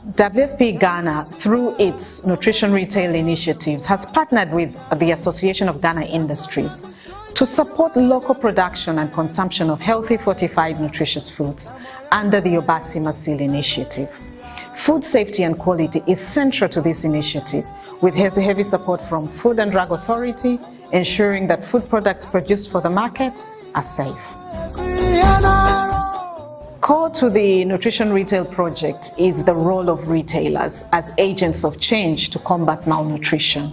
WFP Ghana, through its nutrition retail initiatives, has partnered with the Association of Ghana Industries to support local production and consumption of healthy fortified nutritious foods under the Obasima Seal initiative. Food safety and quality is central to this initiative, with heavy support from Food and Drug Authority, ensuring that food products produced for the market are safe. Core to the Nutrition Retail Project is the role of retailers as agents of change to combat malnutrition.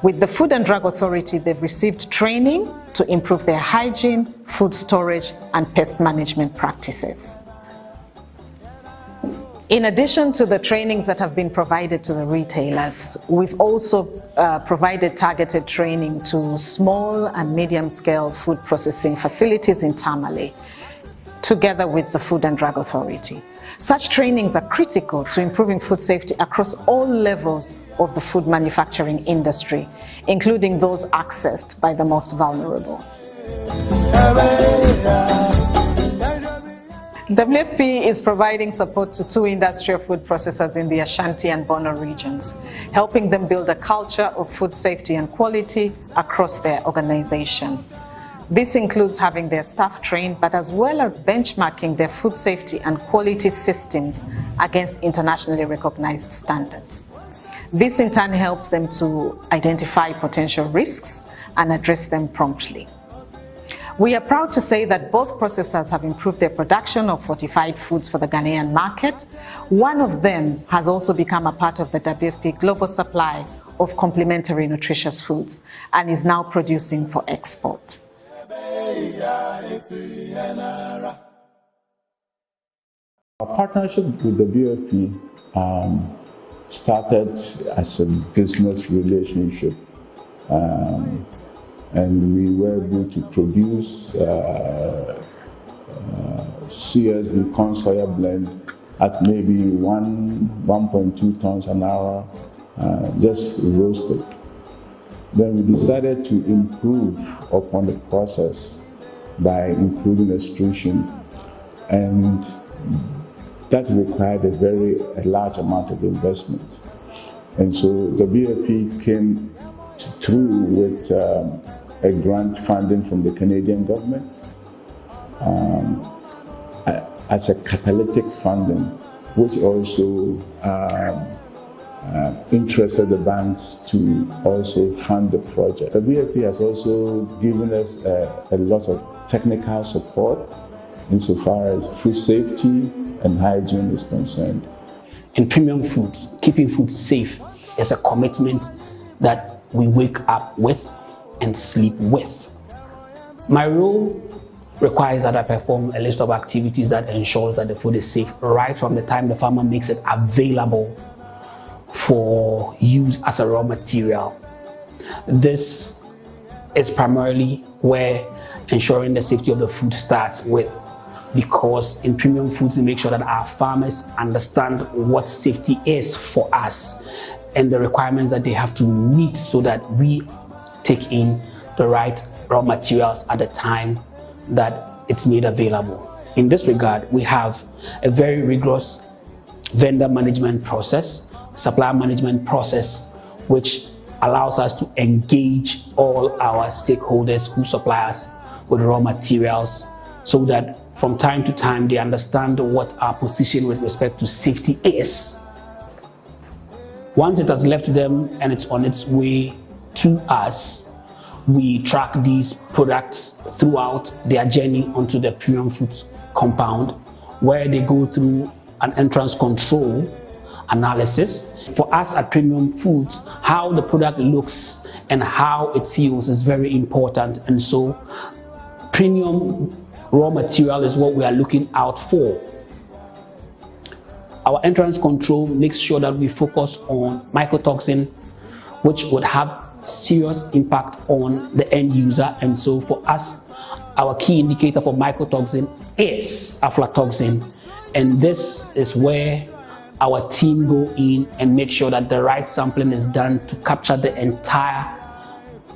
With the Food and Drug Authority, they've received training to improve their hygiene, food storage, and pest management practices. In addition to the trainings that have been provided to the retailers, we've also provided targeted training to small and medium-scale food processing facilities in Tamale, together with the Food and Drug Authority. Such trainings are critical to improving food safety across all levels of the food manufacturing industry, including those accessed by the most vulnerable. WFP is providing support to 2 industrial food processors in the Ashanti and Bono regions, helping them build a culture of food safety and quality across their organization. This includes having their staff trained, but as well as benchmarking their food safety and quality systems against internationally recognized standards. This in turn helps them to identify potential risks and address them promptly. We are proud to say that both processors have improved their production of fortified foods for the Ghanaian market. One of them has also become a part of the WFP global supply of complementary nutritious foods and is now producing for export. Our partnership with the WFP started as a business relationship. And we were able to produce CSV corn soya blend at maybe 1.2 tons an hour, just roasted. Then we decided to improve upon the process by improving extrusion, and that required a large amount of investment. And so the WFP came through with a grant funding from the Canadian government as a catalytic funding, which also interested the banks to also fund the project. The WFP has also given us a lot of technical support insofar as food safety and hygiene is concerned. In premium foods, keeping food safe is a commitment that we wake up with and sleep with. My role requires that I perform a list of activities that ensures that the food is safe right from the time the farmer makes it available for use as a raw material. This is primarily where ensuring the safety of the food starts with, because in premium foods we make sure that our farmers understand what safety is for us and the requirements that they have to meet so that we take in the right raw materials at the time that it's made available. In this regard, we have a very rigorous vendor management process, supplier management process, which allows us to engage all our stakeholders who supply us with raw materials so that from time to time they understand what our position with respect to safety is. Once it has left them and it's on its way to us, we track these products throughout their journey onto the premium foods compound, where they go through an entrance control analysis. For us at Premium Foods, how the product looks and how it feels is very important, and so premium raw material is what we are looking out for. Our entrance control makes sure that we focus on mycotoxin, which would have serious impact on the end user, and so for us, our key indicator for mycotoxin is aflatoxin, and this is where our team go in and make sure that the right sampling is done to capture the entire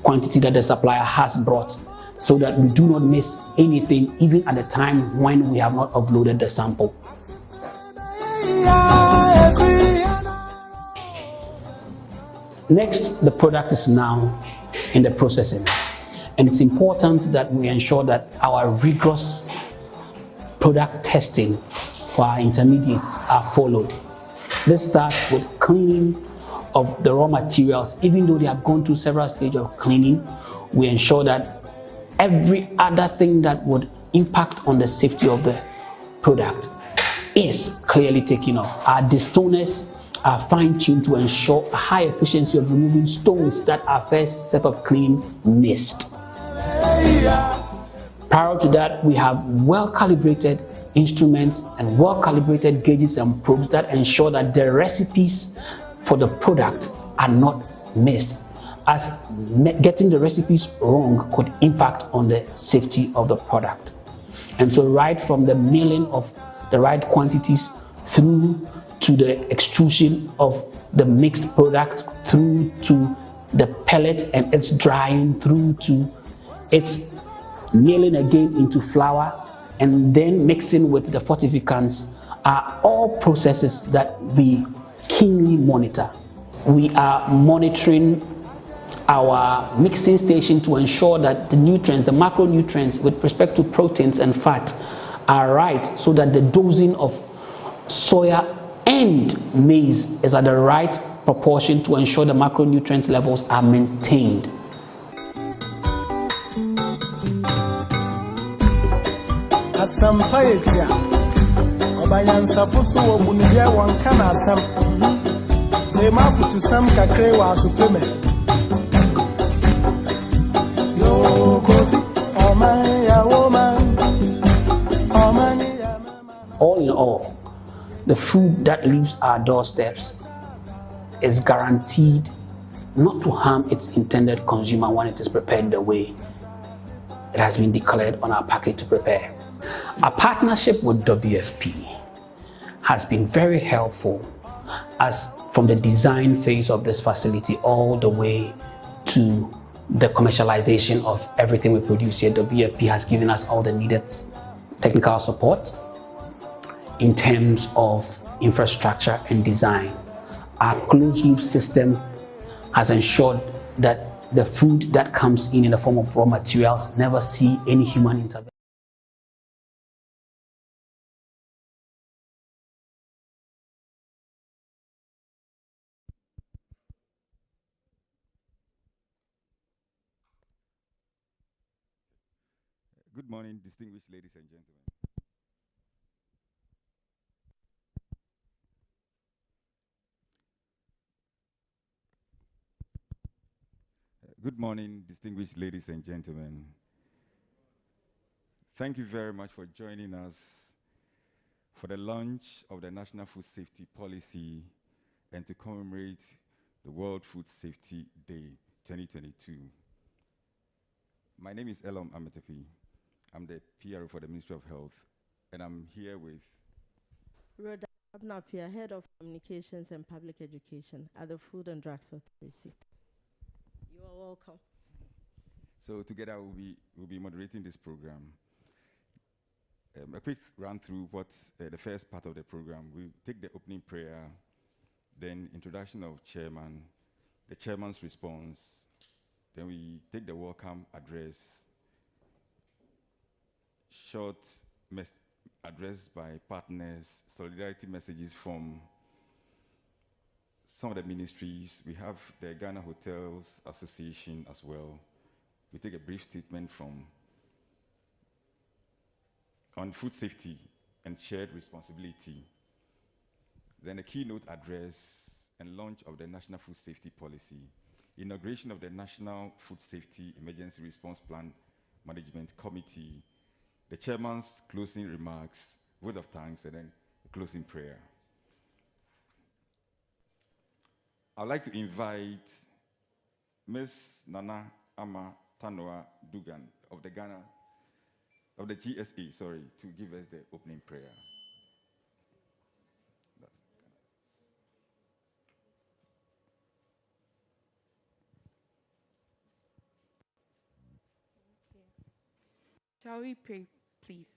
quantity that the supplier has brought, so that we do not miss anything even at the time when we have not uploaded the sample. Next, the product is now in the processing. And it's important that we ensure that our rigorous product testing for our intermediates are followed. This starts with cleaning of the raw materials. Even though they have gone through several stages of cleaning, we ensure that every other thing that would impact on the safety of the product is clearly taken off. Our destoners are fine-tuned to ensure a high efficiency of removing stones that our first set of cleaning missed. Prior to that, we have well-calibrated instruments and well-calibrated gauges and probes that ensure that the recipes for the product are not missed, as getting the recipes wrong could impact on the safety of the product. And so right from the milling of the right quantities through to the extrusion of the mixed product, through to the pellet and its drying, through to its nailing again into flour, and then mixing with the fortificants are all processes that we keenly monitor. We are monitoring our mixing station to ensure that the nutrients, the macronutrients with respect to proteins and fat are right, so that the dosing of soya and maize is at the right proportion to ensure the macronutrients levels are maintained. All in all, the food that leaves our doorsteps is guaranteed not to harm its intended consumer when it is prepared the way it has been declared on our package to prepare. Our partnership with WFP has been very helpful, as from the design phase of this facility all the way to the commercialization of everything we produce here, WFP has given us all the needed technical support in terms of infrastructure and design. Our closed loop system has ensured that the food that comes in the form of raw materials never see any human intervention. Good morning, distinguished ladies and gentlemen. Good morning, distinguished ladies and gentlemen. Thank you very much for joining us for the launch of the National Food Safety Policy and to commemorate the World Food Safety Day 2022. My name is Elom Ametefi. I'm the PRO for the Ministry of Health, and I'm here with Rhoda Abnapia, Head of Communications and Public Education at the Food and Drugs Authority. You are welcome. So together we'll be moderating this program. A quick run through what the first part of the program. We take the opening prayer, then introduction of chairman, the chairman's response, then we take the welcome address, short address by partners, solidarity messages from some of the ministries. We have the Ghana Hotels Association as well. We take a brief statement on food safety and shared responsibility. Then a keynote address and launch of the National Food Safety Policy, inauguration of the National Food Safety Emergency Response Plan Management Committee, the chairman's closing remarks, word of thanks, and then a closing prayer. I'd like to invite Ms. Nana Ama Tanoa Dugan of the GSA, to give us the opening prayer. Shall we pray, please?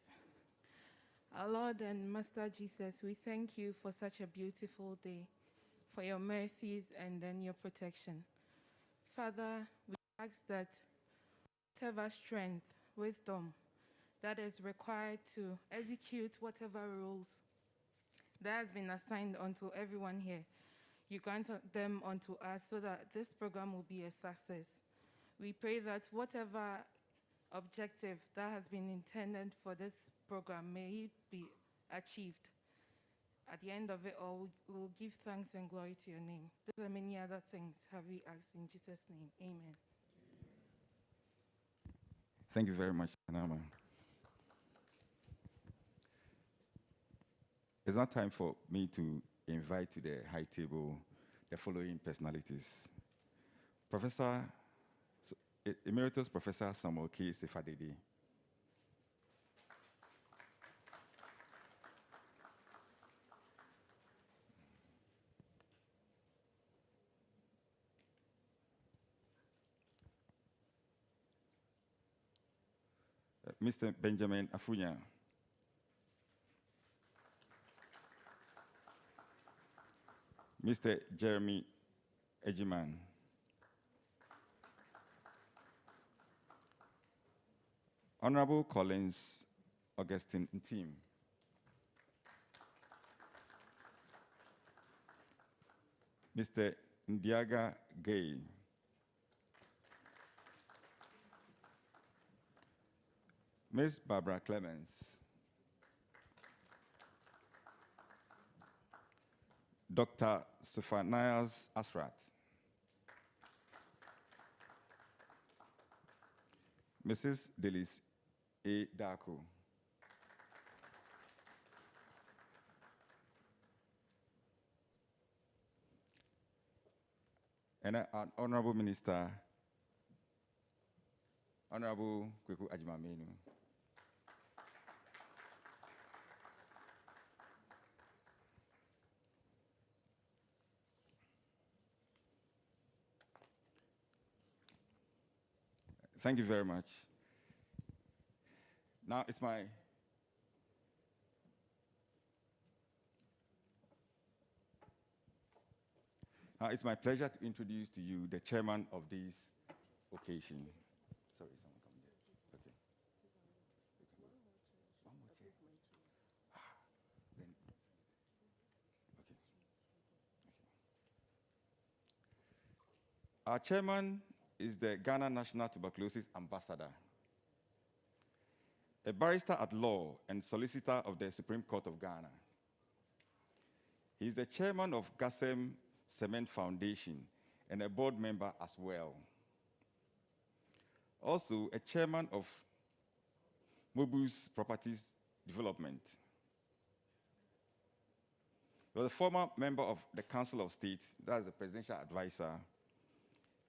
Our Lord and Master Jesus, we thank you for such a beautiful day, for your mercies and then your protection. Father, we ask that whatever strength, wisdom that is required to execute whatever roles that has been assigned unto everyone here, you grant them unto us so that this program will be a success. We pray that whatever objective that has been intended for this program may it be achieved. At the end of it all, we will give thanks and glory to your name. These and many other things have we asked in Jesus' name. Amen. Thank you very much, Anama. It's now time for me to invite to the high table the following personalities. Emeritus Professor Samuel K. Sefadede. Mr. Benjamin Afunya. Mr. Jeremy Ejiman. Honorable Collins Augustine Ntim. Mr. Ndiaga Gay. Ms. Barbara Clemens. Dr. Sophanias Asrat. Mrs. Delis A. Darko. And our Honorable Minister, Honorable Kweku Ajimamenu. Thank you very much. Now it's my pleasure to introduce to you the chairman of this occasion. Sorry, someone come there. Okay. One more chair. Then, okay. Our chairman is the Ghana National Tuberculosis Ambassador, a barrister at law and solicitor of the Supreme Court of Ghana. He is the chairman of GASEM Cement Foundation and a board member as well. Also, a chairman of Mobus Properties Development. He was a former member of the Council of State, that's the presidential advisor,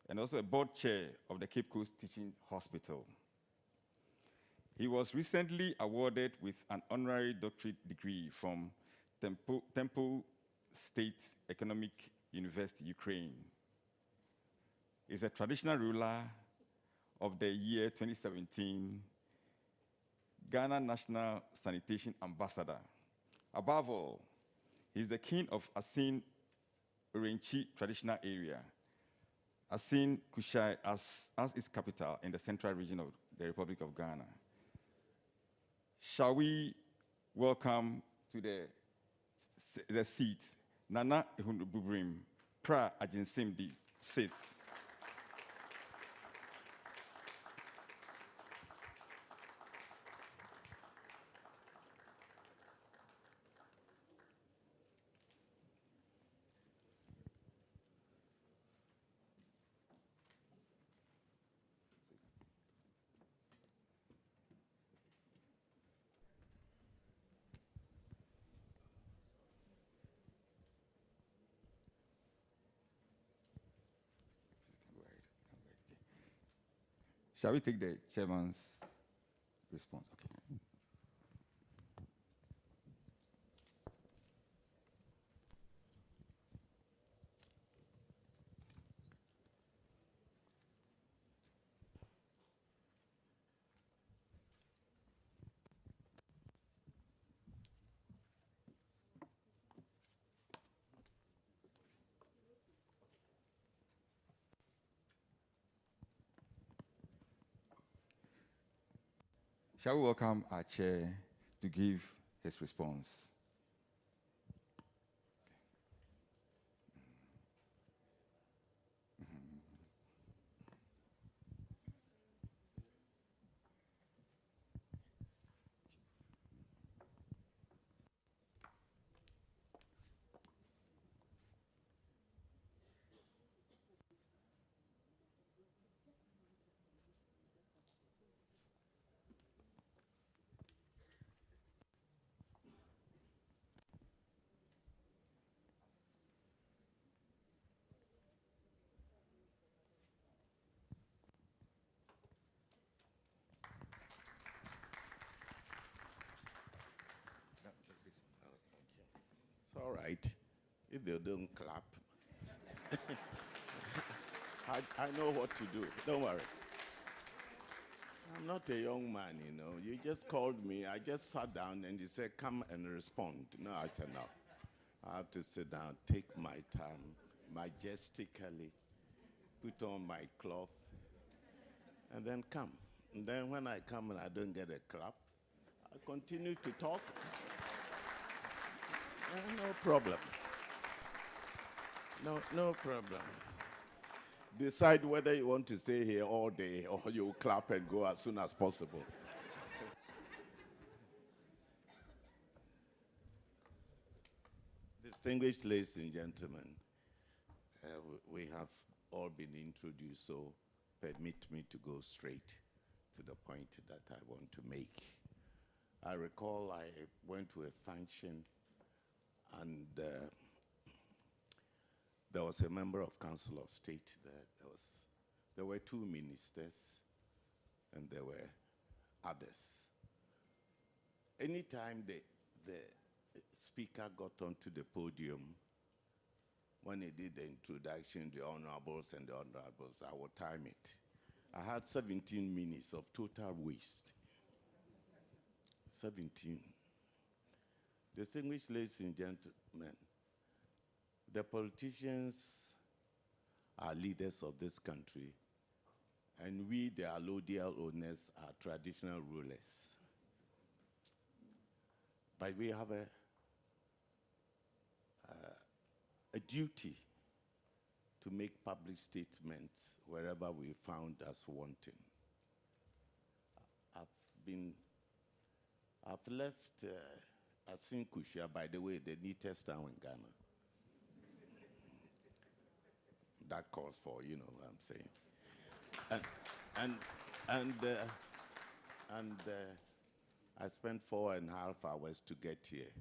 and also a board chair of the Cape Coast Teaching Hospital. He was recently awarded with an honorary doctorate degree from Temple State Economic University, Ukraine. He's a traditional ruler of the year 2017 Ghana National Sanitation Ambassador. Above all, he's the king of Asin Orenchi traditional area, Asin Kushai as its capital in the central region of the Republic of Ghana. Shall we welcome to the seat Nana Ehunububrim, Pra Ajinsimdi, Sith. Shall we take the chairman's response? Okay. Shall we welcome our chair to give his response? It's all right. If they don't clap, I know what to do. Don't worry. I'm not a young man, you know. You just called me. I just sat down and you said, come and respond. No, I said, no. I have to sit down, take my time, majestically, put on my cloth, and then come. And then when I come and I don't get a clap, I continue to talk. No problem. No problem. Decide whether you want to stay here all day or you clap and go as soon as possible. Distinguished ladies and gentlemen, we have all been introduced, so permit me to go straight to the point that I want to make. I recall I went to a function and there was a member of Council of State there. There were two ministers and there were others. Anytime the speaker got onto the podium, when he did the introduction, the honorables and the honorables, I would time it. I had 17 minutes of total waste. 17. Distinguished ladies and gentlemen, the politicians are leaders of this country, and we, the allodial owners, are traditional rulers. But we have a duty to make public statements wherever we found us wanting. I've left Asinkushia, by the way, the neatest town in Ghana. That calls for, you know what I'm saying. And I spent 4.5 hours to get here.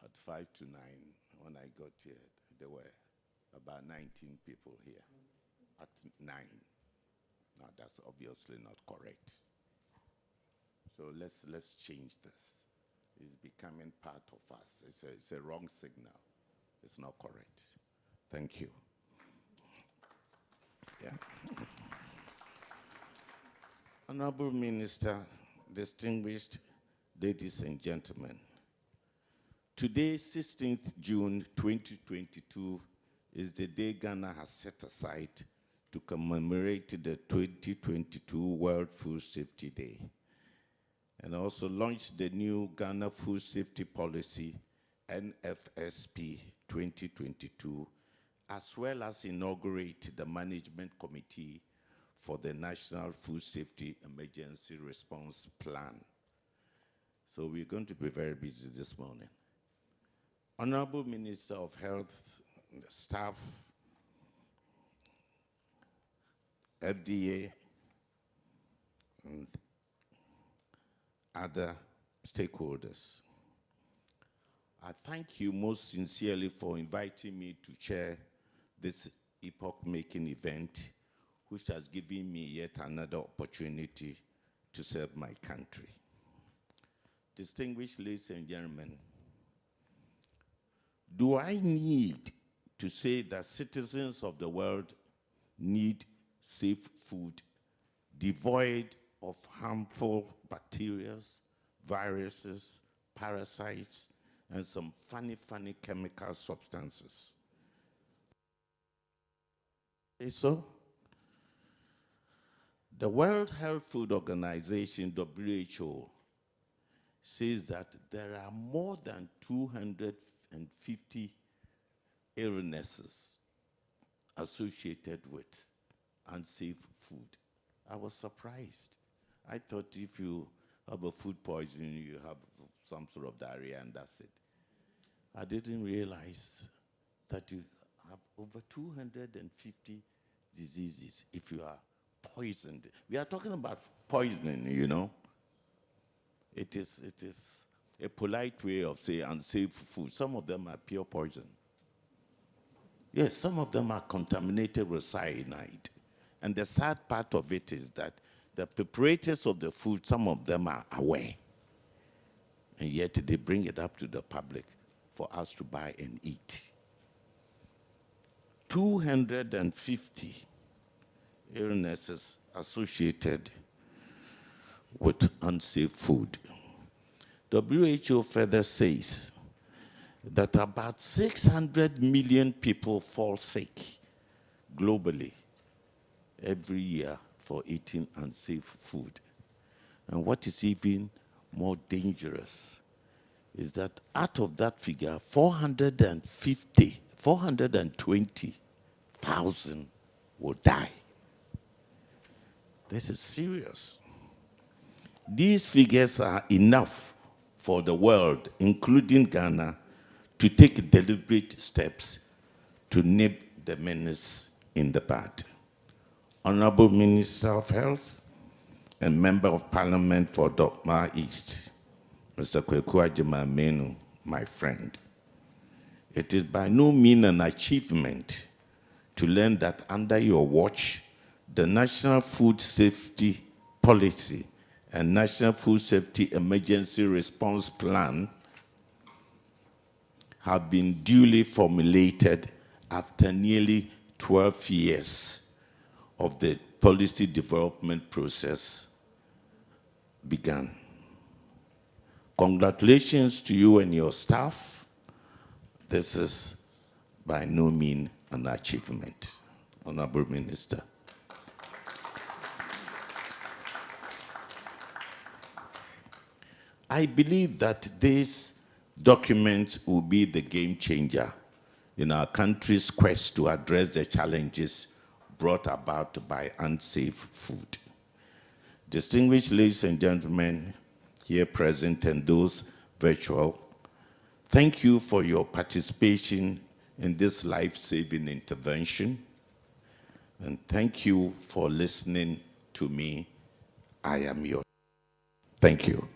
At 5 to 9, when I got here, there were about 19 people here. At 9. Now that's obviously not correct. So let's change this. It's becoming part of us. It's a wrong signal. It's not correct. Thank you. Yeah. Honorable Minister, distinguished ladies and gentlemen, today, 16th June 2022, is the day Ghana has set aside to commemorate the 2022 World Food Safety Day, and also launched the new Ghana Food Safety Policy, NFSP 2022, as well as inaugurate the Management Committee for the National Food Safety Emergency Response Plan. So we're going to be very busy this morning. Honorable Minister of Health, staff, FDA, and other stakeholders, I thank you most sincerely for inviting me to chair this epoch-making event, which has given me yet another opportunity to serve my country. Distinguished ladies and gentlemen, do I need to say that citizens of the world need safe food devoid of harmful bacteria, viruses, parasites, and some funny chemical substances? So, The World Health Food Organization, WHO, says that there are more than 250 illnesses associated with unsafe food. I was surprised. I thought if you have a food poisoning, you have some sort of diarrhea and that's it. I didn't realize that you have over 250 diseases if you are poisoned. We are talking about poisoning, you know. It is a polite way of saying unsafe food. Some of them are pure poison. Yes, some of them are contaminated with cyanide. And the sad part of it is that the preparators of the food, some of them are aware. And yet they bring it up to the public for us to buy and eat. 250 illnesses associated with unsafe food. WHO further says that about 600 million people fall sick globally every year for eating unsafe food. And what is even more dangerous is that out of that figure, 420,000 will die. This is serious. These figures are enough for the world, including Ghana, to take deliberate steps to nip the menace in the bud. Honorable Minister of Health and Member of Parliament for Dokma East, Mr. Kweku Agyeman-Menu, my friend. It is by no means an achievement to learn that under your watch, the National Food Safety Policy and National Food Safety Emergency Response Plan have been duly formulated after nearly 12 years of the policy development process began. Congratulations to you and your staff. This is by no means an achievement. Honorable Minister. I believe that this document will be the game changer in our country's quest to address the challenges brought about by unsafe food. Distinguished ladies and gentlemen here present and those virtual, thank you for your participation in this life-saving intervention, and thank you for listening to me. I am yours. Thank you.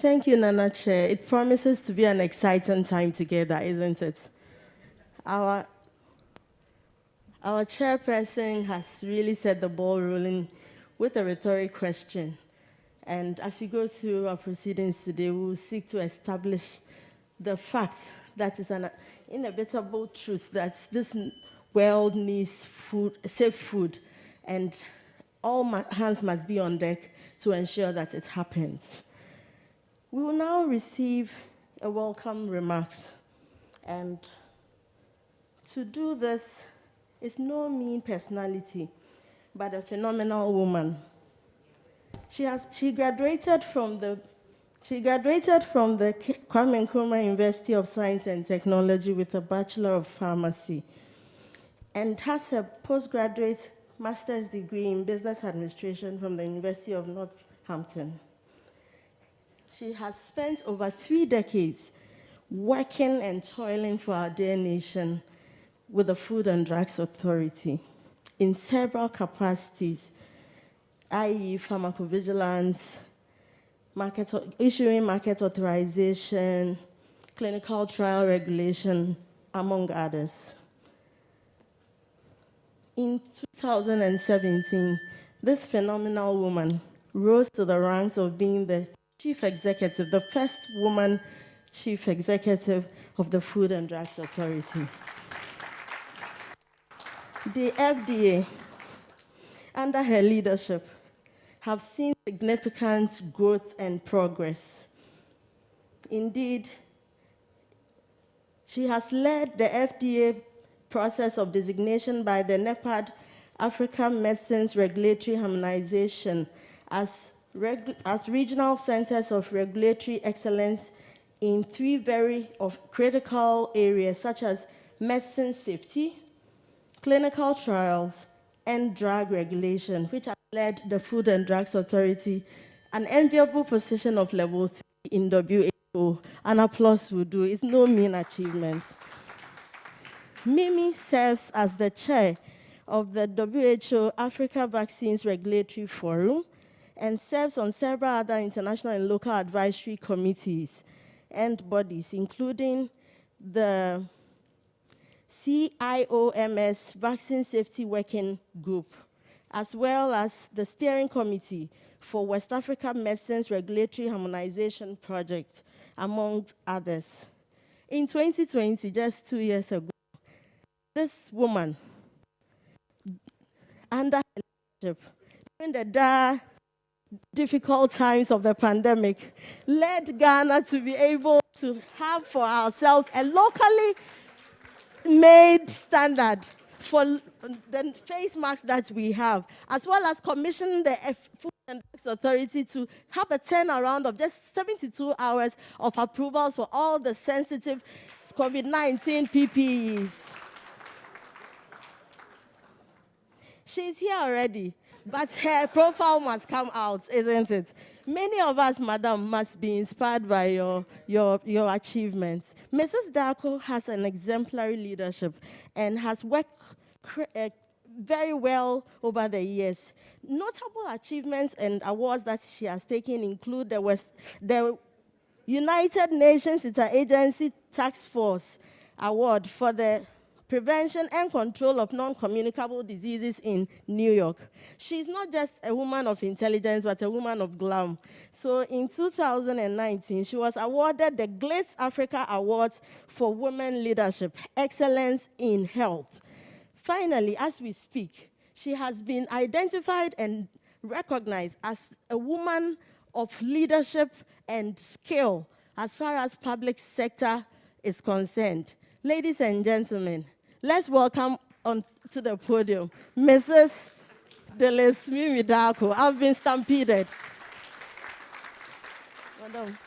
Thank you, Nana Chair. It promises to be an exciting time together, isn't it? Our chairperson has really set the ball rolling with a rhetoric question. And as we go through our proceedings today, we will seek to establish the fact that is an inevitable truth that this world needs food, safe food, and all hands must be on deck to ensure that it happens. We will now receive a welcome remarks. And to do this is no mean personality, but a phenomenal woman. She graduated from the Kwame Nkrumah University of Science and Technology with a Bachelor of Pharmacy and has a postgraduate master's degree in business administration from the University of Northampton. She has spent over 3 decades working and toiling for our dear nation with the Food and Drugs Authority in several capacities, i.e. pharmacovigilance, issuing market authorization, clinical trial regulation, among others. In 2017, this phenomenal woman rose to the ranks of being the Chief Executive, the first woman Chief Executive of the Food and Drugs Authority. The FDA under her leadership, have seen significant growth and progress. Indeed, she has led the FDA process of designation by the NEPAD African Medicines Regulatory Harmonization as regional centers of regulatory excellence in 3 very critical areas, such as medicine safety, clinical trials, and drug regulation, which has led the Food and Drugs Authority an enviable position of level 3 in WHO. An applause will do. It's no mean achievement. Mimi serves as the chair of the WHO Africa Vaccines Regulatory Forum and serves on several other international and local advisory committees and bodies, including the CIOMS Vaccine Safety Working Group, as well as the Steering Committee for West Africa Medicines Regulatory Harmonization Project, among others. In 2020, just 2 years ago, this woman, under her leadership, during the difficult times of the pandemic, led Ghana to be able to have for ourselves a locally made standard for the face masks that we have, as well as commissioned the Food and Drugs Authority to have a turnaround of just 72 hours of approvals for all the sensitive COVID-19 PPEs. She's here already, but her profile must come out, isn't it? Many of us, madam, must be inspired by your achievements. Mrs. Darko has an exemplary leadership and has worked very well over the years. Notable achievements and awards that she has taken include the United Nations Interagency Task Force Award for the Prevention and Control of Non-Communicable Diseases in New York. She's not just a woman of intelligence, but a woman of glam. So in 2019, she was awarded the Glitz Africa Awards for Women Leadership, Excellence in Health. Finally, as we speak, she has been identified and recognized as a woman of leadership and skill as far as public sector is concerned. Ladies and gentlemen, let's welcome on to the podium, Mrs. Delis Mimi Darko. I've been stampeded. Madam.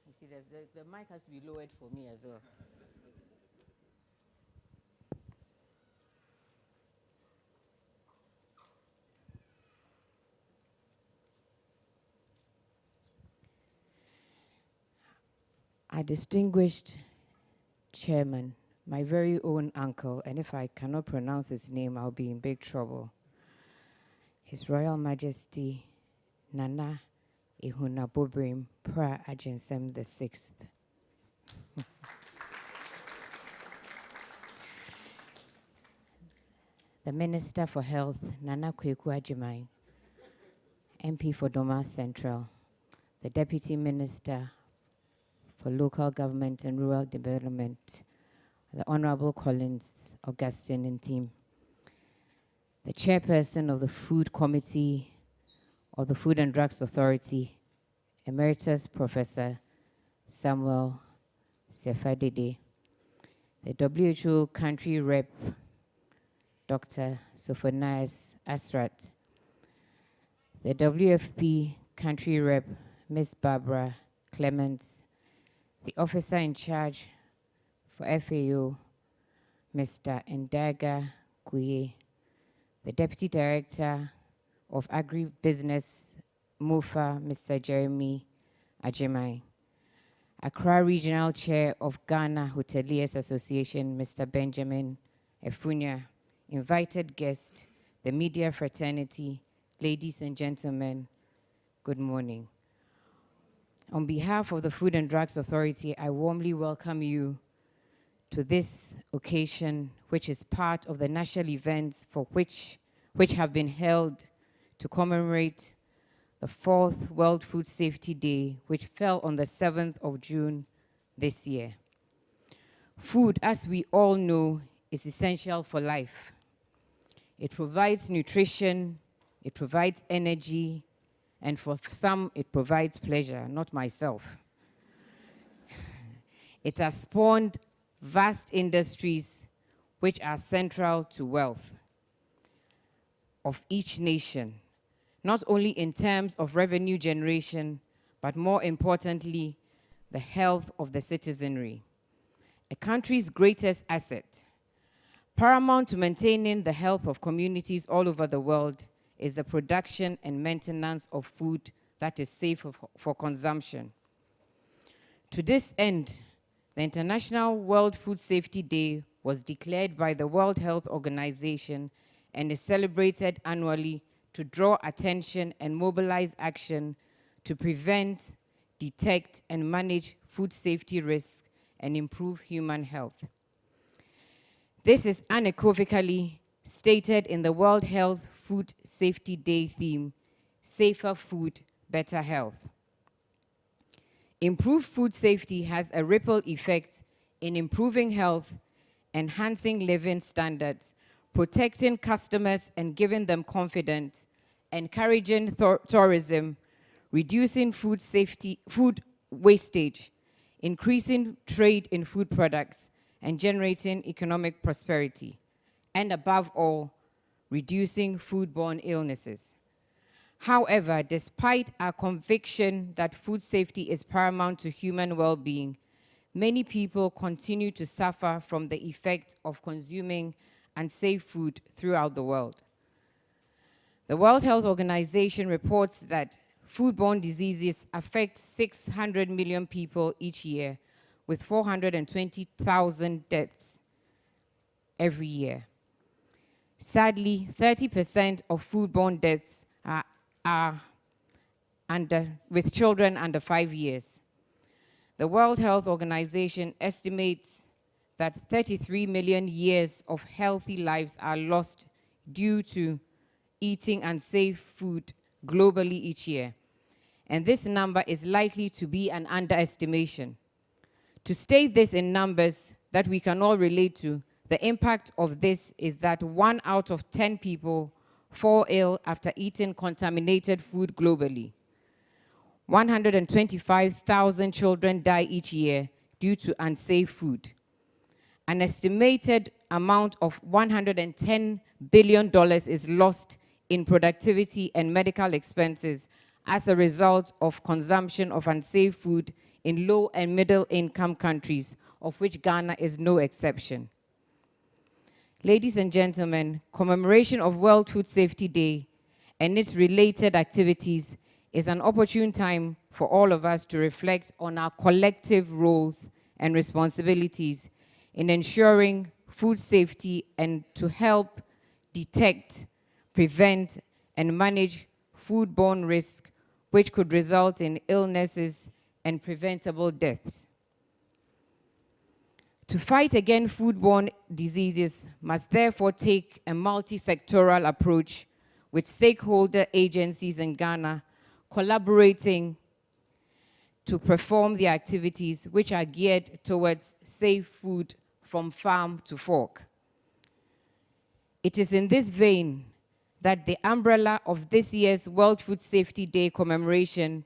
You see, the mic has to be lowered for me as well. Our distinguished chairman, my very own uncle, and if I cannot pronounce his name, I'll be in big trouble. His Royal Majesty Nana Ihuna Bobrim Pra Ajinsem VI. The Minister for Health, Nana Kweku Ajimai, MP for Doma Central, the Deputy Minister for Local Government and Rural Development, the Honorable Collins Augustine and team, the Chairperson of the Food Committee of the Food and Drugs Authority, Emeritus Professor Samuel Sefadede, the WHO Country Rep, Dr. Sophonias Asrat, the WFP Country Rep, Ms. Barbara Clements, the Officer in Charge for FAO, Mr. Ndaga Kuye, the Deputy Director of Agribusiness, MUFA, Mr. Jeremy Ajimai, Accra Regional Chair of Ghana Hoteliers Association, Mr. Benjamin Efunya, invited guest, the media fraternity, ladies and gentlemen, good morning. On behalf of the Food and Drugs Authority, I warmly welcome you to this occasion, which is part of the national events for which have been held to commemorate the 4th World Food Safety Day, which fell on the 7th of June this year. Food, as we all know, is essential for life. It provides nutrition, it provides energy, and for some, it provides pleasure, not myself. It has spawned vast industries which are central to wealth of each nation, not only in terms of revenue generation, but more importantly, the health of the citizenry. A country's greatest asset, paramount to maintaining the health of communities all over the world, is the production and maintenance of food that is safe for consumption. To this end, the International World Food Safety Day was declared by the World Health Organization and is celebrated annually to draw attention and mobilize action to prevent, detect, and manage food safety risks and improve human health. This is unequivocally stated in the World Health Food Safety Day theme, Safer Food, Better Health. Improved food safety has a ripple effect in improving health, enhancing living standards, protecting customers and giving them confidence, encouraging tourism, reducing food wastage, increasing trade in food products, and generating economic prosperity, and above all, reducing foodborne illnesses. However, despite our conviction that food safety is paramount to human well-being, many people continue to suffer from the effect of consuming unsafe food throughout the world. The World Health Organization reports that foodborne diseases affect 600 million people each year, with 420,000 deaths every year. Sadly, 30% of foodborne deaths are with children under 5 years. The World Health Organization estimates that 33 million years of healthy lives are lost due to eating unsafe food globally each year. And this number is likely to be an underestimation. To state this in numbers that we can all relate to, the impact of this is that 1 out of 10 people fall ill after eating contaminated food globally. 125,000 children die each year due to unsafe food. An estimated amount of $110 billion is lost in productivity and medical expenses as a result of consumption of unsafe food in low and middle income countries, of which Ghana is no exception. Ladies and gentlemen, commemoration of World Food Safety Day and its related activities is an opportune time for all of us to reflect on our collective roles and responsibilities in ensuring food safety and to help detect, prevent, and manage foodborne risk, which could result in illnesses and preventable deaths. To fight against foodborne diseases must therefore take a multi-sectoral approach with stakeholder agencies in Ghana collaborating to perform the activities which are geared towards safe food from farm to fork. It is in this vein that the umbrella of this year's World Food Safety Day commemoration,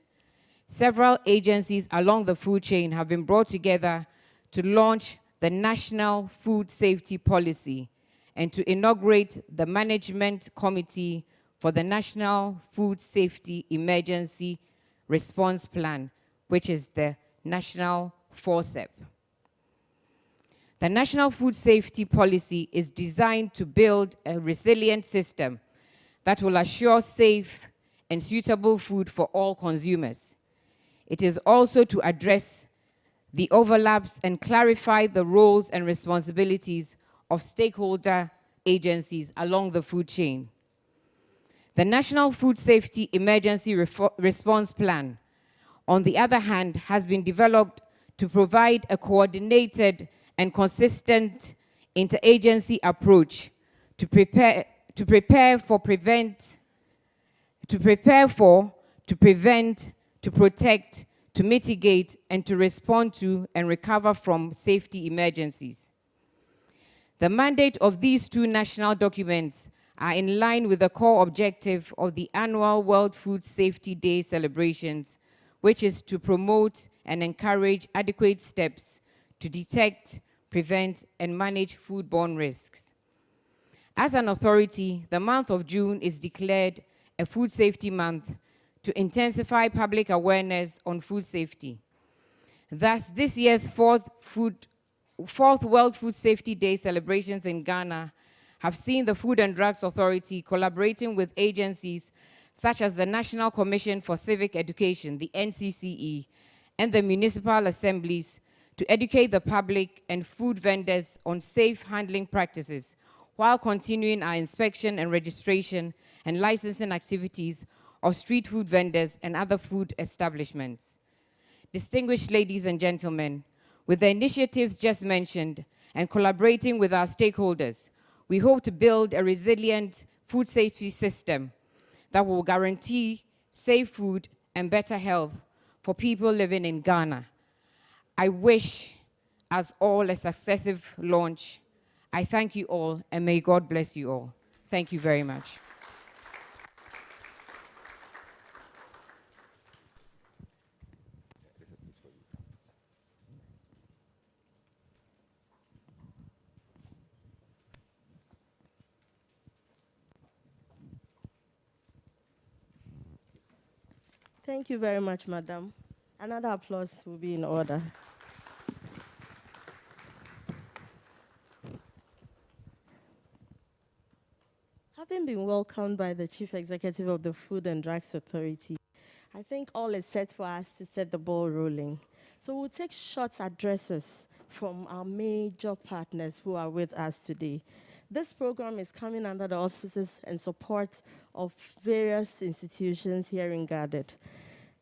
several agencies along the food chain have been brought together to launch the National Food Safety Policy and to inaugurate the Management Committee for the National Food Safety Emergency Response Plan, which is the National FORSEP. The National Food Safety Policy is designed to build a resilient system that will assure safe and suitable food for all consumers. It is also to address the overlaps and clarify the roles and responsibilities of stakeholder agencies along the food chain. The National Food Safety Emergency Response Plan, on the other hand, has been developed to provide a coordinated and consistent interagency approach to prepare for, to protect, to mitigate and to respond to and recover from safety emergencies. The mandate of these two national documents are in line with the core objective of the annual World Food Safety Day celebrations, which is to promote and encourage adequate steps to detect, prevent, and manage foodborne risks. As an authority, the month of June is declared a Food Safety Month to intensify public awareness on food safety. Thus, this year's fourth World Food Safety Day celebrations in Ghana have seen the Food and Drugs Authority collaborating with agencies such as the National Commission for Civic Education, the NCCE, and the municipal assemblies to educate the public and food vendors on safe handling practices, while continuing our inspection and registration and licensing activities of street food vendors and other food establishments. Distinguished ladies and gentlemen, with the initiatives just mentioned and collaborating with our stakeholders, we hope to build a resilient food safety system that will guarantee safe food and better health for people living in Ghana. I wish us all a successive launch. I thank you all, and may God bless you all. Thank you very much. Thank you very much, Madam. Another applause will be in order. Having been welcomed by the Chief Executive of the Food and Drugs Authority, I think all is set for us to set the ball rolling. So we'll take short addresses from our major partners who are with us today. This program is coming under the auspices and support of various institutions here in Guarded.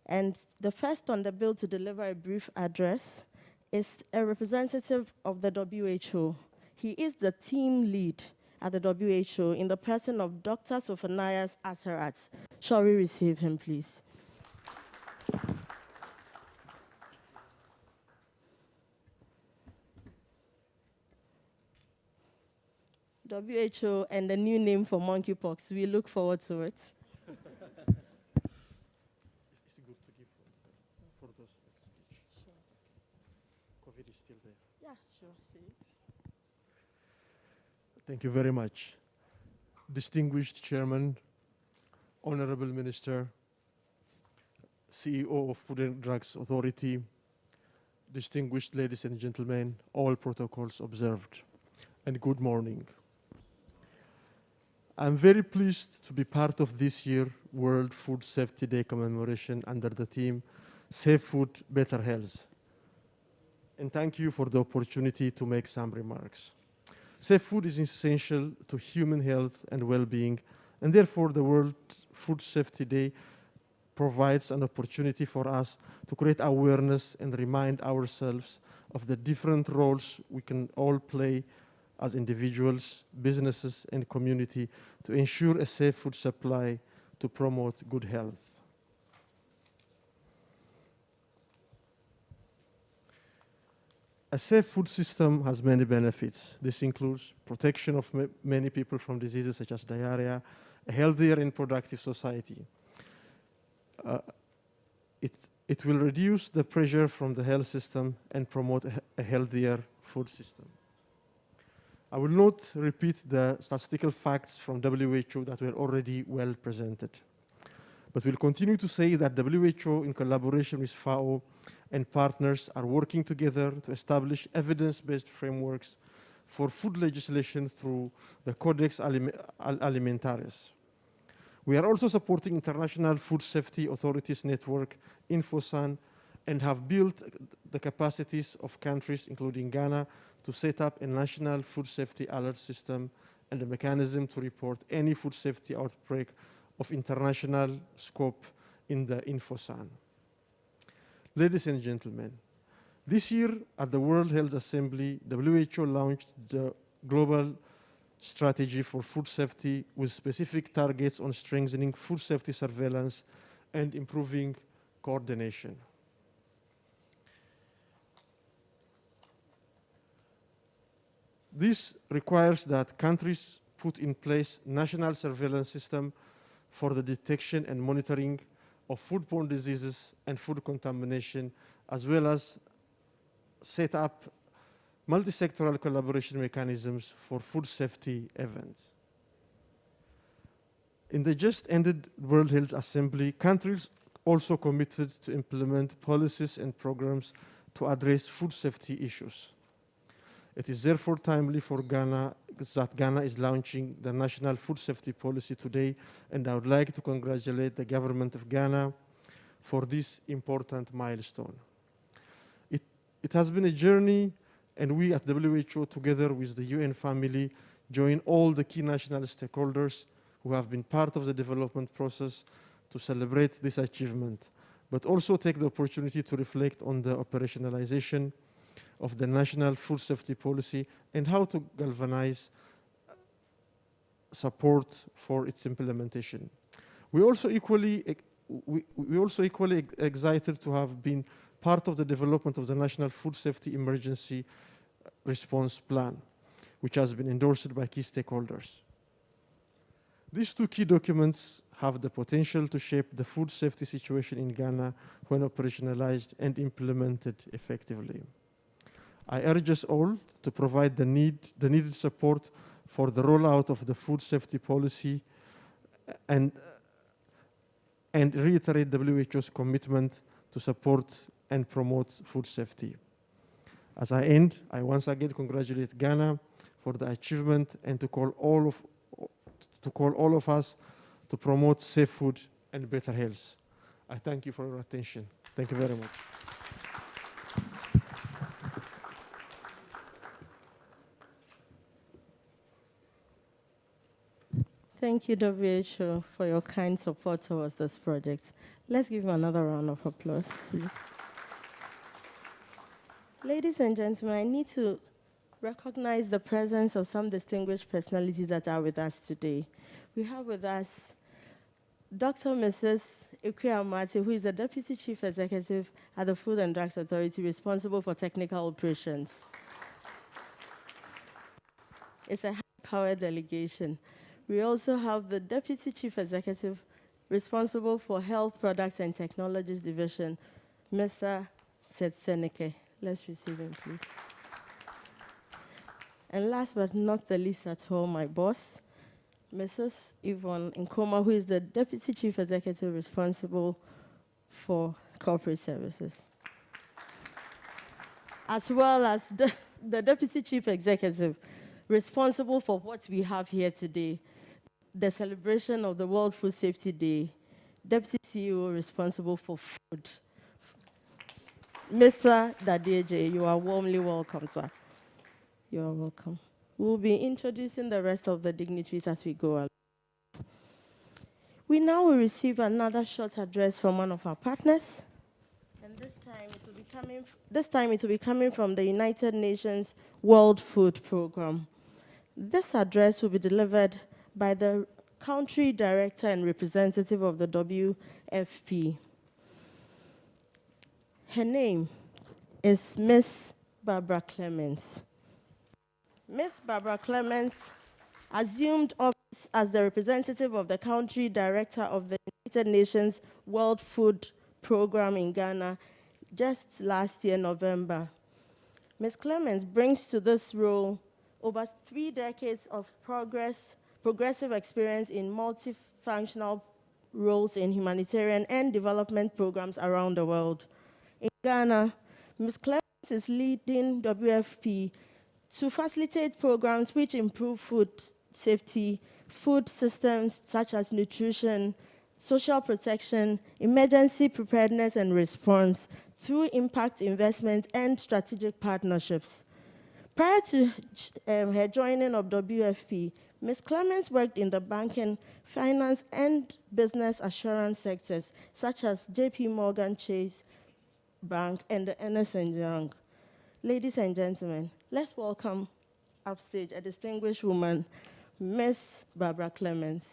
And the first on the bill to deliver a brief address is a representative of the WHO. He is the team lead at the WHO in the person of Dr. Sophonias Asarat. Shall we receive him, please? WHO and the new name for monkeypox. We look forward to it. It's good to give for those speech. Sure. COVID is still there. Yeah, sure. See it. Thank you very much. Distinguished Chairman, Honorable Minister, CEO of Food and Drugs Authority, distinguished ladies and gentlemen, all protocols observed, and good morning. I'm very pleased to be part of this year's World Food Safety Day commemoration under the theme, Safe Food, Better Health. And thank you for the opportunity to make some remarks. Safe food is essential to human health and well-being, and therefore the World Food Safety Day provides an opportunity for us to create awareness and remind ourselves of the different roles we can all play as individuals, businesses, and community to ensure a safe food supply to promote good health. A safe food system has many benefits. This includes protection of many people from diseases such as diarrhea, a healthier and productive society. It will reduce the pressure from the health system and promote a healthier food system. I will not repeat the statistical facts from WHO that were already well presented, but we'll continue to say that WHO, in collaboration with FAO and partners, are working together to establish evidence-based frameworks for food legislation through the Codex Alimentarius. We are also supporting International Food Safety Authorities Network, InfoSan, and have built the capacities of countries, including Ghana, to set up a national food safety alert system and a mechanism to report any food safety outbreak of international scope in the InfoSan. Ladies and gentlemen, this year at the World Health Assembly, WHO launched the Global Strategy for Food Safety with specific targets on strengthening food safety surveillance and improving coordination. This requires that countries put in place national surveillance system for the detection and monitoring of foodborne diseases and food contamination, as well as set up multi-sectoral collaboration mechanisms for food safety events. In the just ended World Health Assembly, countries also committed to implement policies and programs to address food safety issues. It is therefore timely for Ghana that Ghana is launching the National Food Safety Policy today, and I would like to congratulate the government of Ghana for this important milestone. It has been a journey, and we at WHO, together with the UN family, join all the key national stakeholders who have been part of the development process to celebrate this achievement, but also take the opportunity to reflect on the operationalization of the National Food Safety Policy and how to galvanize support for its implementation. We also equally excited to have been part of the development of the National Food Safety Emergency Response Plan, which has been endorsed by key stakeholders. These two key documents have the potential to shape the food safety situation in Ghana when operationalized and implemented effectively. I urge us all to provide the needed support for the rollout of the food safety policy and reiterate WHO's commitment to support and promote food safety. As I end, I once again congratulate Ghana for the achievement and to call all of us to promote safe food and better health. I thank you for your attention. Thank you very much. Thank you, WHO, for your kind support towards this project. Let's give him another round of applause, please. Ladies and gentlemen, I need to recognize the presence of some distinguished personalities that are with us today. We have with us Dr. Mrs. Ikwe Amati, who is the Deputy Chief Executive at the Food and Drugs Authority, responsible for technical operations. It's a high-powered delegation. We also have the Deputy Chief Executive responsible for Health Products and Technologies Division, Mr. Setseneke. Let's receive him, please. And last but not the least at all, my boss, Mrs. Yvonne Nkoma, who is the Deputy Chief Executive responsible for Corporate Services, as well as the Deputy Chief Executive responsible for what we have here today, the celebration of the World Food Safety Day, Deputy CEO responsible for food. Mr. Dadeje, you are warmly welcome, sir. You are welcome. We'll be introducing the rest of the dignitaries as we go along. We now will receive another short address from one of our partners. And this time it will be coming from the United Nations World Food Programme. This address will be delivered by the country director and representative of the WFP. Her name is Miss Barbara Clements. Miss Barbara Clements assumed office as the representative of the country director of the United Nations World Food Programme in Ghana just last year, November. Ms. Clements brings to this role over 3 decades of progressive experience in multifunctional roles in humanitarian and development programs around the world. In Ghana, Ms. Clements is leading WFP to facilitate programs which improve food safety, food systems such as nutrition, social protection, emergency preparedness and response through impact investment and strategic partnerships. Prior to her joining of WFP, Ms. Clements worked in the banking, finance, and business assurance sectors, such as JP Morgan Chase Bank and the Ernst & Young. Ladies and gentlemen, let's welcome upstage a distinguished woman, Ms. Barbara Clements.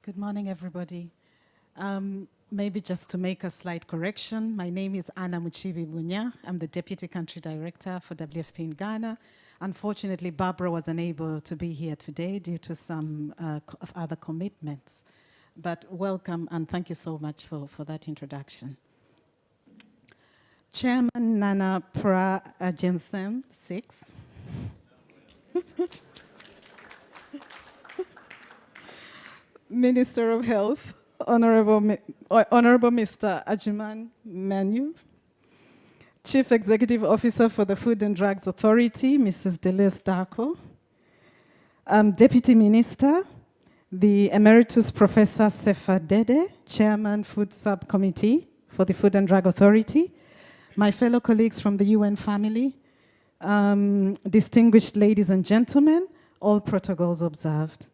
Good morning, everybody. Maybe just to make a slight correction, my name is Anna Muchibi Bunya. I'm the Deputy Country Director for WFP in Ghana. Unfortunately, Barbara was unable to be here today due to some other commitments. But welcome and thank you so much for that introduction. Chairman Nana Pra Ajensem, 6. Minister of Health, Honorable Mr. Ajiman Manu. Chief Executive Officer for the Food and Drugs Authority, Mrs. Deleuze Darko. Deputy Minister, the Emeritus Professor Sefa Dede, Chairman Food Subcommittee for the Food and Drug Authority. My fellow colleagues from the UN family, distinguished ladies and gentlemen, all protocols observed.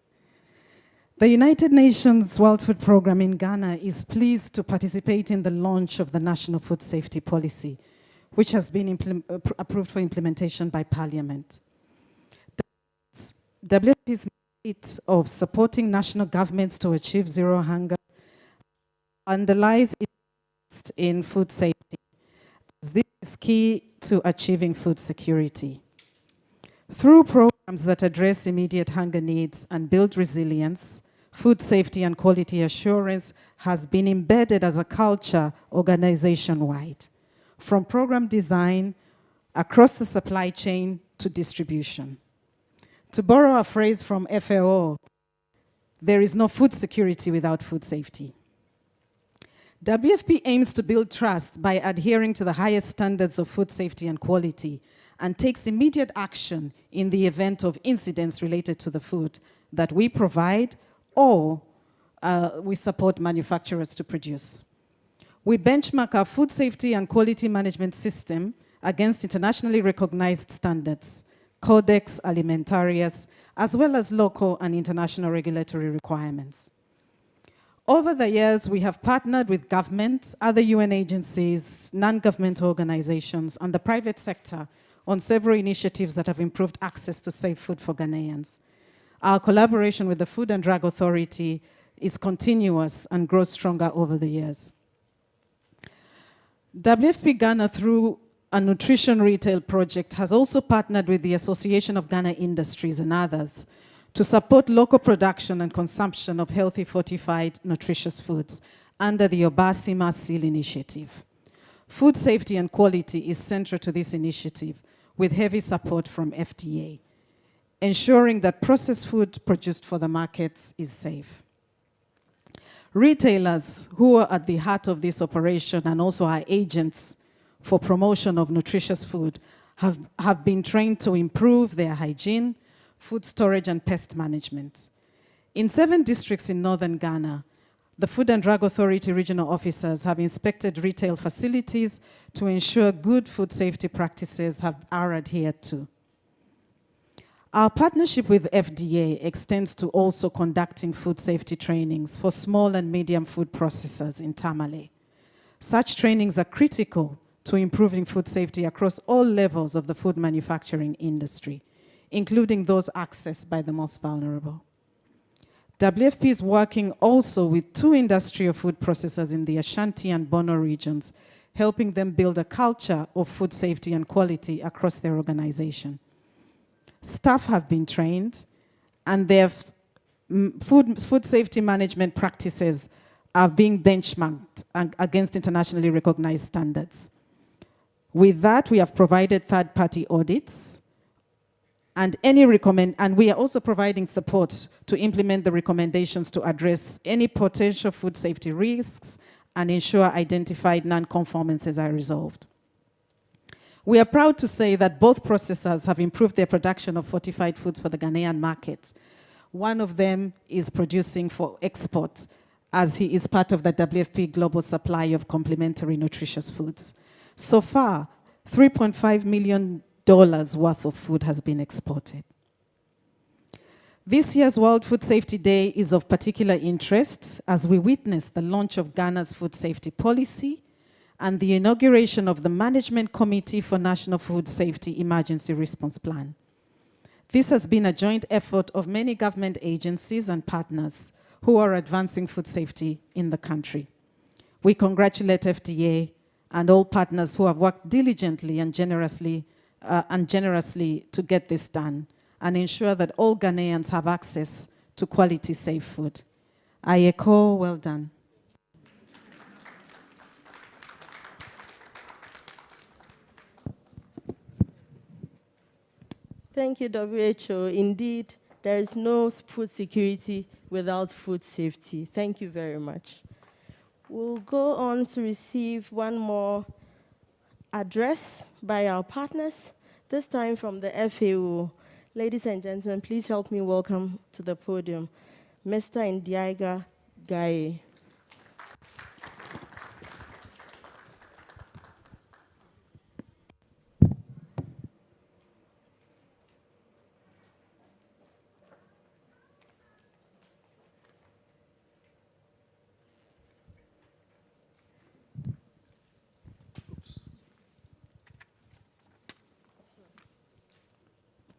The United Nations World Food Programme in Ghana is pleased to participate in the launch of the National Food Safety Policy, which has been approved for implementation by Parliament. WFP's mandate of supporting national governments to achieve zero hunger underlies its in food safety. This is key to achieving food security. Through programs that address immediate hunger needs and build resilience, food safety and quality assurance has been embedded as a culture organization-wide, from program design across the supply chain to distribution. To borrow a phrase from FAO, there is no food security without food safety. WFP aims to build trust by adhering to the highest standards of food safety and quality, and takes immediate action in the event of incidents related to the food that we provide or we support manufacturers to produce. We benchmark our food safety and quality management system against internationally recognized standards, Codex Alimentarius, as well as local and international regulatory requirements. Over the years, we have partnered with governments, other UN agencies, non-governmental organizations, and the private sector on several initiatives that have improved access to safe food for Ghanaians. Our collaboration with the Food and Drug Authority is continuous and grows stronger over the years. WFP Ghana, through a nutrition retail project, has also partnered with the Association of Ghana Industries and others to support local production and consumption of healthy, fortified, nutritious foods under the Obasima Seal Initiative. Food safety and quality is central to this initiative, with heavy support from FDA, ensuring that processed food produced for the markets is safe. Retailers who are at the heart of this operation and also our agents for promotion of nutritious food have been trained to improve their hygiene, food storage, and pest management. In 7 districts in northern Ghana, the Food and Drug Authority regional officers have inspected retail facilities to ensure good food safety practices are adhered to. Our partnership with FDA extends to also conducting food safety trainings for small and medium food processors in Tamale. Such trainings are critical to improving food safety across all levels of the food manufacturing industry, including those accessed by the most vulnerable. WFP is working also with 2 industrial food processors in the Ashanti and Bono regions, helping them build a culture of food safety and quality across their organization. Staff have been trained, and their food safety management practices are being benchmarked against internationally recognized standards. With that, we have provided third-party audits, and we are also providing support to implement the recommendations to address any potential food safety risks and ensure identified non-conformances are resolved. We are proud to say that both processors have improved their production of fortified foods for the Ghanaian market. One of them is producing for export, as he is part of the WFP global supply of complementary nutritious foods. So far, $3.5 million worth of food has been exported. This year's World Food Safety Day is of particular interest as we witness the launch of Ghana's food safety policy and the inauguration of the Management Committee for National Food Safety Emergency Response Plan. This has been a joint effort of many government agencies and partners who are advancing food safety in the country. We congratulate FDA and all partners who have worked diligently and generously to get this done and ensure that all Ghanaians have access to quality, safe food. I echo, well done. Thank you, WHO. Indeed, there is no food security without food safety. Thank you very much. We'll go on to receive one more address by our partners, this time from the FAO. Ladies and gentlemen, please help me welcome to the podium Mr. Ndiaga Gaye.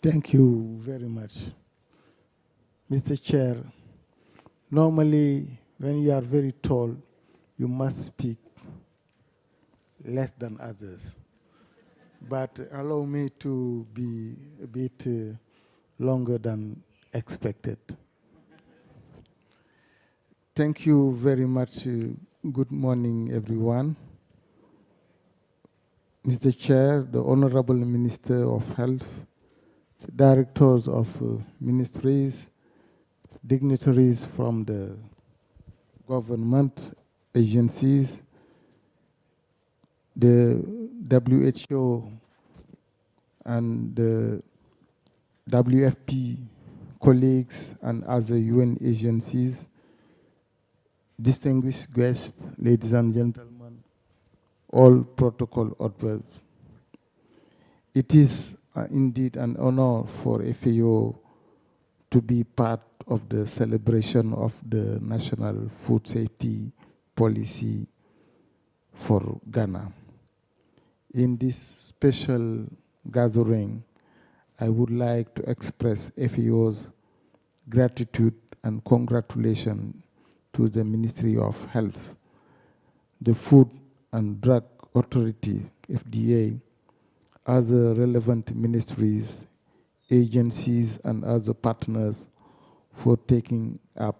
Thank you very much. Mr. Chair, normally when you are very tall, you must speak less than others. But allow me to be a bit longer than expected. Thank you very much. Good morning, everyone. Mr. Chair, the Honorable Minister of Health, directors of ministries, dignitaries from the government agencies, the WHO and the WFP colleagues and other UN agencies, distinguished guests, ladies and gentlemen, all protocol observed. It is indeed an honor for FAO to be part of the celebration of the National Food Safety Policy for Ghana. In this special gathering, I would like to express FAO's gratitude and congratulations to the Ministry of Health, the Food and Drug Authority, FDA, other relevant ministries, agencies, and other partners for taking up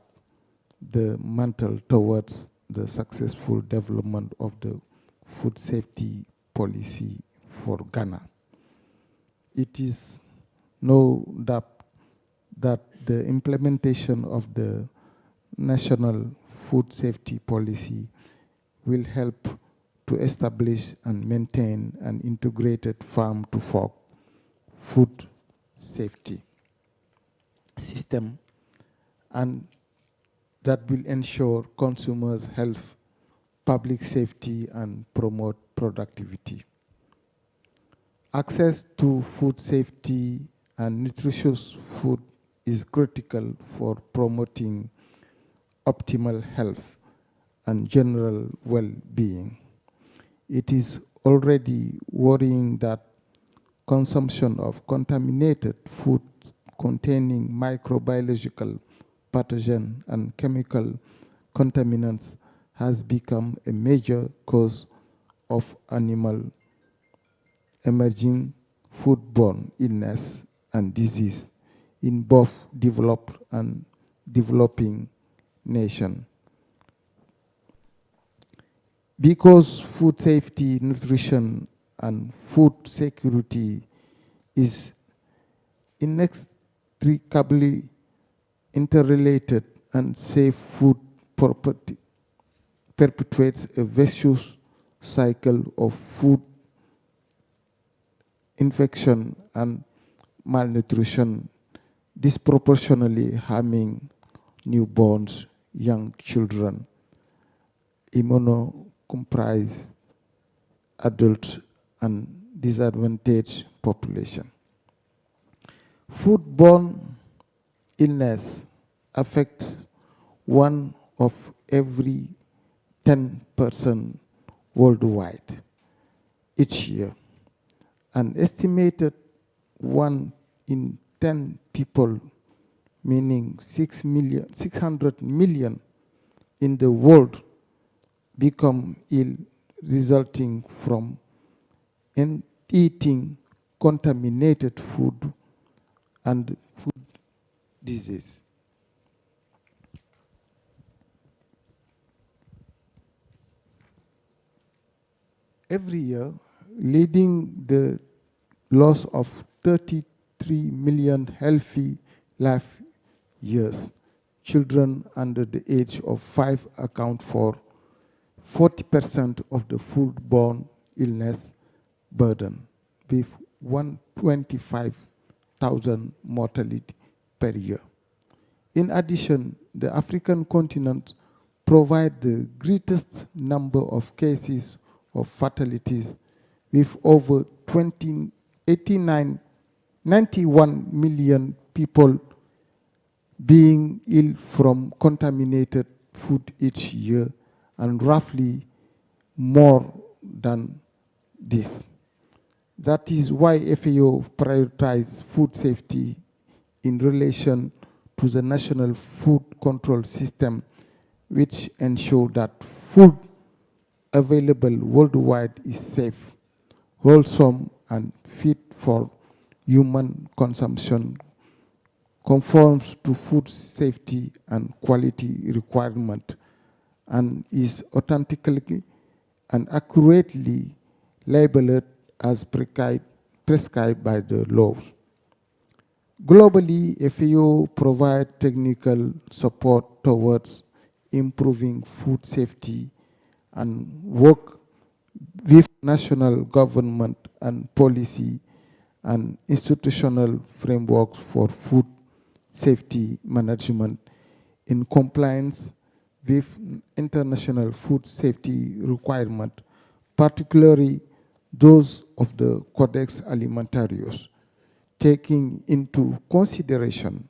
the mantle towards the successful development of the food safety policy for Ghana. It is no doubt that the implementation of the national food safety policy will help to establish and maintain an integrated farm-to-fork food safety system, and that will ensure consumers' health, public safety, and promote productivity. Access to food safety and nutritious food is critical for promoting optimal health and general well-being. It is already worrying that consumption of contaminated food containing microbiological pathogen and chemical contaminants has become a major cause of animal emerging foodborne illness and disease in both developed and developing nations. Because food safety, nutrition, and food security is inextricably interrelated, and safe food perpetuates a vicious cycle of food infection and malnutrition, disproportionately harming newborns, young children, immunocompromised adults, and disadvantaged population. Foodborne illness affects 1 of every 10 persons worldwide each year. An estimated 1 in 10 people meaning 600 million in the world, become ill, resulting from eating contaminated food and food disease. Every year, leading the loss of 33 million healthy life years. Children under the age of 5 account for 40% of the foodborne illness burden, with 125,000 mortality per year. In addition, the African continent provides the greatest number of cases of fatalities, with over 91 million people being ill from contaminated food each year, and roughly more than this. That is why FAO prioritizes food safety in relation to the national food control system, which ensure that food available worldwide is safe, wholesome, and fit for human consumption, conforms to food safety and quality requirement, and is authentically and accurately labeled as prescribed by the laws. Globally, FAO provides technical support towards improving food safety and work with national government and policy and institutional frameworks for food safety management in compliance with international food safety requirements, particularly those of the Codex Alimentarius, taking into consideration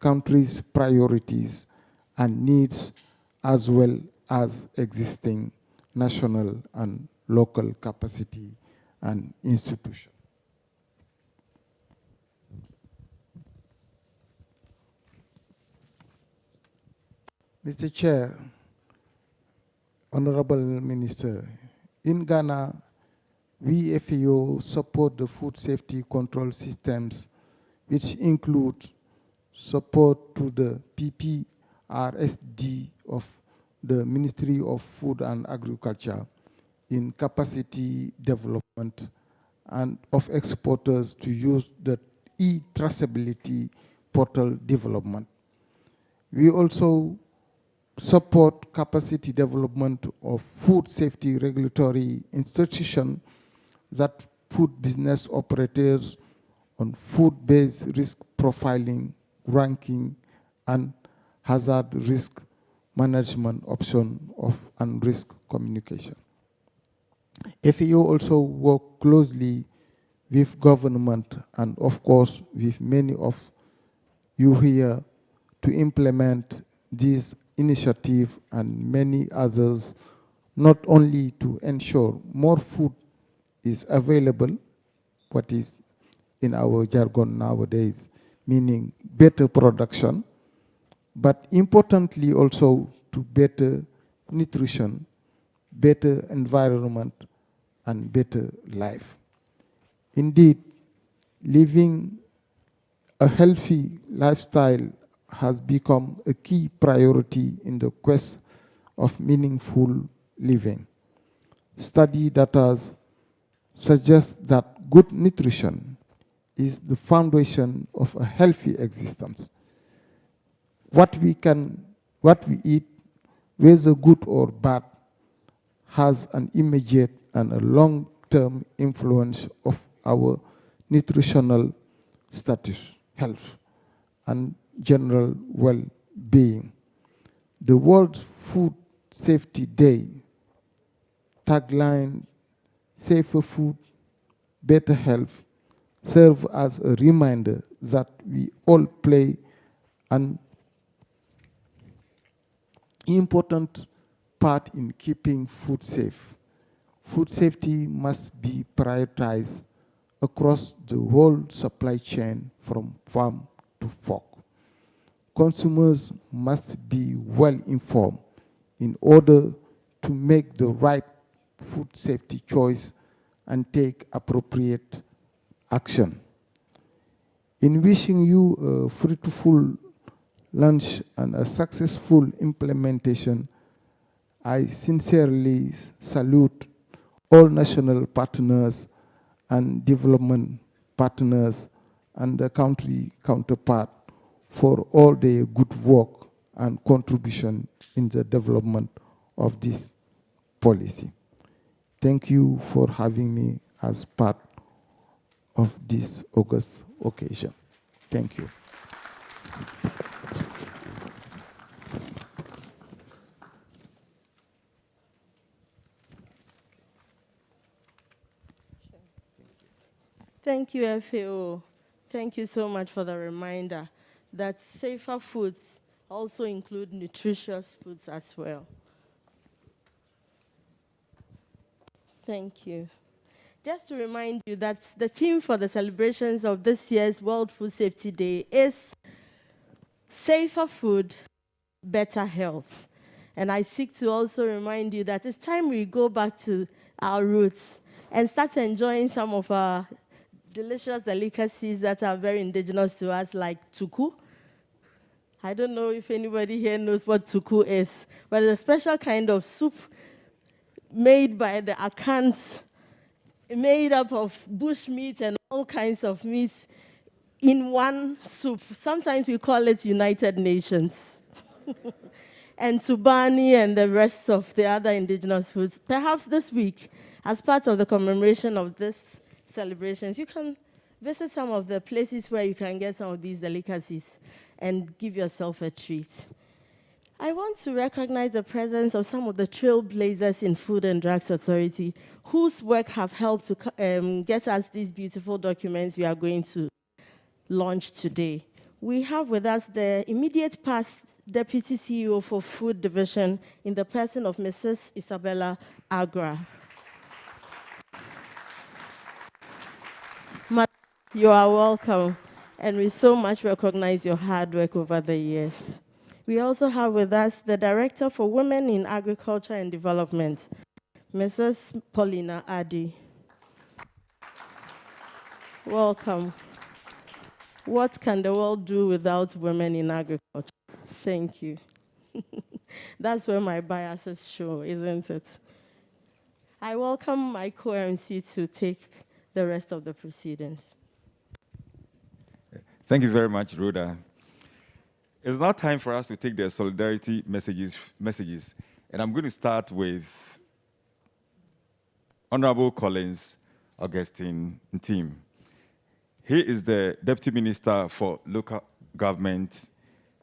countries' priorities and needs, as well as existing national and local capacity and institution. Mr. Chair, Honorable Minister, in Ghana, we FAO support the food safety control systems, which include support to the PPRSD of the Ministry of Food and Agriculture in capacity development and of exporters to use the e-traceability portal development. We also support capacity development of food safety regulatory institutions that food business operators on food-based risk profiling, ranking, and hazard risk management option and risk communication. FAO also work closely with government and of course with many of you here to implement this initiative and many others, not only to ensure more food is available, what is in our jargon nowadays, meaning better production, but importantly also to better nutrition, better environment, and better life. Indeed, living a healthy lifestyle has become a key priority in the quest of meaningful living. Study data suggests that good nutrition is the foundation of a healthy existence. What we eat, whether good or bad, has an immediate and a long-term influence of our nutritional status, health, and general well-being. The World Food Safety Day tagline, safer food, better health, serve as a reminder that we all play an important part in keeping food safe. Food safety must be prioritized across the whole supply chain from farm to fork. consumers must be well informed in order to make the right food safety choice and take appropriate action. In wishing you a fruitful launch and a successful implementation, I sincerely salute all national partners and development partners and the country counterpart for all their good work and contribution in the development of this policy. Thank you for having me as part of this August occasion. Thank you. Thank you, FAO. Thank you so much for the reminder that safer foods also include nutritious foods as well. Thank you. Just to remind you that the theme for the celebrations of this year's World Food Safety Day is Safer Food, Better Health. And I seek to also remind you that it's time we go back to our roots and start enjoying some of our delicious delicacies that are very indigenous to us, like tuku. I don't know if anybody here knows what tuku is, but it's a special kind of soup made by the Akans, made up of bush meat and all kinds of meats in one soup. Sometimes we call it United Nations. And Tubani and the rest of the other indigenous foods. Perhaps this week, as part of the commemoration of this celebrations, you can visit some of the places where you can get some of these delicacies and give yourself a treat. I want to recognize the presence of some of the trailblazers in Food and Drugs Authority whose work have helped to get us these beautiful documents we are going to launch today. We have with us the immediate past Deputy CEO for Food Division in the person of Mrs. Isabella Agra. You are welcome, and we so much recognize your hard work over the years. We also have with us the Director for Women in Agriculture and Development, Mrs. Paulina Adi. Welcome. What can the world do without women in agriculture? Thank you. That's where my biases show, isn't it? I welcome my co-MC to take the rest of the proceedings. Thank you very much, Rhoda. It's now time for us to take the solidarity messages. And I'm going to start with Honorable Collins Augustine Ntim. He is the Deputy Minister for Local Government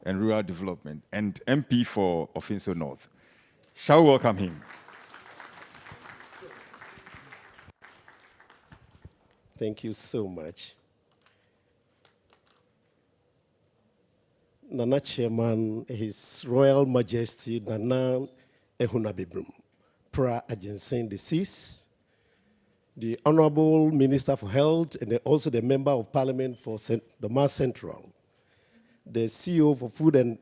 and Rural Development and MP for Ofinso North. Shall we welcome him? Thank you so much. Nana Chairman, His Royal Majesty Nana Ehunabibrum, Pra Agensin Deceased, the Honorable Minister for Health, and also the Member of Parliament for Doma Central, the CEO for Food and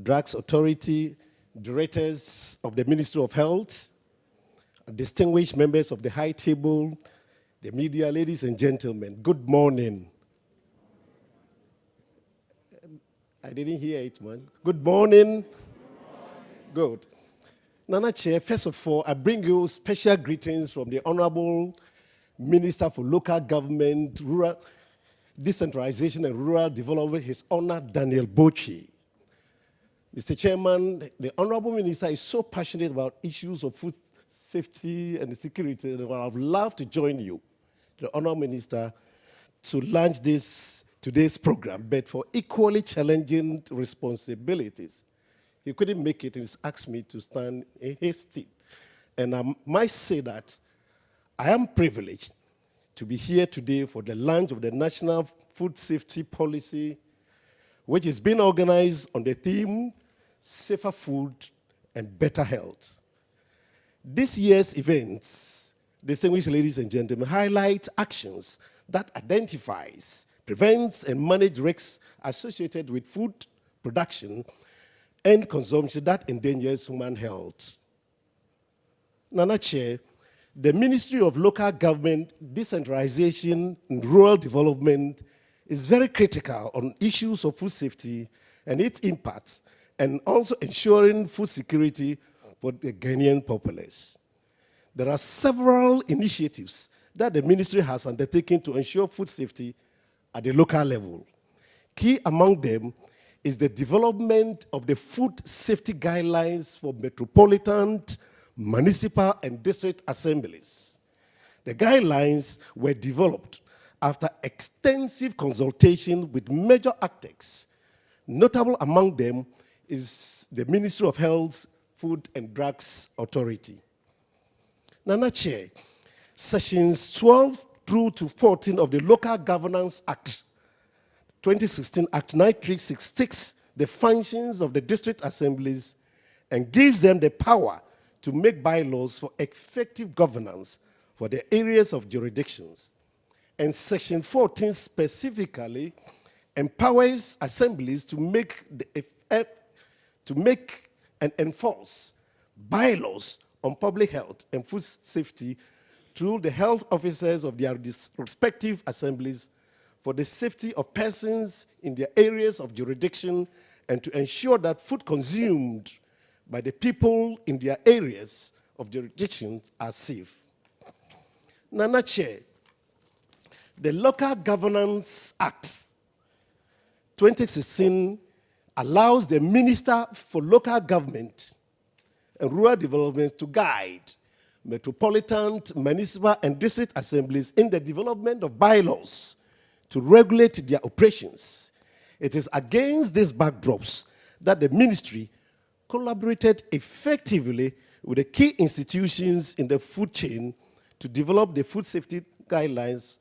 Drugs Authority, directors of the Ministry of Health, distinguished members of the High Table, the media, ladies and gentlemen, good morning. I didn't hear it, man. Good morning. Good. Nana Chair, first of all, I bring you special greetings from the Honorable Minister for Local Government, Rural Decentralization and Rural Development, His Honor Daniel Bochi. Mr. Chairman, the Honorable Minister is so passionate about issues of food safety and security that I would love to join you, the Honorable Minister, to launch today's program, but for equally challenging responsibilities. He couldn't make it and he's asked me to stand in his seat. And I might say that I am privileged to be here today for the launch of the National Food Safety Policy, which is being organized on the theme, Safer Food and Better Health. This year's events, distinguished ladies and gentlemen, highlight actions that identifies, prevents, and manage risks associated with food production and consumption that endangers human health. Nana Chair, the Ministry of Local Government, Decentralization and Rural Development is very critical on issues of food safety and its impacts, and also ensuring food security for the Ghanaian populace. There are several initiatives that the ministry has undertaken to ensure food safety at the local level. Key among them is the development of the food safety guidelines for metropolitan, municipal, and district assemblies. The guidelines were developed after extensive consultation with major actors. Notable among them is the Ministry of Health, Food and Drugs Authority. Nana Chair, sections 12 through to 14 of the Local Governance Act 2016 Act 9366 the functions of the district assemblies and gives them the power to make bylaws for effective governance for the areas of jurisdictions. And section 14 specifically empowers assemblies to make and enforce bylaws on public health and food safety through the health officers of their respective assemblies for the safety of persons in their areas of jurisdiction and to ensure that food consumed by the people in their areas of jurisdiction are safe. Nana Chair, the Local Governance Act 2016 allows the Minister for Local Government and Rural Development to guide metropolitan, municipal, and district assemblies in the development of bylaws to regulate their operations. It is against these backdrops that the ministry collaborated effectively with the key institutions in the food chain to develop the food safety guidelines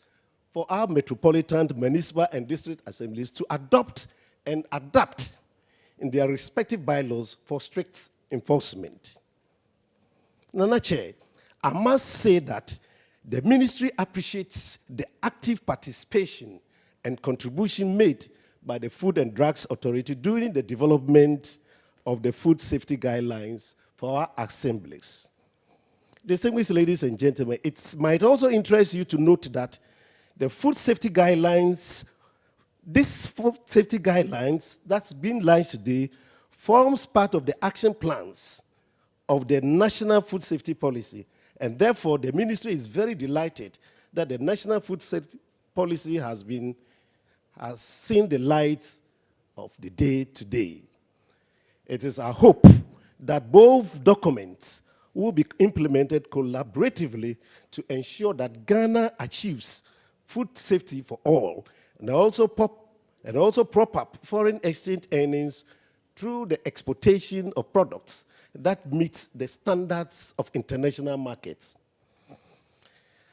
for our metropolitan, municipal, and district assemblies to adopt and adapt in their respective bylaws for strict enforcement. Nana Chair, I must say that the ministry appreciates the active participation and contribution made by the Food and Drugs Authority during the development of the food safety guidelines for our assemblies. Distinguished ladies and gentlemen, it might also interest you to note that the food safety guidelines, this food safety guidelines that's been launched today forms part of the action plans of the National Food Safety Policy. And therefore, the ministry is very delighted that the National Food Safety Policy has seen the light of the day today. It is our hope that both documents will be implemented collaboratively to ensure that Ghana achieves food safety for all, and also prop up foreign exchange earnings through the exportation of products that meet the standards of international markets.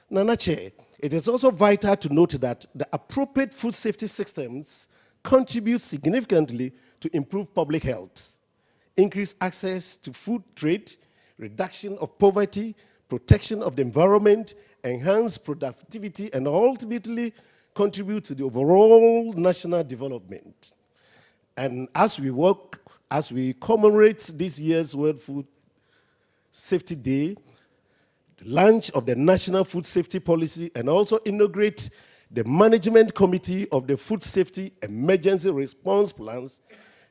Nana Chair, it is also vital to note that the appropriate food safety systems contribute significantly to improve public health, increase access to food trade, reduction of poverty, protection of the environment, enhance productivity, and ultimately contribute to the overall national development. And as we commemorate this year's World Food Safety Day, the launch of the National Food Safety Policy, and also inaugurate the Management Committee of the Food Safety Emergency Response Plans,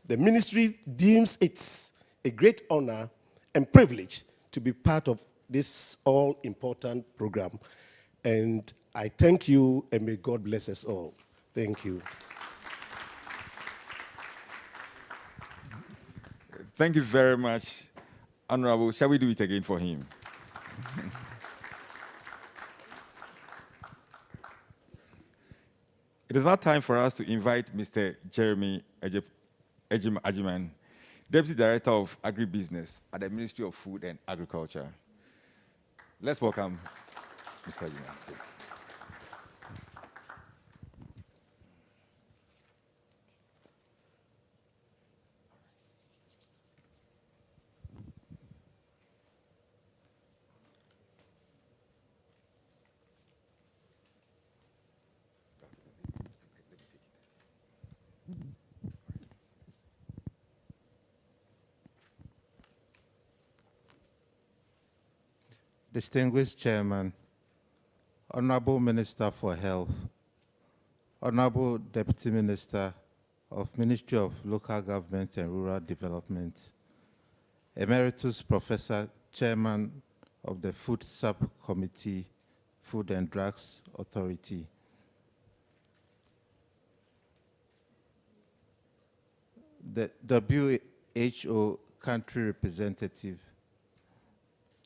the ministry deems it a great honor and privilege to be part of this all-important program. And I thank you, and may God bless us all. Thank you. Thank you very much, Honorable. Shall we do it again for him? It is now time for us to invite Mr. Jeremy Ajiman, Deputy Director of Agribusiness at the Ministry of Food and Agriculture. Let's welcome Mr. Ajiman. distinguished Chairman, Honorable Minister for Health, Honorable Deputy Minister of Ministry of Local Government and Rural Development, Emeritus Professor, Chairman of the Food Subcommittee, Food and Drugs Authority, the WHO country representative,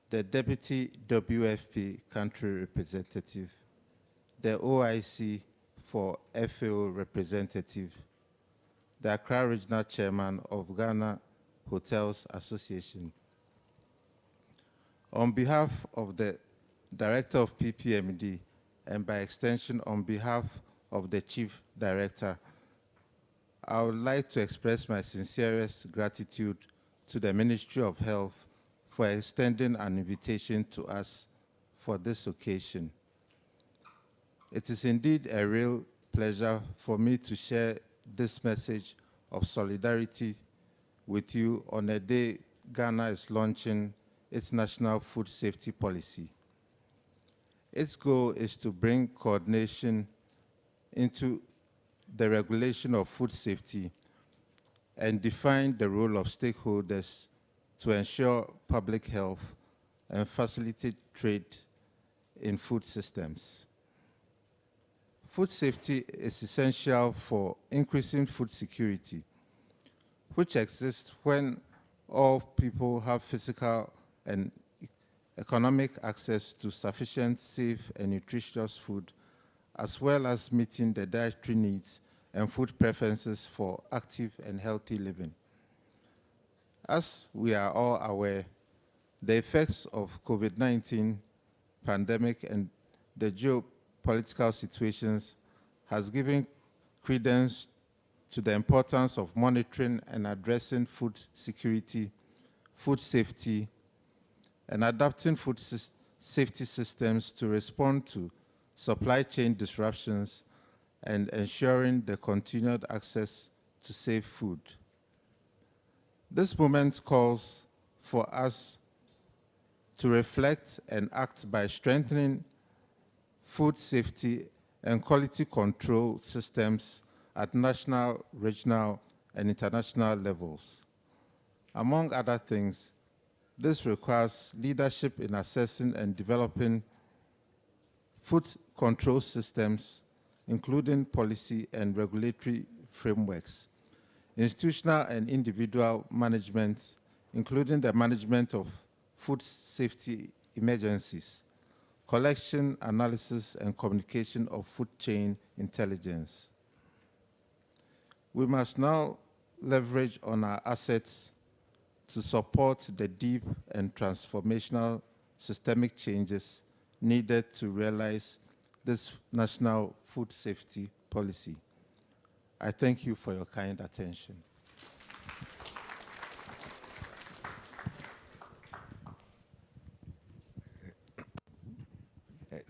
the Deputy WFP country representative, the OIC for FAO representative, the Accra Regional Chairman of Ghana Hotels Association. On behalf of the Director of PPMD, and by extension on behalf of the Chief Director, I would like to express my sincerest gratitude to the Ministry of Health for extending an invitation to us for this occasion. It is indeed a real pleasure for me to share this message of solidarity with you on a day Ghana is launching its national food safety policy. Its goal is to bring coordination into the regulation of food safety and define the role of stakeholders to ensure public health and facilitate trade in food systems. Food safety is essential for increasing food security, which exists when all people have physical and economic access to sufficient, safe, and nutritious food, as well as meeting the dietary needs and food preferences for active and healthy living. As we are all aware, the effects of COVID-19 pandemic and the geopolitical situations has given credence to the importance of monitoring and addressing food security, food safety, and adapting food safety systems to respond to supply chain disruptions and ensuring the continued access to safe food. This moment calls for us to reflect and act by strengthening food safety and quality control systems at national, regional, and international levels. Among other things, this requires leadership in assessing and developing food control systems, including policy and regulatory frameworks, institutional and individual management, including the management of food safety emergencies, collection, analysis, and communication of food chain intelligence. We must now leverage on our assets to support the deep and transformational systemic changes needed to realize this national food safety policy. I thank you for your kind attention.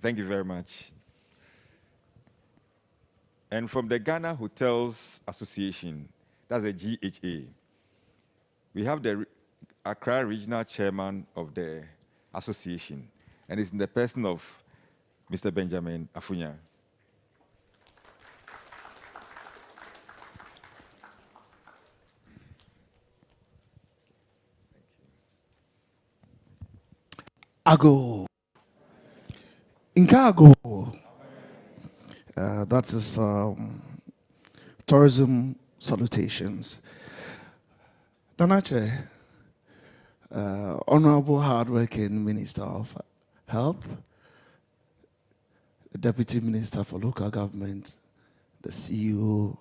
Thank you very much. And from the Ghana Hotels Association, that's a GHA, we have the Accra Regional Chairman of the association, and it's in the person of Mr. Benjamin Afunya. Ago. Inkago. That is tourism salutations. Donache, Honorable Hardworking Minister of Health, the Deputy Minister for Local Government, the CEO,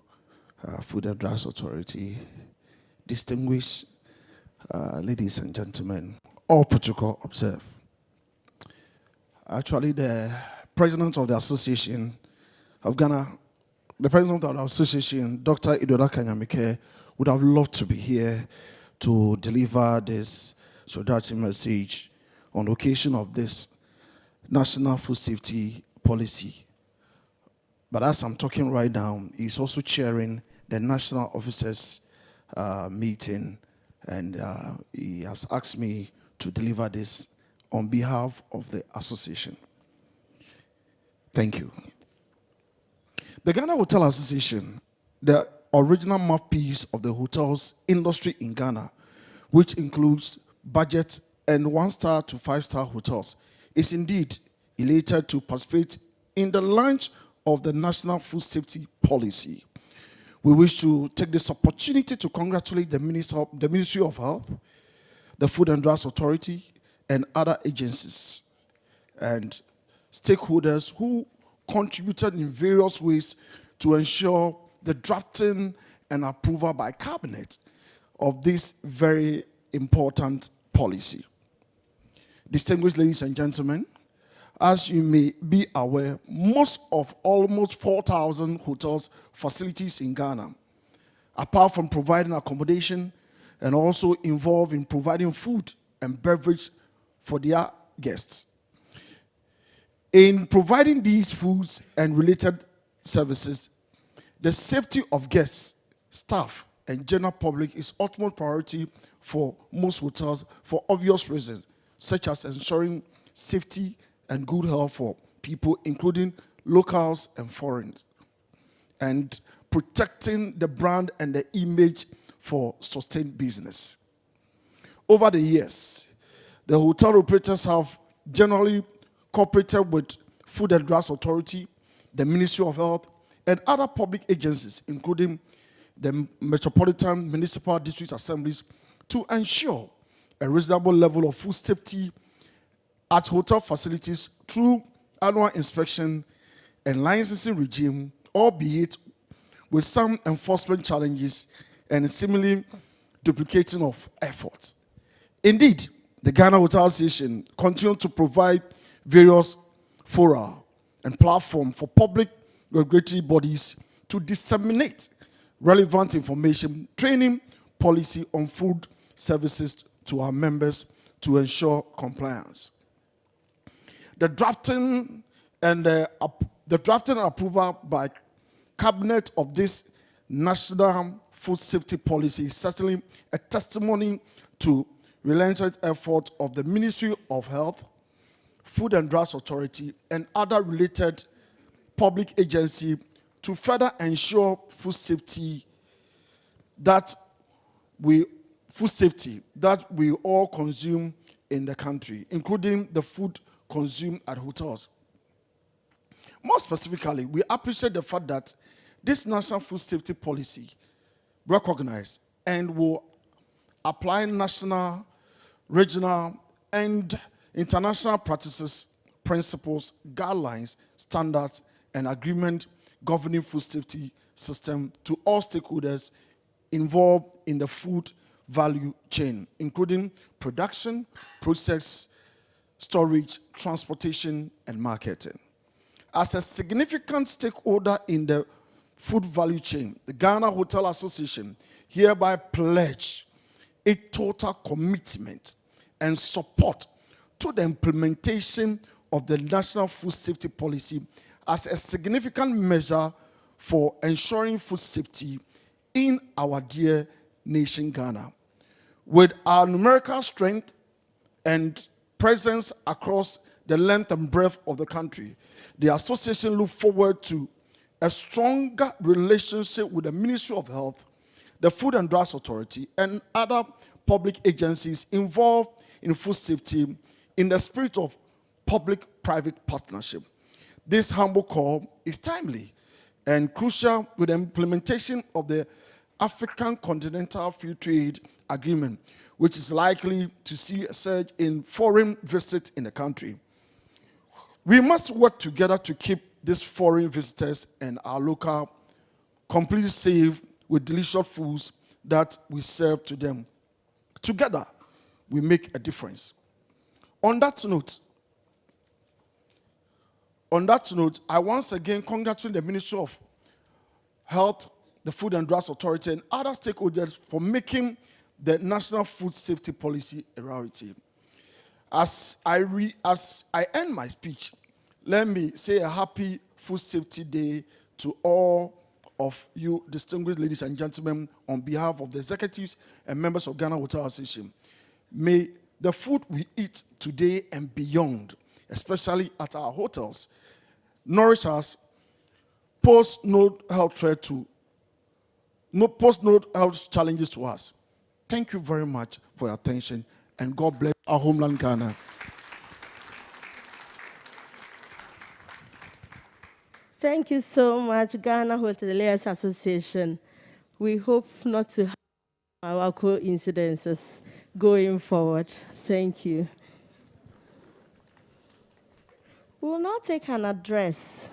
Food and Drugs Authority, distinguished ladies and gentlemen, all protocol observed. Actually, the President of the Association of Ghana, the President of the Association, Dr. Idoda Kanyamike, would have loved to be here to deliver this solidarity message on the occasion of this National Food Safety Policy. But as I'm talking right now, he's also chairing the National Officers meeting, and he has asked me to deliver this on behalf of the association. Thank you. The Ghana Hotel Association, the original mouthpiece of the hotels industry in Ghana, which includes budget and 1-star to 5-star hotels, is indeed elated to participate in the launch of the National Food Safety Policy. We wish to take this opportunity to congratulate the Ministry of Health, the Food and Drugs Authority, and other agencies and stakeholders who contributed in various ways to ensure the drafting and approval by Cabinet of this very important policy. Distinguished ladies and gentlemen, as you may be aware, most of almost 4,000 hotels facilities in Ghana, apart from providing accommodation, and also involved in providing food and beverage for their guests. In providing these foods and related services, the safety of guests, staff, and general public is utmost priority for most hotels for obvious reasons, such as ensuring safety and good health for people, including locals and foreigners, and protecting the brand and the image for sustained business. Over the years, the hotel operators have generally cooperated with Food and Drugs Authority, the Ministry of Health, and other public agencies, including the Metropolitan Municipal District Assemblies, to ensure a reasonable level of food safety at hotel facilities through annual inspection and licensing regime, albeit with some enforcement challenges and seemingly duplicating of efforts. Indeed, the Ghana Hotel Association continues to provide various fora and platforms for public regulatory bodies to disseminate relevant information, training, policy on food services to our members to ensure compliance. The drafting and approval by Cabinet of this National Food Safety Policy is certainly a testimony to relentless effort of the Ministry of Health, Food and Drugs Authority, and other related public agencies to further ensure food safety that we all consume in the country, including the food consumed at hotels. More specifically, we appreciate the fact that this National Food Safety Policy recognizes and will apply national, regional, and international practices, principles, guidelines, standards, and agreement governing food safety system to all stakeholders involved in the food value chain, including production, process, storage, transportation, and marketing. As a significant stakeholder in the food value chain, the Ghana Hotel Association hereby pledge a total commitment and support to the implementation of the National Food Safety Policy as a significant measure for ensuring food safety in our dear nation, Ghana. With our numerical strength and presence across the length and breadth of the country, the association looks forward to a stronger relationship with the Ministry of Health, the Food and Drugs Authority, and other public agencies involved in food safety in the spirit of public-private partnership. This humble call is timely and crucial with the implementation of the African Continental Free Trade Agreement, which is likely to see a surge in foreign visits in the country. We must work together to keep these foreign visitors and our local completely safe with delicious foods that we serve to them. Together, we make a difference. On that note, I once again congratulate the Ministry of Health, the Food and Drugs Authority, and other stakeholders for making the National Food Safety Policy a reality. As I end my speech, let me say a happy Food Safety Day to all of you distinguished ladies and gentlemen on behalf of the executives and members of Ghana Hotel Association. May the food we eat today and beyond, especially at our hotels, nourish us, pose no health challenges to us. Thank you very much for your attention, and God bless our homeland, Ghana. Thank you so much, Ghana Hoteliers Association. We hope not to have our coincidences going forward. Thank you. We will now take an address,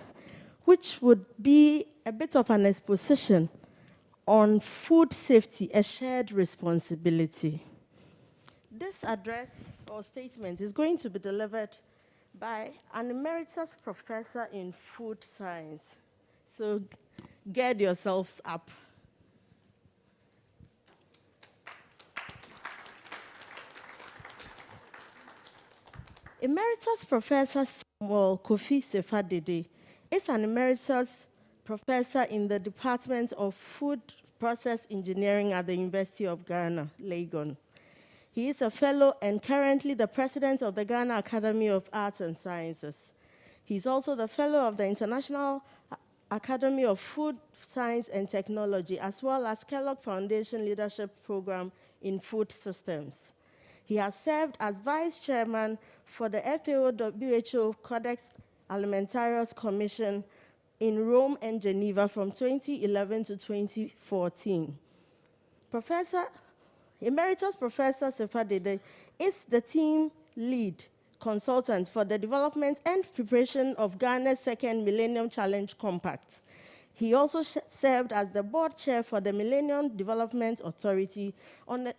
which would be a bit of an exposition on food safety, a shared responsibility. This address or statement is going to be delivered by an emeritus professor in food science. So get yourselves up. Emeritus Professor Samuel Kofi Sefadede is an emeritus professor in the Department of Food Process Engineering at the University of Ghana, Legon. He is a fellow and currently the president of the Ghana Academy of Arts and Sciences. He's also the fellow of the International Academy of Food Science and Technology, as well as Kellogg Foundation Leadership Program in Food Systems. He has served as vice chairman for the FAO-WHO Codex Alimentarius Commission in Rome and Geneva from 2011 to 2014. Emeritus Professor Sefadede is the team lead consultant for the development and preparation of Ghana's second Millennium Challenge Compact. He also served as the board chair for the Millennium Development Authority on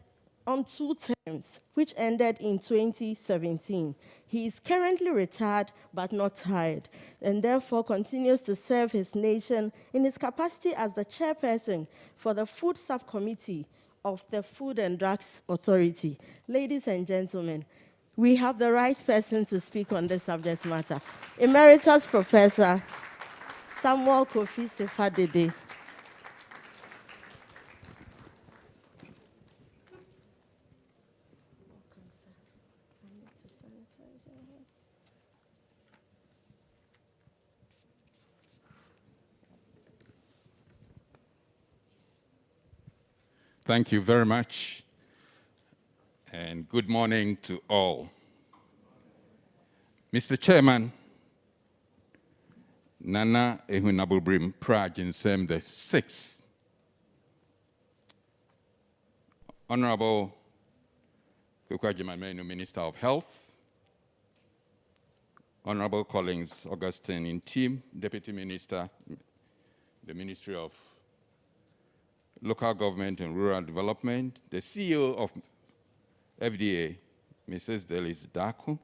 2 terms, which ended in 2017. He is currently retired but not tired, and therefore continues to serve his nation in his capacity as the chairperson for the Food Subcommittee of the Food and Drugs Authority. Ladies and gentlemen, we have the right person to speak on this subject matter. Emeritus Professor Samuel Kofi Sefadede. Thank you very much, and good morning to all. Mr. Chairman, Nana Ehunabubrim Prajinsem the Sixth, Honorable Kukwajimamenu, Minister of Health, Honorable Collins Augustine Intim, Deputy Minister, the Ministry of Local Government and Rural Development, the CEO of FDA, Mrs. Delis Daku,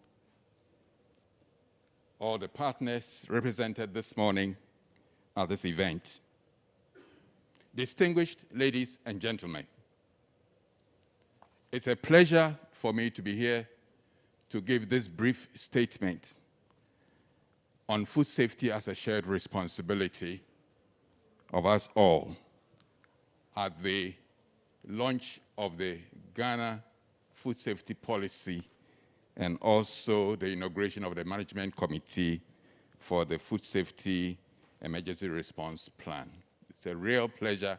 all the partners represented this morning at this event. Distinguished ladies and gentlemen, it's a pleasure for me to be here to give this brief statement on food safety as a shared responsibility of us all at the launch of the Ghana Food Safety Policy and also the inauguration of the Management Committee for the Food Safety Emergency Response Plan. It's a real pleasure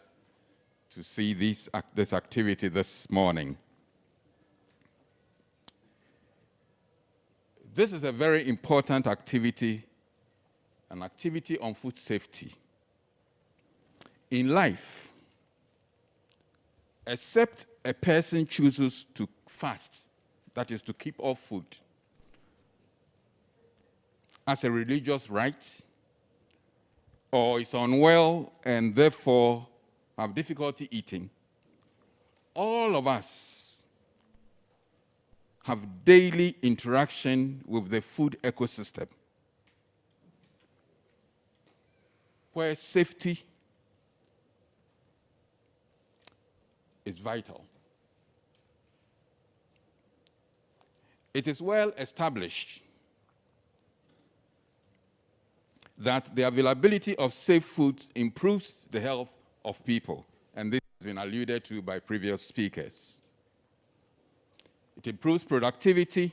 to see this activity this morning. This is a very important activity, an activity on food safety. In life, except a person chooses to fast, that is to keep off food, as a religious right, or is unwell and therefore have difficulty eating, all of us have daily interaction with the food ecosystem, where safety is vital. It is well established that the availability of safe foods improves the health of people, and this has been alluded to by previous speakers. It improves productivity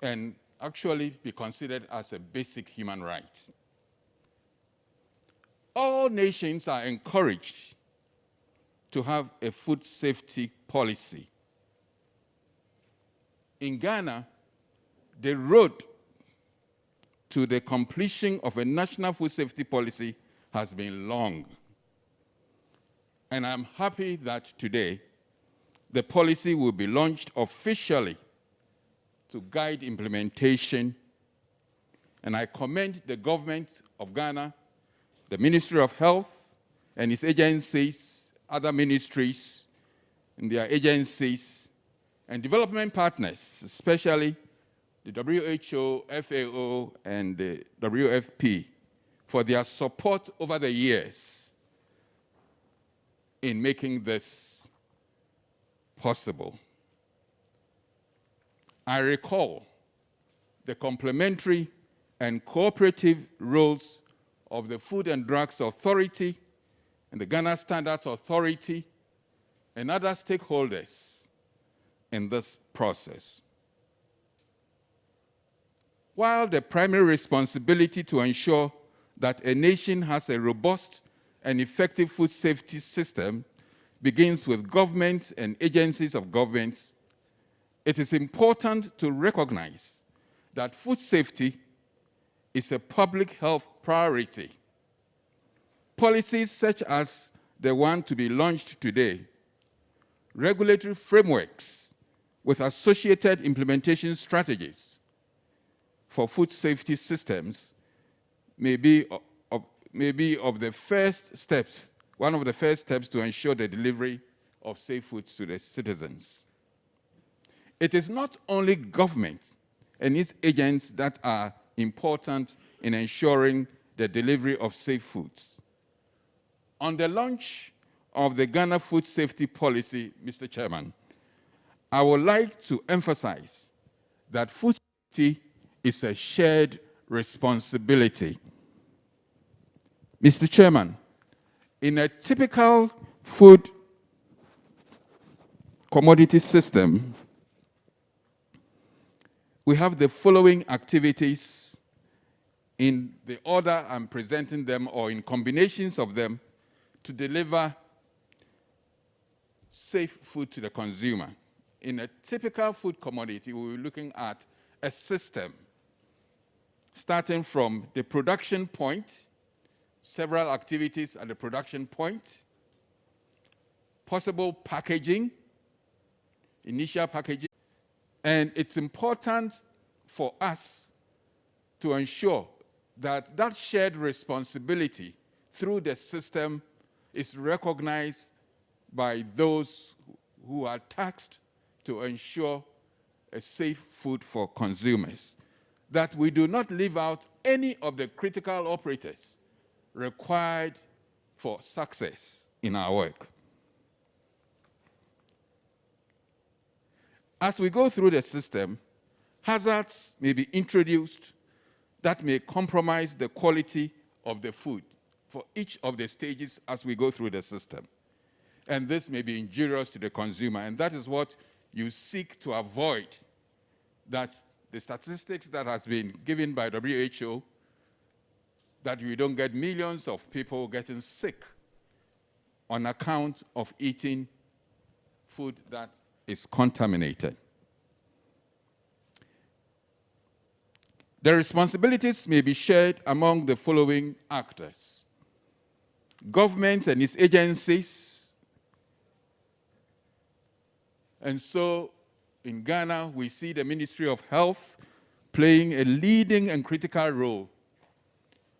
and actually be considered as a basic human right. All nations are encouraged to have a food safety policy. In Ghana, the road to the completion of a national food safety policy has been long. And I'm happy that today the policy will be launched officially to guide implementation. And I commend the government of Ghana, the Ministry of Health and its agencies, other ministries and their agencies, and development partners, especially the WHO, FAO, and the WFP, for their support over the years in making this possible. I recall the complementary and cooperative roles of the Food and Drugs Authority and the Ghana Standards Authority and other stakeholders in this process. While the primary responsibility to ensure that a nation has a robust and effective food safety system begins with governments and agencies of governments, it is important to recognize that food safety is a public health priority. Policies such as the one to be launched today, regulatory frameworks with associated implementation strategies for food safety systems may be of the first steps, one of the first steps to ensure the delivery of safe foods to the citizens. It is not only government and its agents that are important in ensuring the delivery of safe foods. On the launch of the Ghana Food Safety Policy, Mr. Chairman, I would like to emphasize that food safety is a shared responsibility. Mr. Chairman, in a typical food commodity system, we have the following activities in the order I'm presenting them or in combinations of them to deliver safe food to the consumer. In a typical food commodity, we're looking at a system starting from the production point, several activities at the production point, possible packaging, initial packaging, and it's important for us to ensure that that shared responsibility through the system is recognized by those who are tasked to ensure a safe food for consumers, that we do not leave out any of the critical operators required for success in our work. As we go through the system, hazards may be introduced that may compromise the quality of the food for each of the stages as we go through the system. And this may be injurious to the consumer, and that is what you seek to avoid, that the statistics that has been given by WHO, that we don't get millions of people getting sick on account of eating food that is contaminated. The responsibilities may be shared among the following actors: government and its agencies. And so in Ghana, we see the Ministry of Health playing a leading and critical role.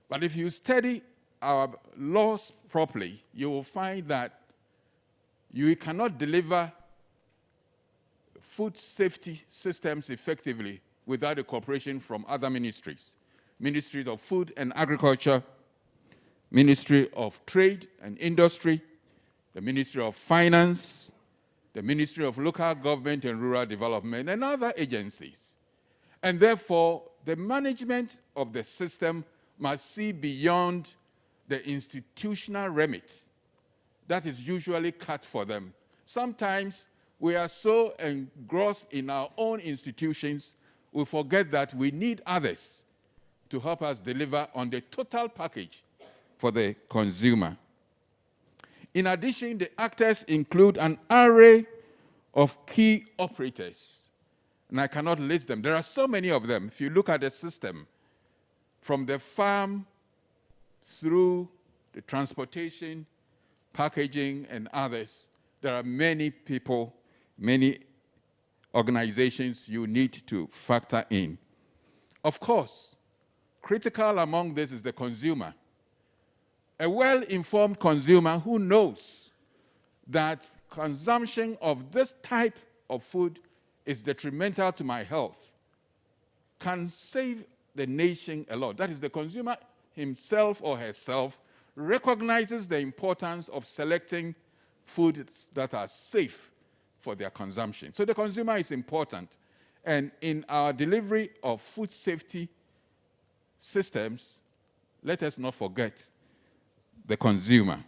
But if you study our laws properly, you will find that you cannot deliver food safety systems effectively without the cooperation from other ministries. Ministries of Food and Agriculture, Ministry of Trade and Industry, the Ministry of Finance, the Ministry of Local Government and Rural Development, and other agencies. And therefore, the management of the system must see beyond the institutional remit that is usually cut for them. Sometimes We are so engrossed in our own institutions, we forget that we need others to help us deliver on the total package for the consumer. In addition, the actors include an array of key operators, and I cannot list them. There are so many of them. If you look at the system, from the farm through the transportation, packaging, and others, there are many people, many organizations you need to factor in. Of course, critical among this is the consumer. A well-informed consumer who knows that consumption of this type of food is detrimental to my health can save the nation a lot. That is, the consumer himself or herself recognizes the importance of selecting foods that are safe for their consumption. So the consumer is important. And in our delivery of food safety systems, let us not forget the consumer.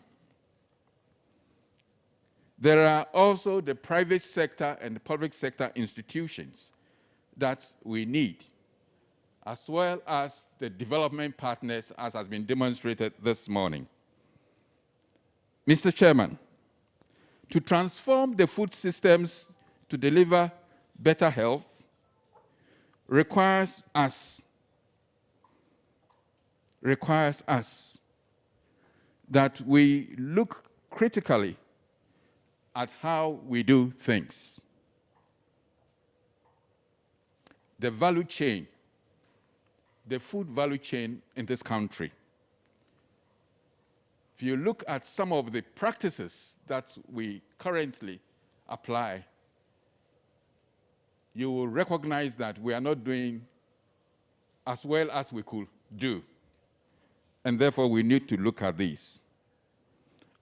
There are also the private sector and the public sector institutions that we need, as well as the development partners, as has been demonstrated this morning. Mr. Chairman, to transform the food systems to deliver better health requires us that we look critically at how we do things. The value chain, the food value chain in this country. If you look at some of the practices that we currently apply, you will recognize that we are not doing as well as we could do. And therefore, we need to look at these.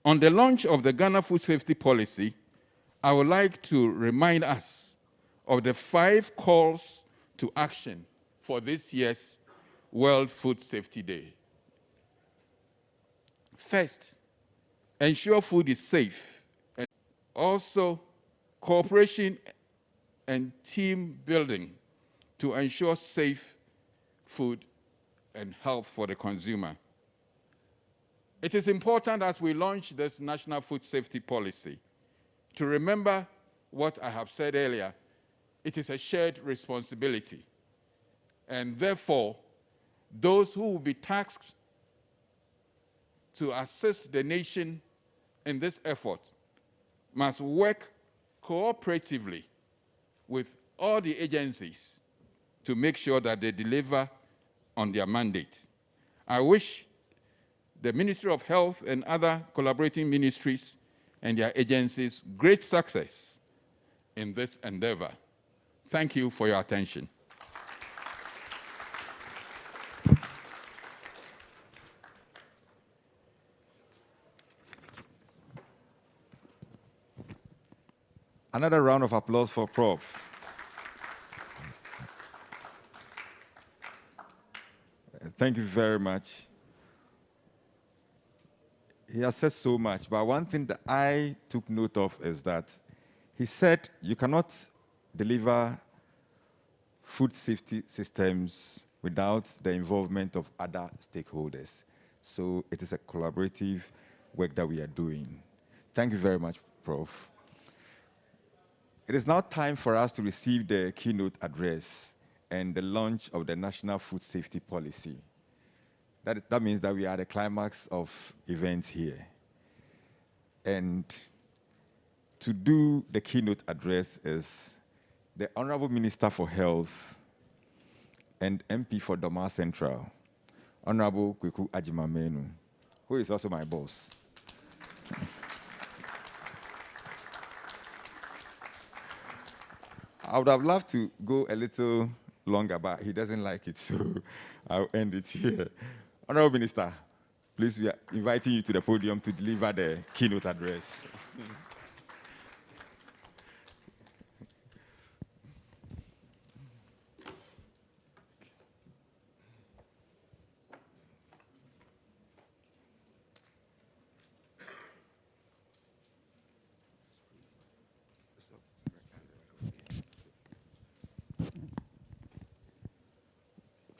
On the launch of the Ghana Food Safety Policy, I would like to remind us of the 5 calls to action for this year's World Food Safety Day. First, ensure food is safe. And also, cooperation and team building to ensure safe food and health for the consumer. It is important as we launch this National Food Safety Policy to remember what I have said earlier. It is a shared responsibility. And therefore, those who will be tasked to assist the nation in this effort must work cooperatively with all the agencies to make sure that they deliver on their mandate. I wish the Ministry of Health and other collaborating ministries and their agencies great success in this endeavor. Thank you for your attention. Another round of applause for Prof. Thank you very much. He has said so much, but one thing that I took note of is that he said you cannot deliver food safety systems without the involvement of other stakeholders. So it is a collaborative work that we are doing. Thank you very much, Prof. It is now time for us to receive the keynote address and the launch of the National Food Safety Policy. That means that we are at the climax of events here. And to do the keynote address is the Honorable Minister for Health and MP for Doma Central, Honorable Kweku Agyeman-Manu, who is also my boss. I would have loved to go a little longer, but he doesn't like it, so I'll end it here. Honorable Minister, please, we are inviting you to the podium to deliver the keynote address.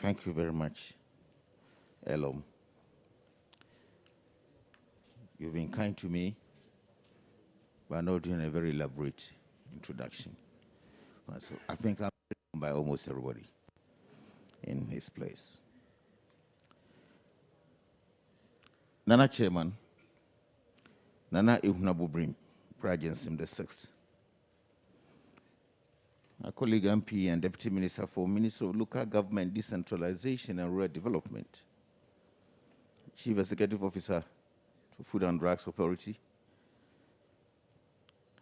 Thank you very much, Elom. You've been kind to me by not doing a very elaborate introduction. So I think I'm by almost everybody in his place. Nana Chairman, Nana Ihunabubrim, Prajensim the Sixth. My colleague MP and Deputy Minister for Ministry of Local Government, Decentralization and Rural Development, Chief Executive Officer to Food and Drugs Authority,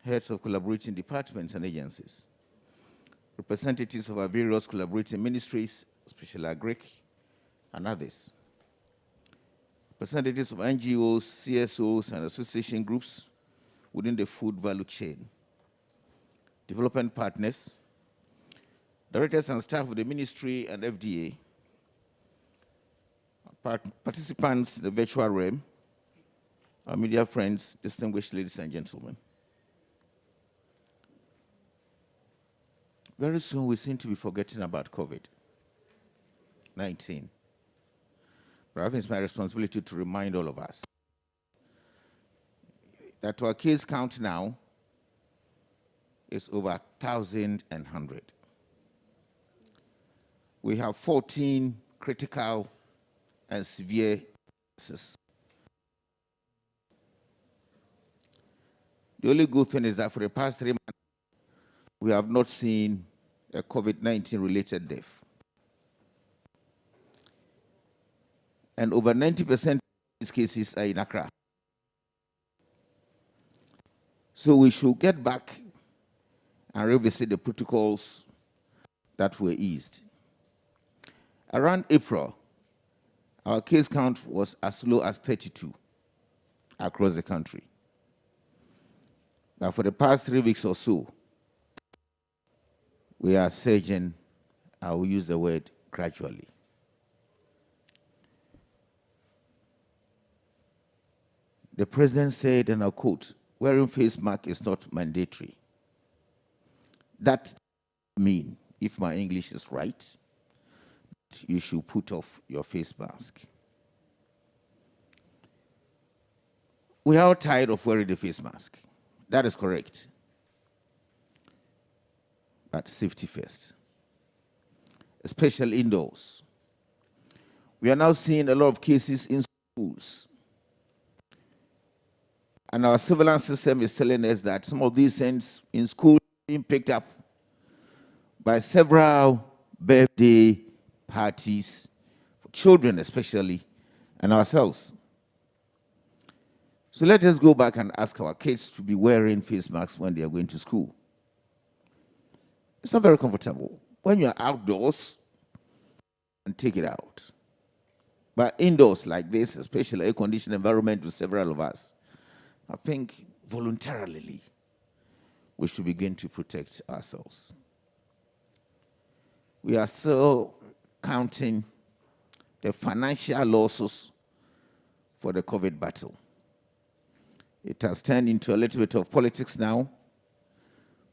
heads of collaborating departments and agencies, representatives of our various collaborating ministries, especially Agric and others, representatives of NGOs, CSOs, and association groups within the food value chain, development partners, directors and staff of the ministry and FDA, participants in the virtual realm, our media friends, distinguished ladies and gentlemen. Very soon we seem to be forgetting about COVID-19. But I think it's my responsibility to remind all of us that our case count now is over 1,100. We have 14 critical and severe cases. The only good thing is that for the past 3 months, we have not seen a COVID-19 related death. And over 90% of these cases are in Accra. So we should get back and revisit the protocols that were eased. Around April, our case count was as low as 32 across the country. Now, for the past 3 weeks or so, we are surging, I will use the word gradually. The president said, and I quote, wearing face mask is not mandatory. That means, if my English is right, you should put off your face mask. We are all tired of wearing the face mask. That is correct. But safety first, especially indoors. We are now seeing a lot of cases in schools. And our surveillance system is telling us that some of these things in school are being picked up by several birthday parties, for children especially, and ourselves. So let us go back and ask our kids to be wearing face masks when they are going to school. It's not very comfortable. When you're outdoors, and take it out. But indoors like this, especially air-conditioned environment with several of us, I think voluntarily we should begin to protect ourselves. We are still counting the financial losses for the COVID battle. It has turned into a little bit of politics now,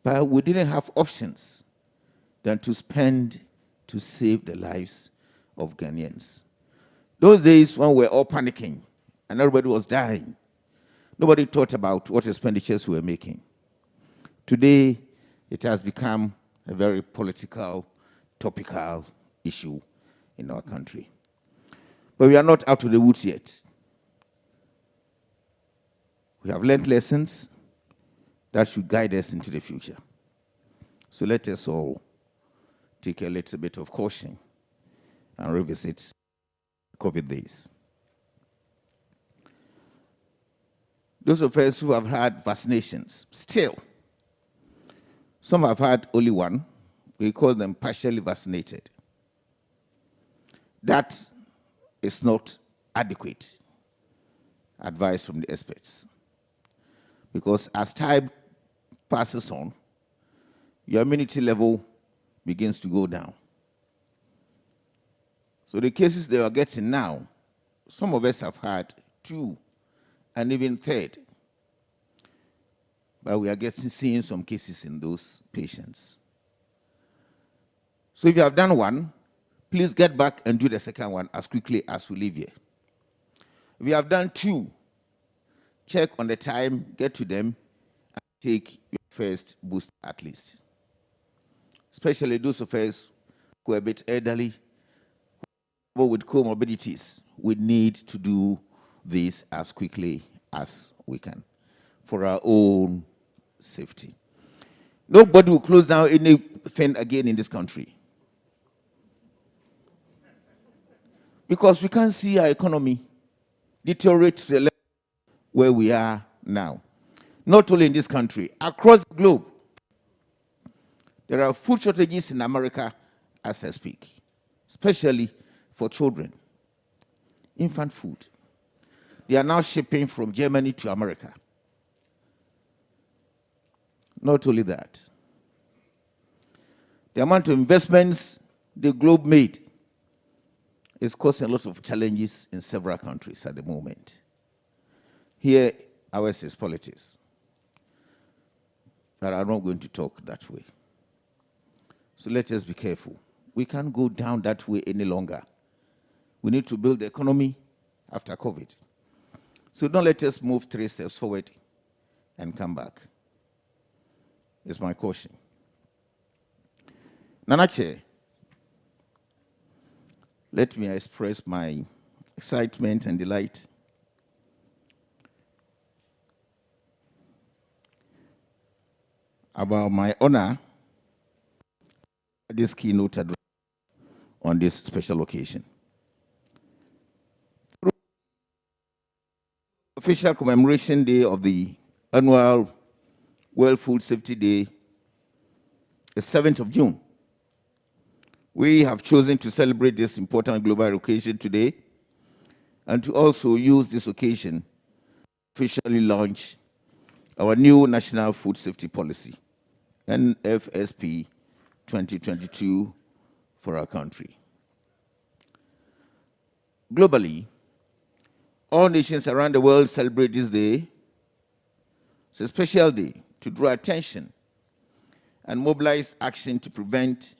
but we didn't have options than to spend to save the lives of Ghanaians. Those days when we were all panicking and everybody was dying, nobody thought about what expenditures we were making. Today, it has become a very political, topical issue in our country. But we are not out of the woods yet. We have learned lessons that should guide us into the future. So let us all take a little bit of caution and revisit COVID days. Those of us who have had vaccinations, still, some have had only one. We call them partially vaccinated. That is not adequate advice from the experts. Because as time passes on, your immunity level begins to go down. So the cases they are getting now, some of us have had 2 and even 3rd. But we are seeing some cases in those patients. So if you have done 1, please get back and do the second one as quickly as we leave here. We have done 2. Check on the time, get to them, and take your first booster at least. Especially those of us who are a bit elderly, people with comorbidities, we need to do this as quickly as we can for our own safety. Nobody will close down anything again in this country, because we can't see our economy deteriorate to the level where we are now. Not only in this country, across the globe. There are food shortages in America as I speak, especially for children. Infant food. They are now shipping from Germany to America. Not only that, the amount of investments the globe made is causing a lot of challenges in several countries at the moment. Here, ours is politics. But I'm not going to talk that way. So let us be careful. We can't go down that way any longer. We need to build the economy after COVID. So don't let us move 3 steps forward and come back. It's my caution. Nanache, let me express my excitement and delight about my honor this keynote address on this special occasion. Official commemoration day of the annual World Food Safety Day is 7th of June. We have chosen to celebrate this important global occasion today and to also use this occasion to officially launch our new National Food Safety Policy, NFSP 2022, for our country. Globally, all nations around the world celebrate this day. It's a special day to draw attention and mobilize action to prevent,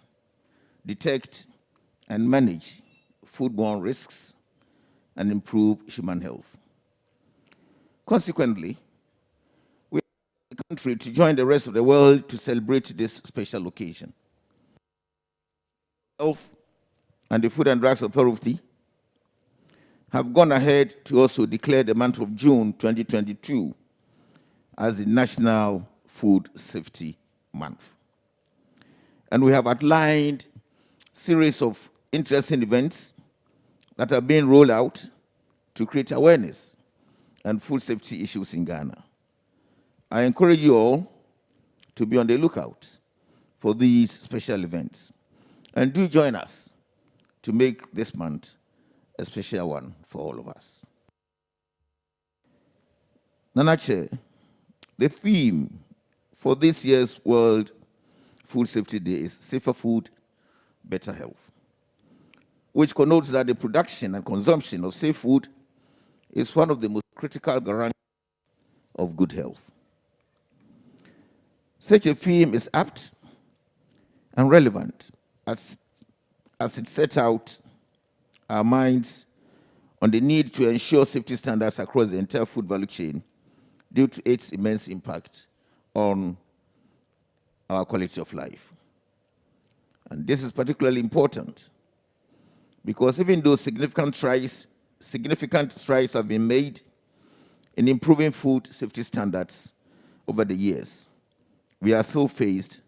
detect, and manage foodborne risks and improve human health. Consequently, we ask the country to join the rest of the world to celebrate this special occasion. Health and the Food and Drugs Authority have gone ahead to also declare the month of June 2022 as the National Food Safety Month. And we have outlined a series of interesting events that are being rolled out to create awareness and food safety issues in Ghana. I encourage you all to be on the lookout for these special events. And do join us to make this month a special one for all of us. Nanache, the theme for this year's World Food Safety Day is Safer Food, Better Health, which connotes that the production and consumption of safe food is one of the most critical guarantees of good health. Such a theme is apt and relevant as it sets out our minds on the need to ensure safety standards across the entire food value chain due to its immense impact on our quality of life. And this is particularly important because even though significant strides have been made in improving food safety standards over the years, we are still faced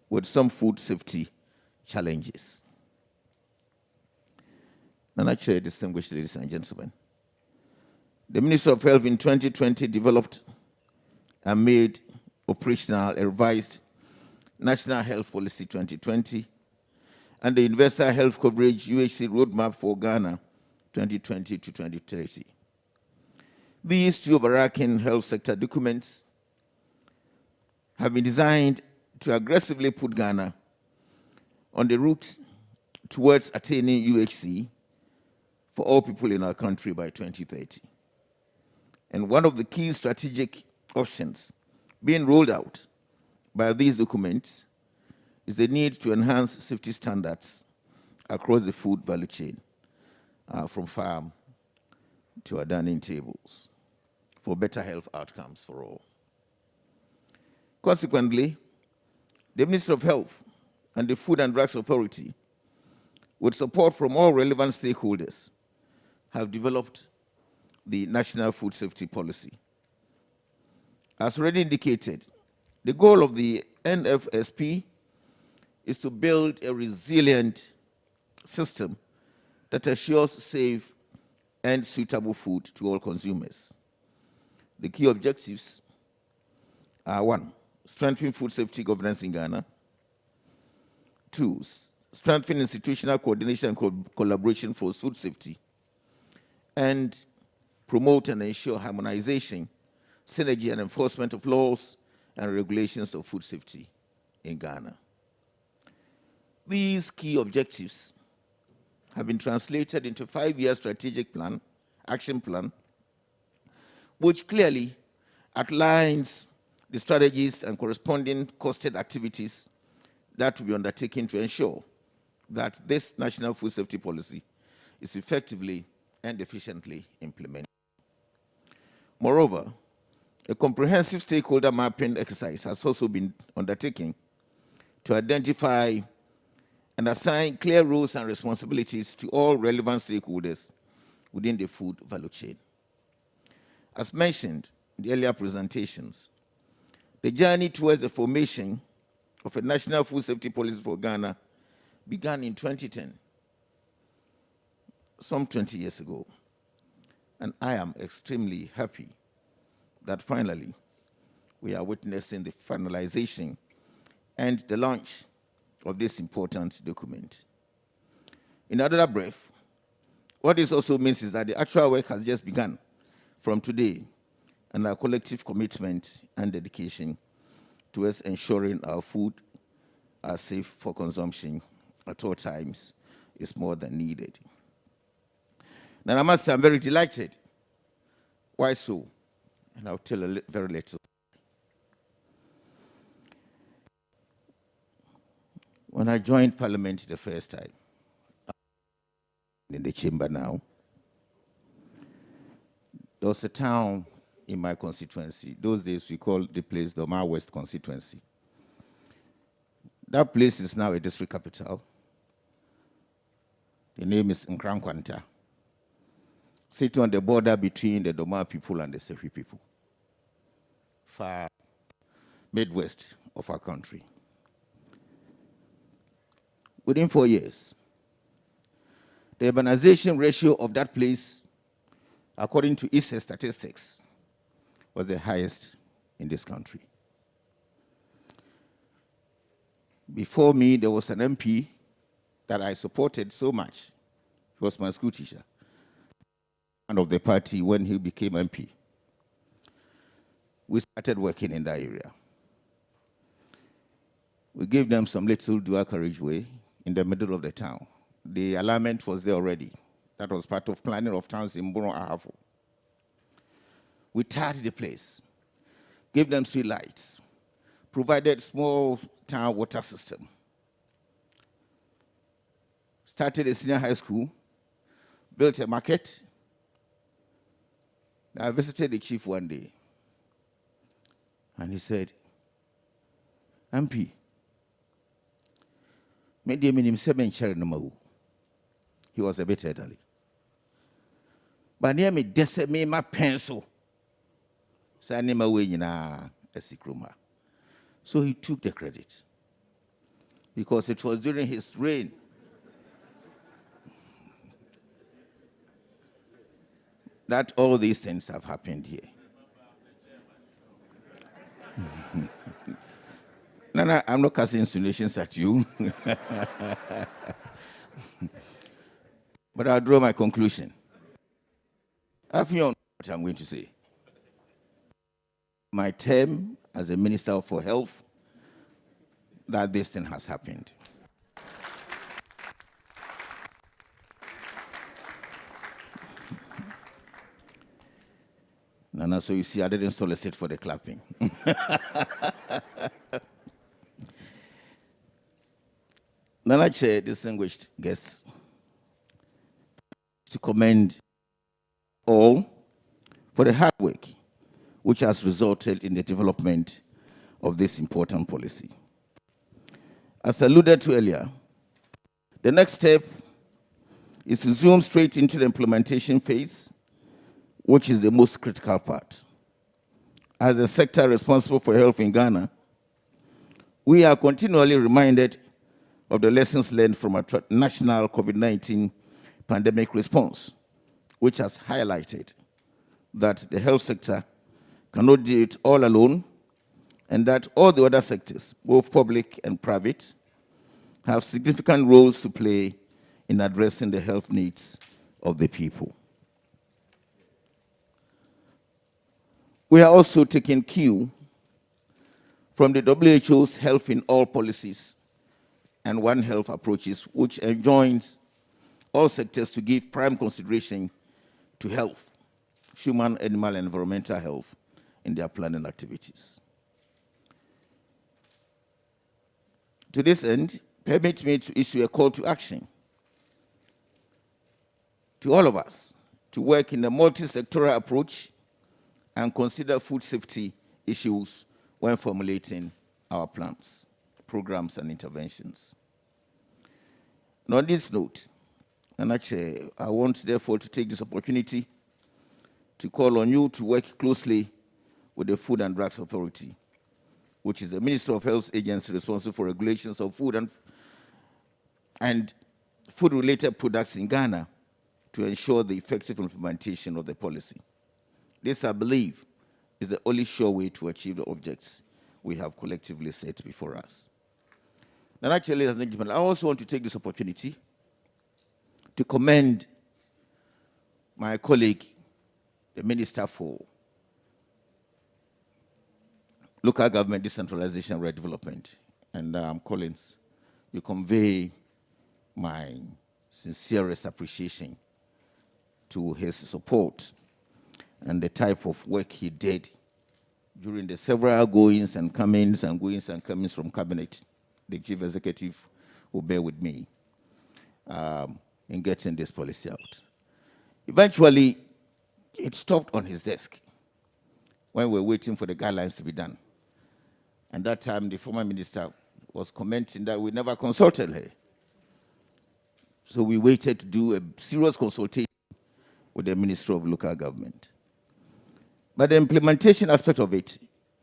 with some food safety challenges. Nana Chair, distinguished ladies and gentlemen, the Ministry of Health in 2020 developed and made operational a revised National Health Policy 2020 and the Universal Health Coverage UHC Roadmap for Ghana 2020 to 2030. These two overarching health sector documents have been designed to aggressively put Ghana on the route towards attaining UHC for all people in our country by 2030. And one of the key strategic options being rolled out by these documents is the need to enhance safety standards across the food value chain, from farm to our dining tables, for better health outcomes for all. Consequently, the Ministry of Health and the Food and Drugs Authority, with support from all relevant stakeholders, have developed the National Food Safety Policy. As already indicated, the goal of the NFSP is to build a resilient system that assures safe and suitable food to all consumers. The key objectives are: 1, strengthening food safety governance in Ghana; 2, strengthen institutional coordination and collaboration for food safety; and promote and ensure harmonization, synergy, and enforcement of laws and regulations of food safety in Ghana. These key objectives have been translated into a 5-year strategic plan, action plan, which clearly outlines the strategies and corresponding costed activities that will be undertaken to ensure that this national food safety policy is effectively and efficiently implemented. Moreover, a comprehensive stakeholder mapping exercise has also been undertaken to identify and assign clear roles and responsibilities to all relevant stakeholders within the food value chain. As mentioned in the earlier presentations, the journey towards the formation of a national food safety policy for Ghana began in 2010, some 20 years ago. And I am extremely happy that finally we are witnessing the finalization and the launch of this important document. In another breath, what this also means is that the actual work has just begun from today, and our collective commitment and dedication towards ensuring our food are safe for consumption at all times is more than needed. Now, I must say I'm very delighted. Why so? And I'll tell very little. When I joined Parliament the first time, in the chamber now, there was a town in my constituency. Those days we called the place the Omar West constituency. That place is now a district capital. The name is Nkrankwanta, sitting on the border between the Doma people and the Sefi people, far midwest of our country. Within 4 years, the urbanization ratio of that place, according to ISE statistics, was the highest in this country. Before me, there was an MP that I supported so much. He was my school teacher, and of the party when he became MP. We started working in that area. We gave them some little dual carriageway in the middle of the town. The alignment was there already. That was part of planning of towns in Bono Ahafo. We tarred the place, gave them street lights, provided small town water system, started a senior high school, built a market. I visited the chief one day, and he said, MP, he was a bit elderly. But near me, dese me my pencil. So he took the credit because it was during his reign that all these things have happened here. No, I'm not casting insinuations at you. But I'll draw my conclusion. Have you known what I'm going to say? My term as a Minister for Health, that this thing has happened. Nana, so you see, I didn't solicit for the clapping. Nana Chair, distinguished guests, to commend all for the hard work which has resulted in the development of this important policy. As alluded to earlier, the next step is to zoom straight into the implementation phase, which is the most critical part. As a sector responsible for health in Ghana, we are continually reminded of the lessons learned from our national COVID-19 pandemic response, which has highlighted that the health sector cannot do it all alone, and that all the other sectors, both public and private, have significant roles to play in addressing the health needs of the people. We are also taking cue from the WHO's Health in All policies and One Health approaches, which enjoins all sectors to give prime consideration to health, human, animal, and environmental health in their planning activities. To this end, permit me to issue a call to action to all of us to work in a multi-sectoral approach and consider food safety issues when formulating our plans, programs, and interventions. And on this note, and actually, I want therefore to take this opportunity to call on you to work closely with the Food and Drugs Authority, which is the Ministry of Health agency responsible for regulations of food and food-related products in Ghana, to ensure the effective implementation of the policy. This, I believe, is the only sure way to achieve the objects we have collectively set before us. And actually, ladies and gentlemen, I also want to take this opportunity to commend my colleague, the Minister for Local Government Decentralization and Redevelopment, and Collins. You convey my sincerest appreciation to his support and the type of work he did during the several goings and comings from Cabinet. The Chief Executive will bear with me in getting this policy out. Eventually, it stopped on his desk when we were waiting for the guidelines to be done. And that time, the former minister was commenting that we never consulted her. So we waited to do a serious consultation with the Ministry of Local Government. But the implementation aspect of it,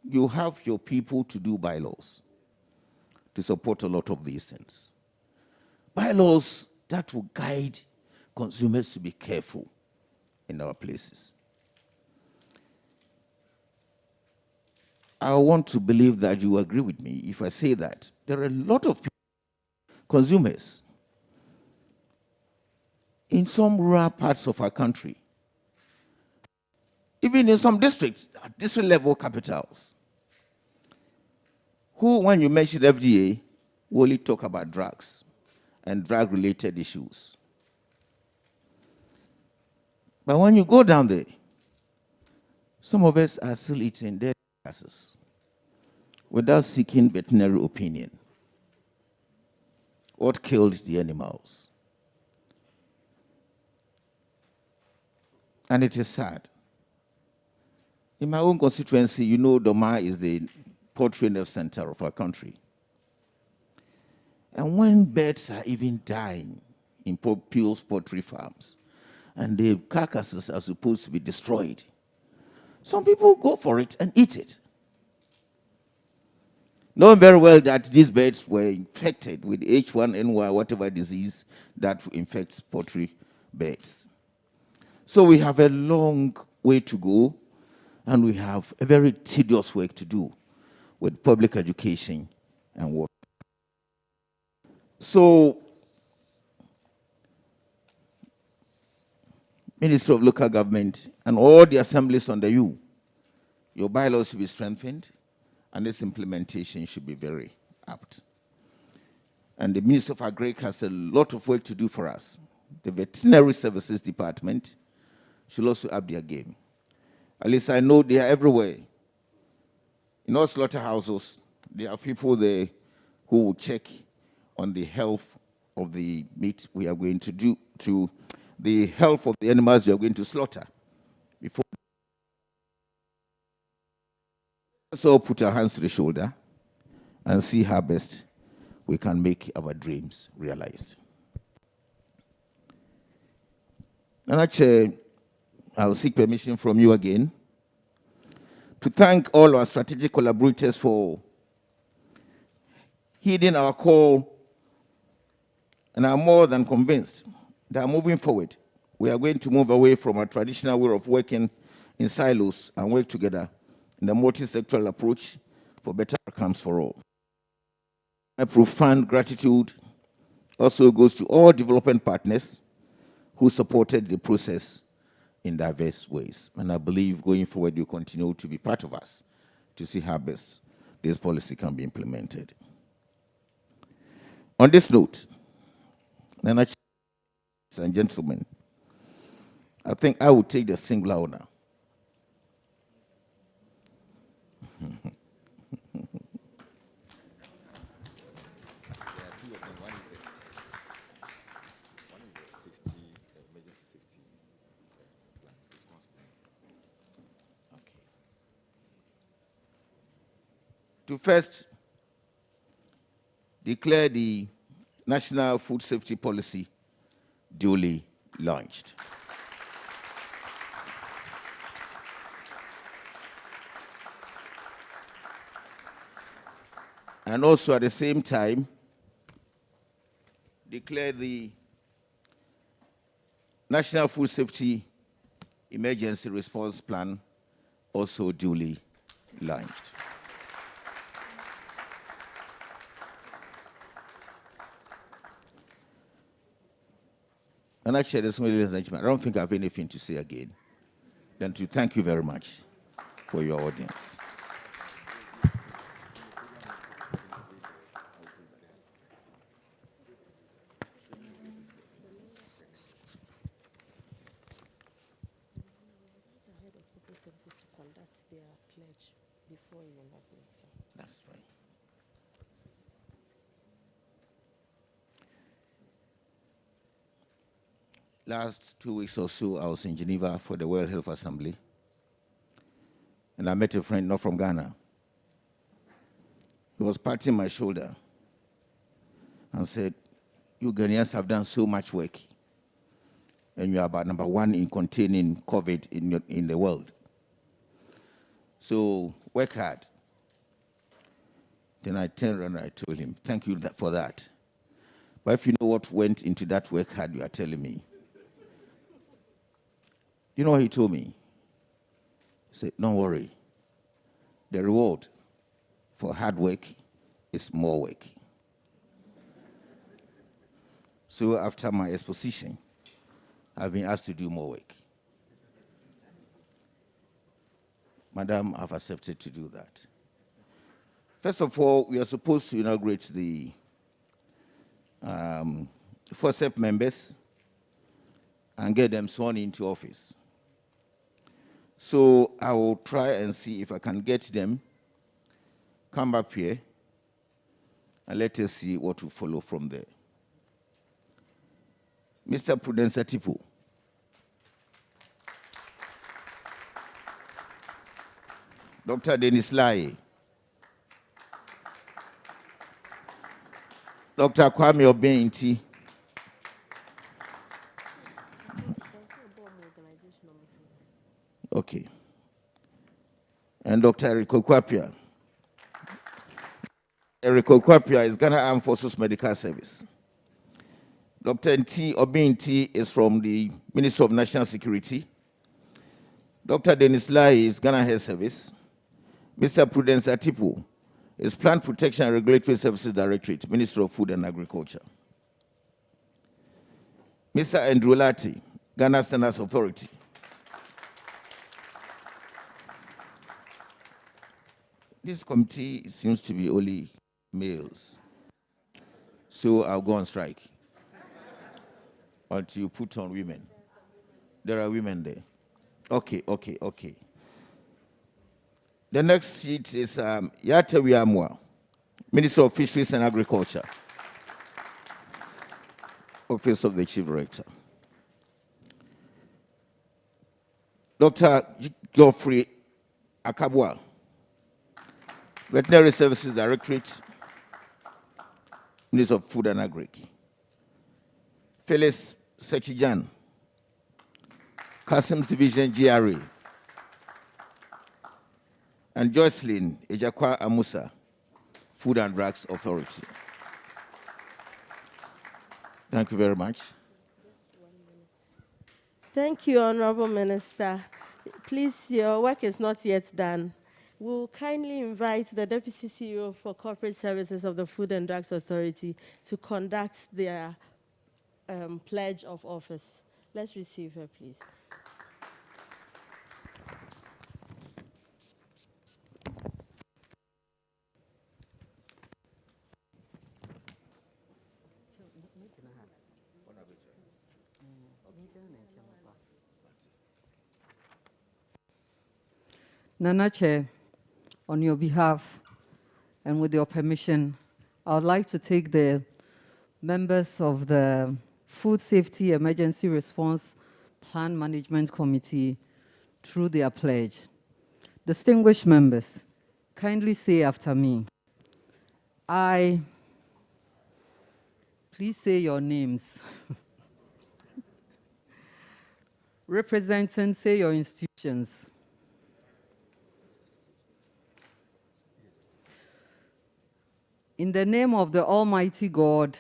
you have your people to do bylaws to support a lot of these things. Bylaws that will guide consumers to be careful in our places. I want to believe that you agree with me if I say that there are a lot of people, consumers in some rural parts of our country, even in some districts, district level capitals, who, when you mention FDA, will only talk about drugs and drug-related issues. But when you go down there, some of us are still eating dead carcasses without seeking veterinary opinion. What killed the animals? And it is sad. In my own constituency, you know, Doma is the poultry nerve center of our country. And when birds are even dying in people's poultry farms, and the carcasses are supposed to be destroyed, some people go for it and eat it, knowing very well that these birds were infected with H1N1, whatever disease that infects poultry birds. So we have a long way to go, and we have a very tedious work to do with public education and work. So, Ministry of Local Government and all the assemblies under you, your bylaws should be strengthened, and this implementation should be very apt. And the Ministry of Agric has a lot of work to do for us. The Veterinary Services Department should also up their game. At least I know they are everywhere. In all slaughterhouses, there are people there who will check on the health of the meat we are going to do, to the health of the animals we are going to slaughter. Before, let's all put our hands to the shoulder and see how best we can make our dreams realized. Nana Chair, I'll seek permission from you again to thank all our strategic collaborators for heeding our call, and I'm more than convinced that moving forward, we are going to move away from our traditional way of working in silos and work together in a multi-sectoral approach for better outcomes for all. My profound gratitude also goes to all development partners who supported the process in diverse ways. And I believe going forward, you continue to be part of us to see how best this policy can be implemented. On this note, ladies and gentlemen, I think I will take the singular honor to first declare the National Food Safety Policy duly launched. And also at the same time, declare the National Food Safety Emergency Response Plan also duly launched. And actually, ladies and gentlemen, I don't think I have anything to say again than to thank you very much for your audience. That's fine. Last 2 weeks or so, I was in Geneva for the World Health Assembly, and I met a friend not from Ghana. He was patting my shoulder and said, "You Ghanaians have done so much work, and you are about #1 in containing COVID in the world. So work hard." Then I turned around and I told him, "Thank you for that. But if you know what went into that work hard you are telling me." You know what he told me? He said, "Don't worry. The reward for hard work is more work." So after my exposition, I've been asked to do more work. Madam, I've accepted to do that. First of all, we are supposed to inaugurate the FOSEP members and get them sworn into office. So I will try and see if I can get them, come up here, and let us see what will follow from there. Mr. Prudence Atipo. Dr. Dennis Lai. Dr. Kwame Obeinti. Okay. And Dr. Eric Okwapia. Eric Okwapia is Ghana Armed Forces Medical Service. Dr. Nti Obeinti is from the Ministry of National Security. Dr. Dennis Lai is Ghana Health Service. Mr. Prudence Atipo is Plant Protection and Regulatory Services Directorate, Ministry of Food and Agriculture. Mr. Andrew Lati, Ghana Standards Authority. This committee seems to be only males, so I'll go on strike until you put on women. There are women there. Okay. The next seat is Yatewi Amwa, Minister of Fisheries and Agriculture. Office of the Chief Director. Dr. Geoffrey Akabwa, Veterinary Services Directorate, Minister of Food and Agri. Phyllis Sechijan, Customs Division GRA, and Jocelyn Ejakwa Amusa, Food and Drugs Authority. Thank you very much. Thank you, Honorable Minister. Please, your work is not yet done. We'll kindly invite the Deputy CEO for Corporate Services of the Food and Drugs Authority to conduct their pledge of office. Let's receive her, please. Nana Chair, on your behalf and with your permission, I would like to take the members of the Food Safety Emergency Response Plan Management Committee through their pledge. Distinguished members, kindly say after me. Please say your names. Representing, say your institutions. In the name of the Almighty God,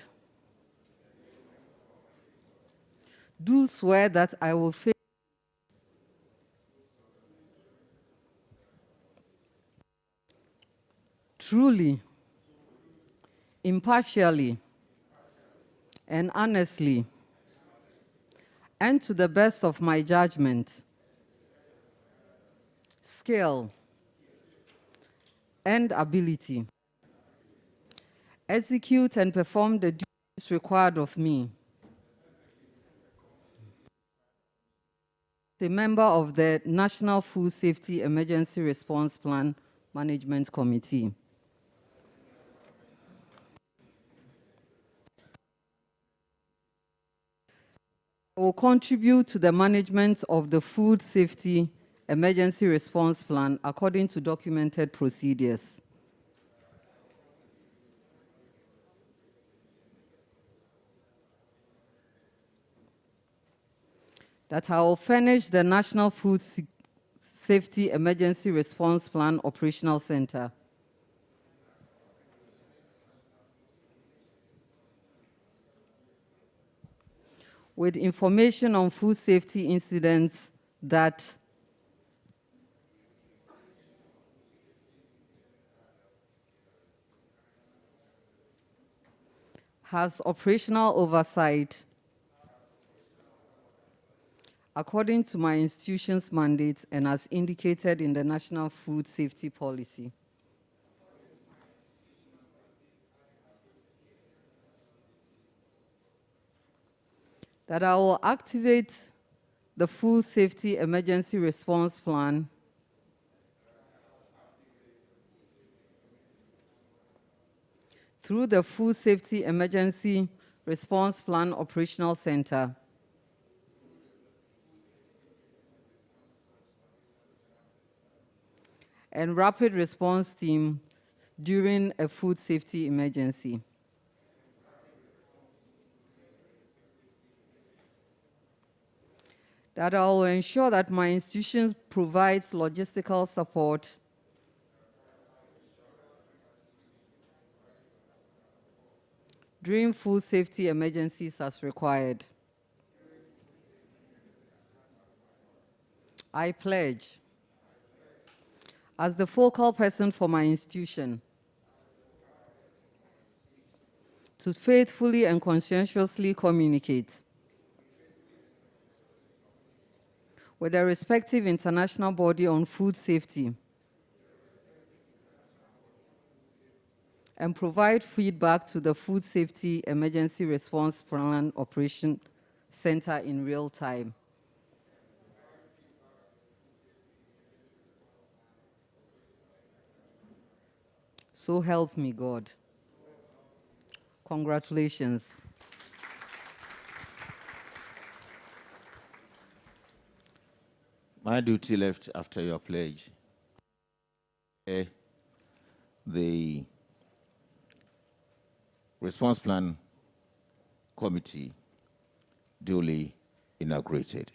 do swear that I will faithfully truly, impartially, and honestly, and to the best of my judgment, skill, and ability, execute and perform the duties required of me as a member of the National Food Safety Emergency Response Plan Management Committee. I will contribute to the management of the Food Safety Emergency Response Plan according to documented procedures. That I will furnish the National Food Safety Emergency Response Plan Operational Center with information on food safety incidents that has operational oversight according to my institution's mandate and as indicated in the National Food Safety Policy. That I will activate the Food Safety Emergency Response Plan through the Food Safety Emergency Response Plan Operational Center and Rapid Response Team during a food safety emergency. That I will ensure that my institution provides logistical support during food safety emergencies as required. I pledge, as the focal person for my institution, to faithfully and conscientiously communicate with the respective international body on food safety and provide feedback to the Food Safety Emergency Response Plan Operation Center in real time. So help me God. Congratulations. My duty left after your pledge. The Response Plan Committee duly inaugurated.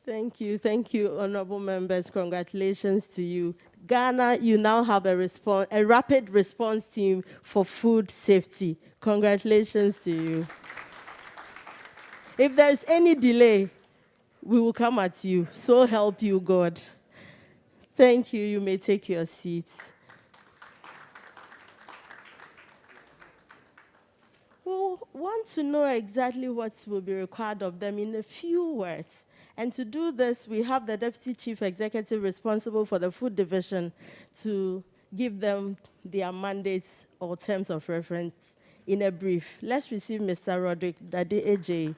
Thank you, honorable members. Congratulations to you. Ghana, you now have a rapid response team for food safety. Congratulations to you. If there's any delay, we will come at you. So help you, God. Thank you. You may take your seats. We want to know exactly what will be required of them in a few words. And to do this, we have the Deputy Chief Executive responsible for the Food Division to give them their mandates or terms of reference in a brief. Let's receive Mr. Roderick Dade AJ.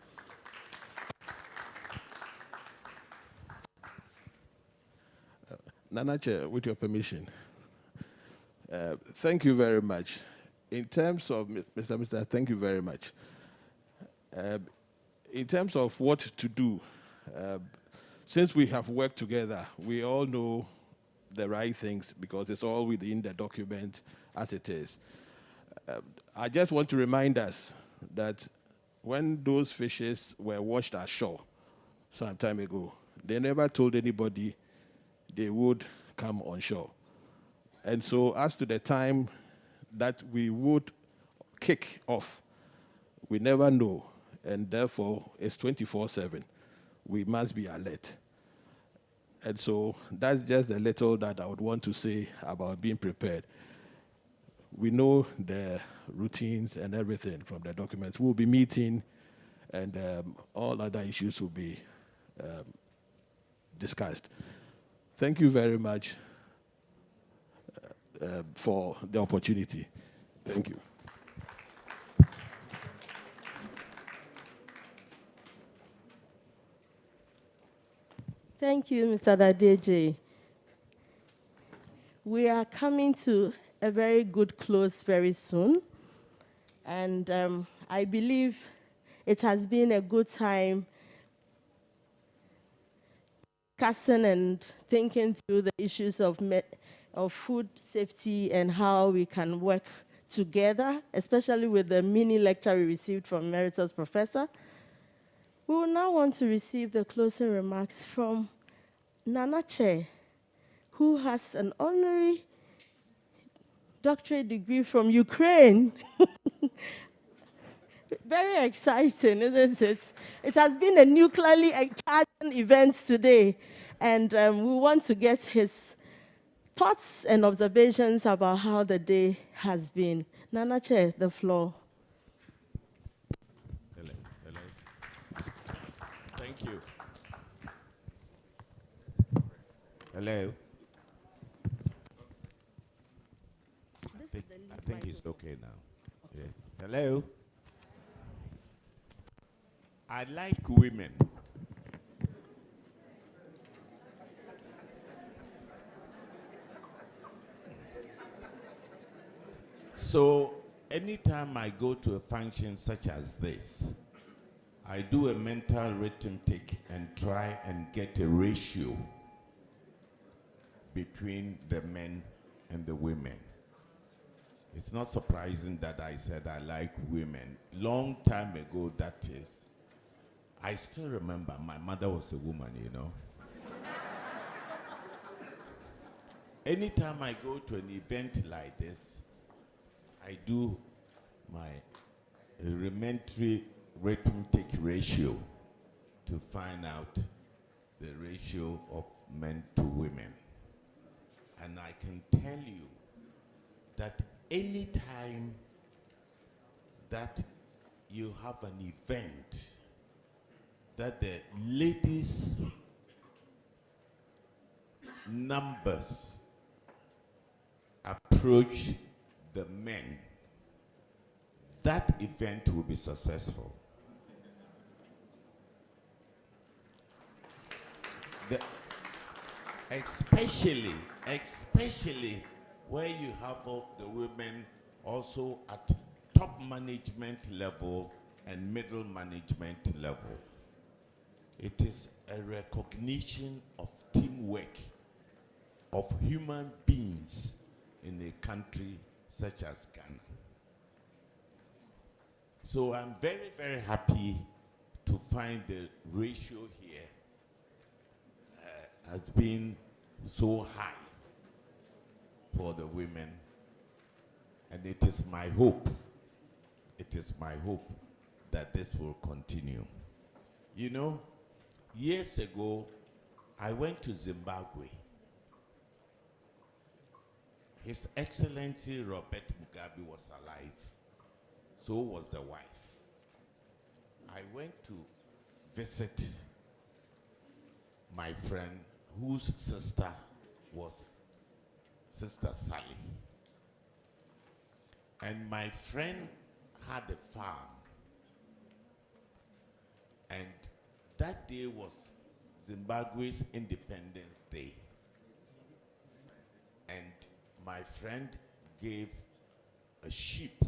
Nana Chair, with your permission, thank you very much. In terms of, Mr. Thank you very much. In terms of what to do, since we have worked together, we all know the right things because it's all within the document as it is. I just want to remind us that when those fishes were washed ashore some time ago, they never told anybody they would come on shore. And so as to the time that we would kick off, we never know, and therefore it's 24/7. We must be alert. And so that's just a little that I would want to say about being prepared. We know the routines and everything from the documents. We'll be meeting, and all other issues will be discussed. Thank you very much for the opportunity. Thank you. Thank you, Mr. Dadeje. We are coming to a very good close very soon. And I believe it has been a good time discussing and thinking through the issues of food safety and how we can work together, especially with the mini lecture we received from Emeritus Professor. We will now want to receive the closing remarks from Nana Chair, who has an honorary doctorate degree from Ukraine. Very exciting, isn't it? It has been a nuclearly charged event today, and we want to get his thoughts and observations about how the day has been. Nana Chair, the floor. Hello. Thank you. Hello. I think it's okay now. Yes. Hello. I like women. So anytime I go to a function such as this, I do a mental arithmetic and try and get a ratio between the men and the women. It's not surprising that I said I like women. Long time ago, that is. I still remember my mother was a woman, you know. Anytime I go to an event like this, I do my elementary arithmetic ratio to find out the ratio of men to women. And I can tell you that any time that you have an event that the ladies' numbers approach the men, that event will be successful. Especially where you have all the women also at top management level and middle management level. It is a recognition of teamwork of human beings in a country such as Ghana. So I'm very, very happy to find the ratio here has been so high for the women. And it is my hope that this will continue. You know, years ago, I went to Zimbabwe. His Excellency Robert Mugabe was alive. So was the wife. I went to visit my friend whose sister was Sister Sally. And my friend had a farm. And that day was Zimbabwe's Independence Day. And my friend gave a sheep.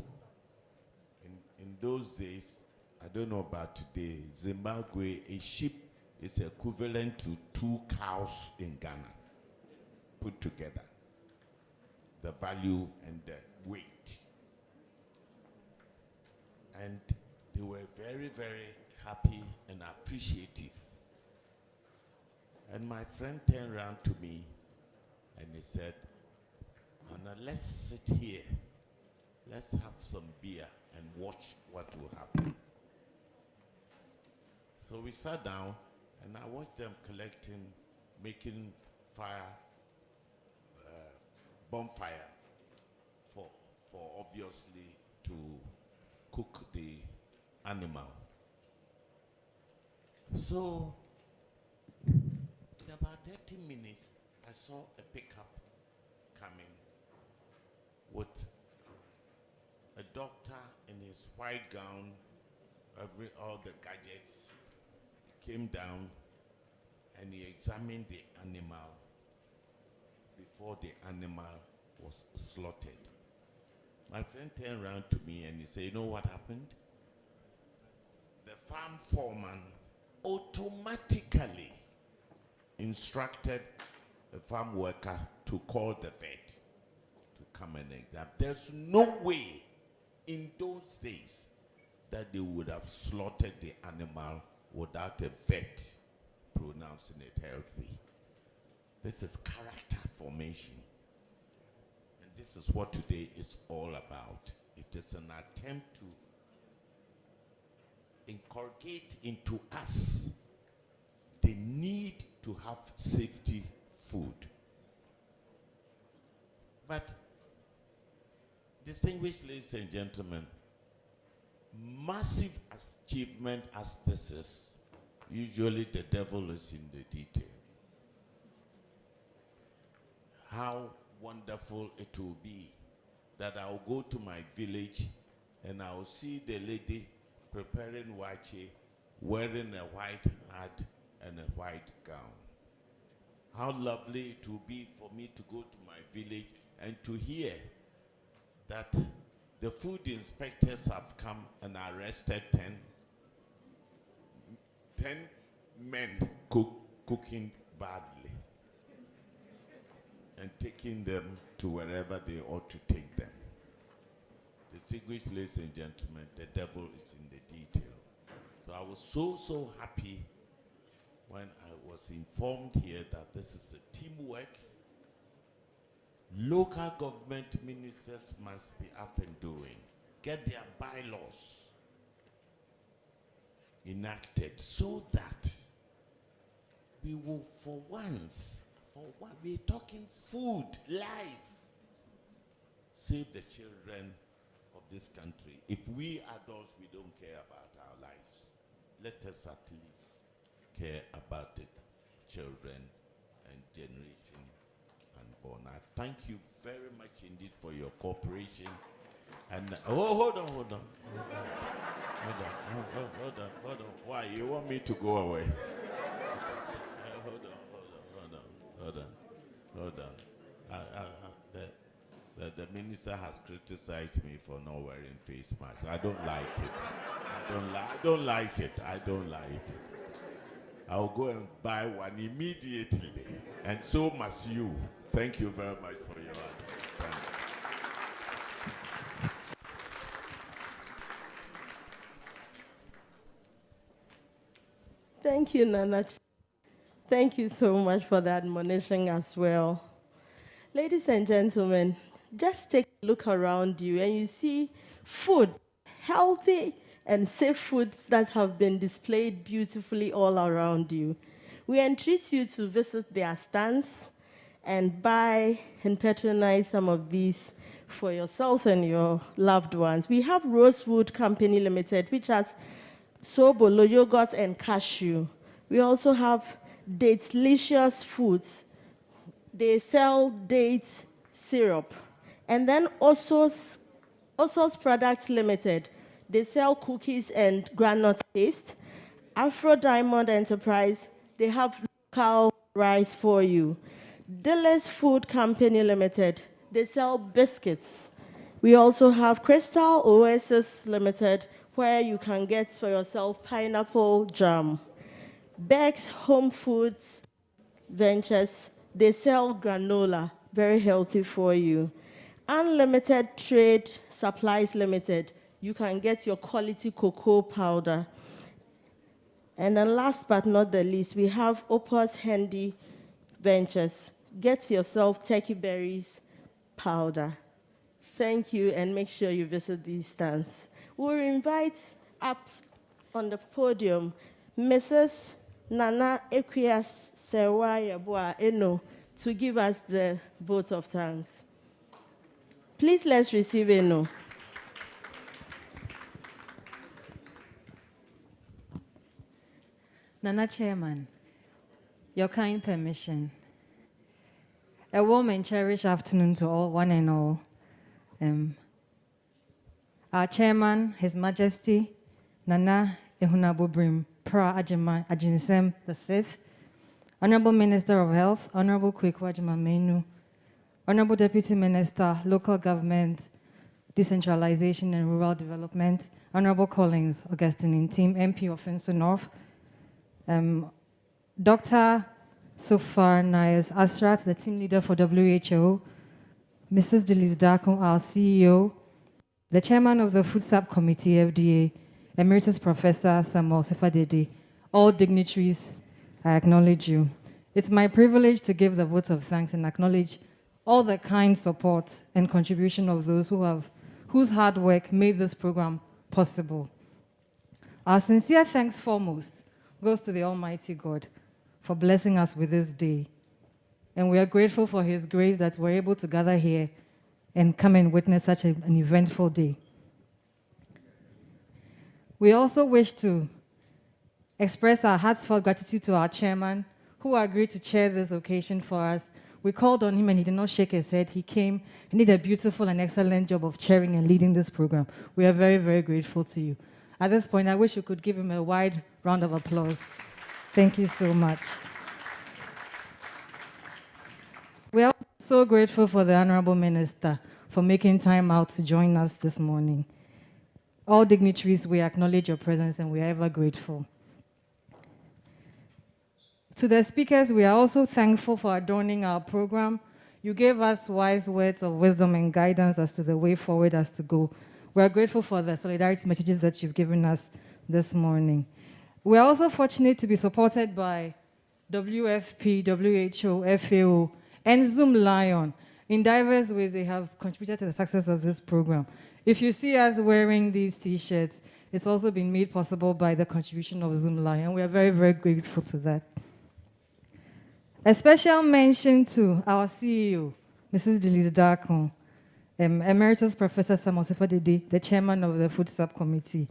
In those days, I don't know about today, Zimbabwe, a sheep is equivalent to 2 cows in Ghana put together. The value and the weight. And they were very, very happy and appreciative. And my friend turned around to me and he said, Nana, let's sit here. Let's have some beer and watch what will happen. So we sat down and I watched them collecting, making fire, bonfire for obviously to cook the animal. So in about 30 minutes, I saw a pickup coming with a doctor in his white gown, all the gadgets. He came down and he examined the animal before the animal was slaughtered. My friend turned around to me and he said, you know what happened? The farm foreman automatically instructed the farm worker to call the vet to come and examine. There's no way in those days that they would have slaughtered the animal without a vet pronouncing it healthy. This is character formation. And this is what today is all about. It is an attempt to inculcate into us the need to have safety food. But distinguished ladies and gentlemen, massive achievement as this is, usually the devil is in the detail. How wonderful it will be that I'll go to my village and I'll see the lady preparing wache, wearing a white hat and a white gown. How lovely it will be for me to go to my village and to hear that the food inspectors have come and arrested 10 men cooking badly and taking them to wherever they ought to take them. Distinguished ladies and gentlemen, the devil is in the detail. So I was so happy when I was informed here that this is a teamwork. Local government ministers must be up and doing, get their bylaws enacted so that we will, for once, we're talking food, life, save the children of this country. If we adults, we don't care about our lives, let us at least care about the children and generation unborn. I thank you very much indeed for your cooperation. And hold on. Why? You want me to go away? Hold on. The the minister has criticized me for not wearing face masks. I don't like it. I don't like it. I don't like it. I'll go and buy one immediately, and so must you. Thank you very much for your understanding. Thank you, Nana. Thank you so much for the admonition as well. Ladies and gentlemen, just take a look around you and you see food, healthy and safe foods that have been displayed beautifully all around you. We entreat you to visit their stands and buy and patronize some of these for yourselves and your loved ones. We have Rosewood Company Limited, which has Sobolo yogurt and cashew. We also have Datelicious Foods. They sell date syrup. And then Osos Products Limited. They sell cookies and granite paste. Afro Diamond Enterprise, they have local rice for you. Dillis Food Company Limited, they sell biscuits. We also have Crystal Oasis Limited, where you can get for yourself pineapple jam. Beck's Home Foods Ventures, they sell granola, very healthy for you. Unlimited Trade Supplies Limited, you can get your quality cocoa powder. And then last but not the least, we have Opus Handy Ventures. Get yourself turkey berries powder. Thank you, and make sure you visit these stands. We'll invite up on the podium Mrs. Nana Equias Sewaya Boa Eno to give us the vote of thanks. Please let's receive Eno. Nana Chairman, your kind permission. A warm and cherished afternoon to all, one and all. Our Chairman, His Majesty, Nana Ehunabobrim Pra Ajima Ajinsem VI, Honorable Minister of Health, Honorable Kweku Ajima-Menu, Honorable Deputy Minister, Local Government, Decentralization and Rural Development, Honorable Collins Augustine Team, MP of Finsu North, Dr. Sofar Nayas Asrat, the team leader for WHO, Mrs. Delis Darko, our CEO, the chairman of the Food Subcommittee, FDA, Emeritus Professor Samuel Sefadede, all dignitaries, I acknowledge you. It's my privilege to give the vote of thanks and acknowledge all the kind support and contribution of those whose hard work made this program possible. Our sincere thanks foremost goes to the Almighty God for blessing us with this day. And we are grateful for His grace that we're able to gather here and come and witness such an eventful day. We also wish to express our heartfelt gratitude to our chairman, who agreed to chair this occasion for us. We called on him and he did not shake his head. He came and did a beautiful and excellent job of chairing and leading this program. We are very, very grateful to you. At this point, I wish we could give him a wide round of applause. Thank you so much. We are so grateful for the Honorable Minister for making time out to join us this morning. All dignitaries, we acknowledge your presence and we are ever grateful. To the speakers, we are also thankful for adorning our program. You gave us wise words of wisdom and guidance as to the way forward as to go. We are grateful for the solidarity messages that you've given us this morning. We are also fortunate to be supported by WFP, WHO, FAO, and Zoom Lion. In diverse ways, they have contributed to the success of this program. If you see us wearing these T-shirts, it's also been made possible by the contribution of Zoom Lion. We are very, very grateful to that. A special mention to our CEO, Mrs. Delis Darko, Emeritus Professor Samuel Sefadede, the chairman of the Food Subcommittee.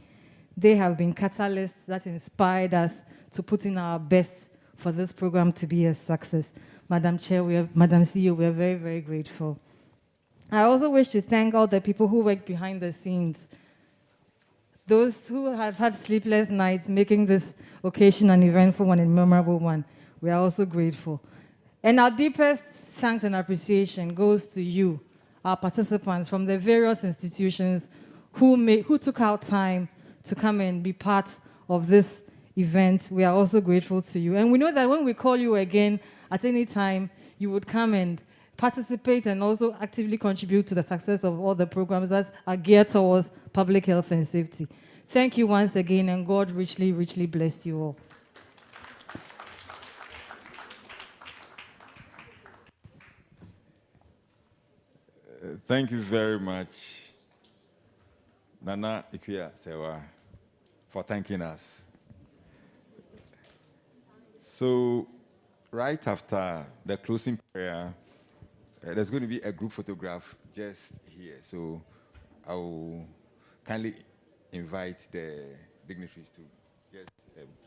They have been catalysts that inspired us to put in our best for this program to be a success. Madam Chair, Madam CEO, we are very, very grateful. I also wish to thank all the people who work behind the scenes, those who have had sleepless nights making this occasion an eventful one and memorable one. We are also grateful. And our deepest thanks and appreciation goes to you, our participants from the various institutions who took out time to come and be part of this event. We are also grateful to you. And we know that when we call you again at any time, you would come and participate and also actively contribute to the success of all the programs that are geared towards public health and safety. Thank you once again, and God richly, richly bless you all. Thank you very much, Nana Ikuya Sewa, for thanking us. So, right after the closing prayer, there's going to be a group photograph just here. So, I will kindly invite the dignitaries to just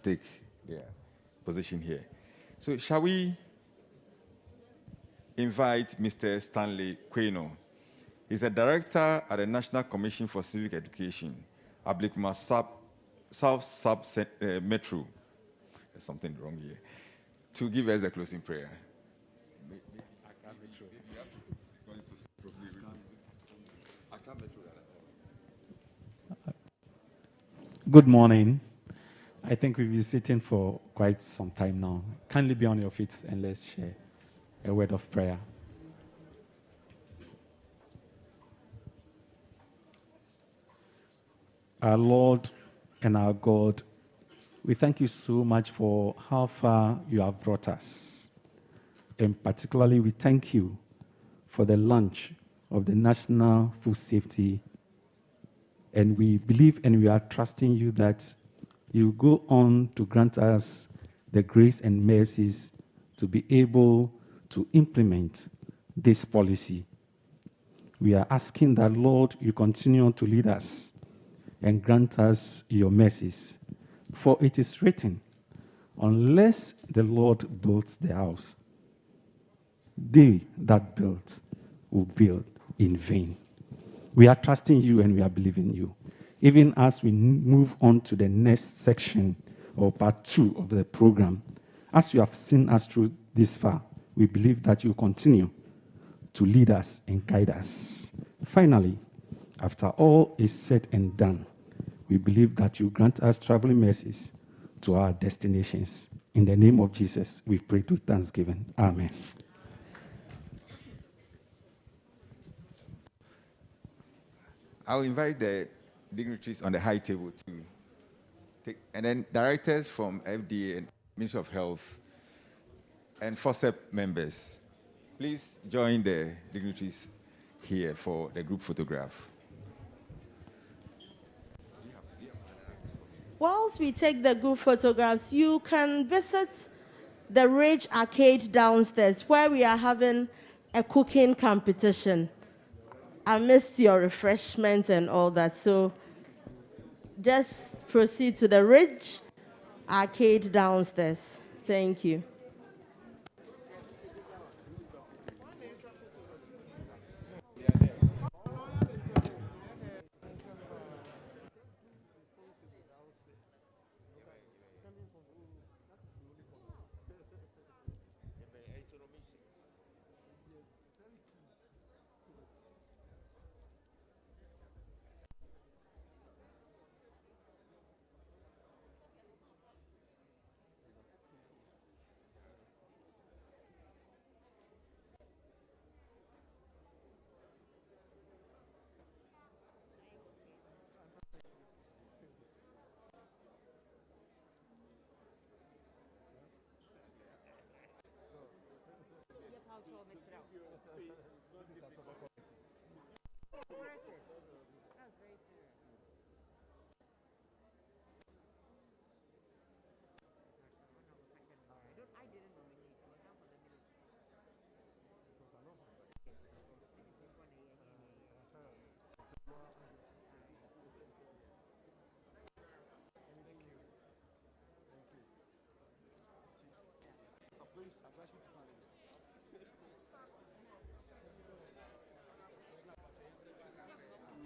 take their position here. So, shall we invite Mr. Stanley Queno? He's a director at the National Commission for Civic Education, Ablikma South Metro. There's something wrong here. To give us the closing prayer. Good morning. I think we've been sitting for quite some time now. Kindly be on your feet and let's share a word of prayer. Our Lord and our God, we thank you so much for how far you have brought us. And particularly, we thank you for the launch of the National Food Safety. And we believe and we are trusting you that you go on to grant us the grace and mercies to be able to implement this policy. We are asking that, Lord, you continue to lead us and grant us your mercies. For it is written, unless the Lord builds the house, they that build will build in vain. We are trusting you and we are believing you. Even as we move on to the next section or part 2 of the program, as you have seen us through this far, we believe that you continue to lead us and guide us. Finally, after all is said and done, we believe that you grant us traveling mercies to our destinations. In the name of Jesus, we pray with thanksgiving. Amen. I'll invite the dignitaries on the high table to take, and then directors from FDA and Ministry of Health and FOSEP members. Please join the dignitaries here for the group photograph. Whilst we take the group photographs, you can visit the Ridge Arcade downstairs where we are having a cooking competition. I missed your refreshment and all that, so just proceed to the Ridge Arcade downstairs. Thank you.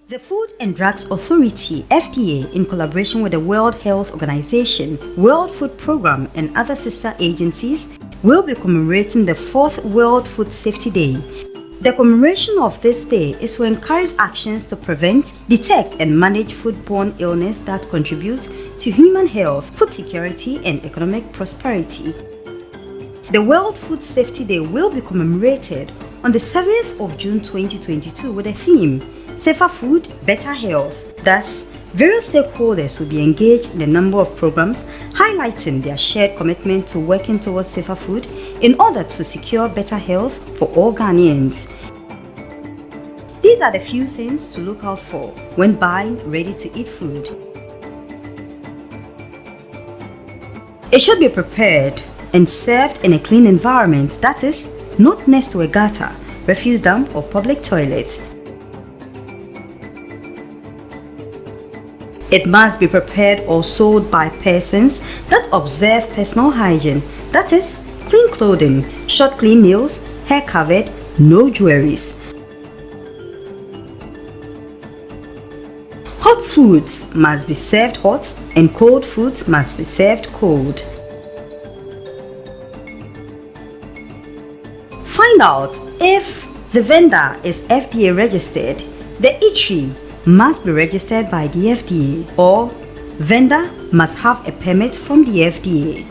The Food and Drugs Authority, FDA, in collaboration with the World Health Organization, World Food Programme, and other sister agencies, will be commemorating the 4th World Food Safety Day The commemoration of this day is to encourage actions to prevent, detect, and manage foodborne illness that contribute to human health, food security, and economic prosperity. The World Food Safety Day will be commemorated on the 7th of June 2022 with a theme, Safer Food, Better Health. Thus, various stakeholders will be engaged in a number of programs highlighting their shared commitment to working towards safer food in order to secure better health for all Ghanaians. These are the few things to look out for when buying ready-to-eat food. It should be prepared and served in a clean environment, that is, not next to a gutter, refuse dump, or public toilet. It must be prepared or sold by persons that observe personal hygiene, that is, clean clothing, short clean nails, hair covered, no jewelries. Hot foods must be served hot and cold foods must be served cold. Find out if the vendor is FDA registered. The eatery must be registered by the FDA, or vendor must have a permit from the FDA.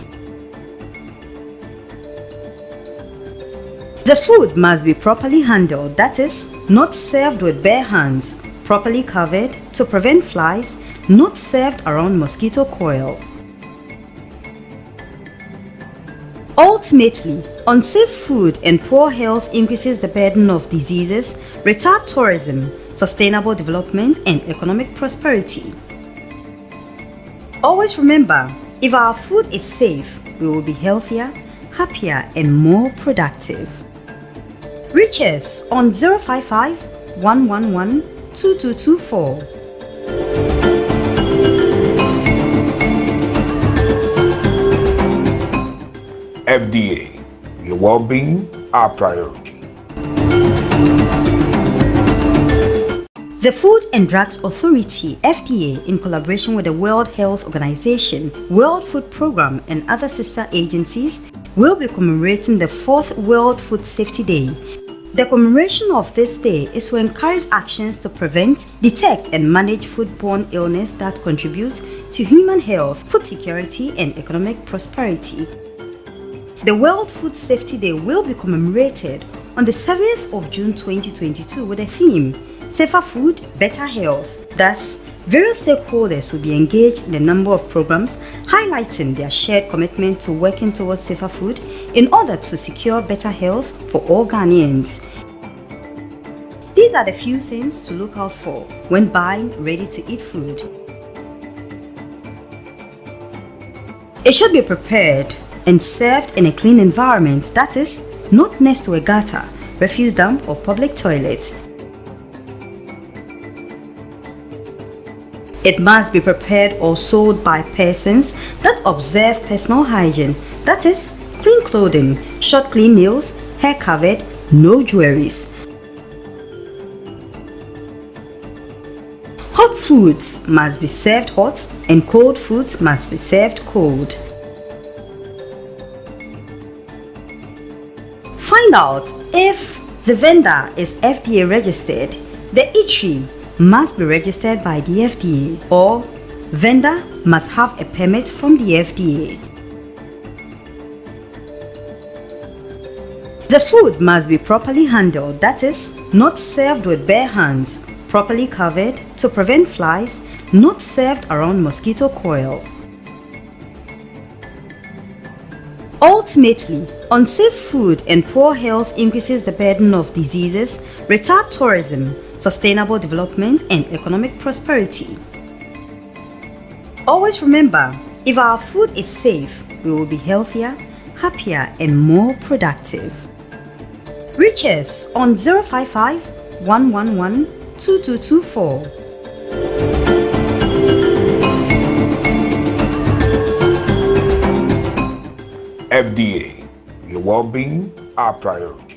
The food must be properly handled, that is, not served with bare hands, properly covered to prevent flies, not served around mosquito coil. Ultimately, unsafe food and poor health increases the burden of diseases, retard tourism, sustainable development, and economic prosperity. Always remember, if our food is safe, we will be healthier, happier, and more productive. Reach us on 055 111 2224. FDA, your well-being, our priority. The Food and Drugs Authority, FDA, in collaboration with the World Health Organization, World Food Program, and other sister agencies, will be commemorating the 4th World Food Safety Day. The commemoration of this day is to encourage actions to prevent, detect, and manage foodborne illness that contribute to human health, food security, and economic prosperity. The World Food Safety Day will be commemorated on the 7th of June 2022 with a theme, Safer Food, Better Health. Thus, various stakeholders will be engaged in a number of programs highlighting their shared commitment to working towards safer food in order to secure better health for all Ghanaians. These are the few things to look out for when buying ready-to-eat food. It should be prepared and served in a clean environment, that is, not next to a gutter, refuse dump, or public toilet. It must be prepared or sold by persons that observe personal hygiene, that is, clean clothing, short clean nails, hair covered, no jewelries. Hot foods must be served hot and cold foods must be served cold. Find out if the vendor is FDA registered. The eatery must be registered by the FDA, or vendor must have a permit from the FDA. The food must be properly handled, that is, not served with bare hands, properly covered to prevent flies, not served around mosquito coil. Ultimately, unsafe food and poor health increases the burden of diseases, retard tourism, sustainable development, and economic prosperity. Always remember, if our food is safe, we will be healthier, happier, and more productive. Reach us on 055 111 2224. FDA, your well-being, our priority.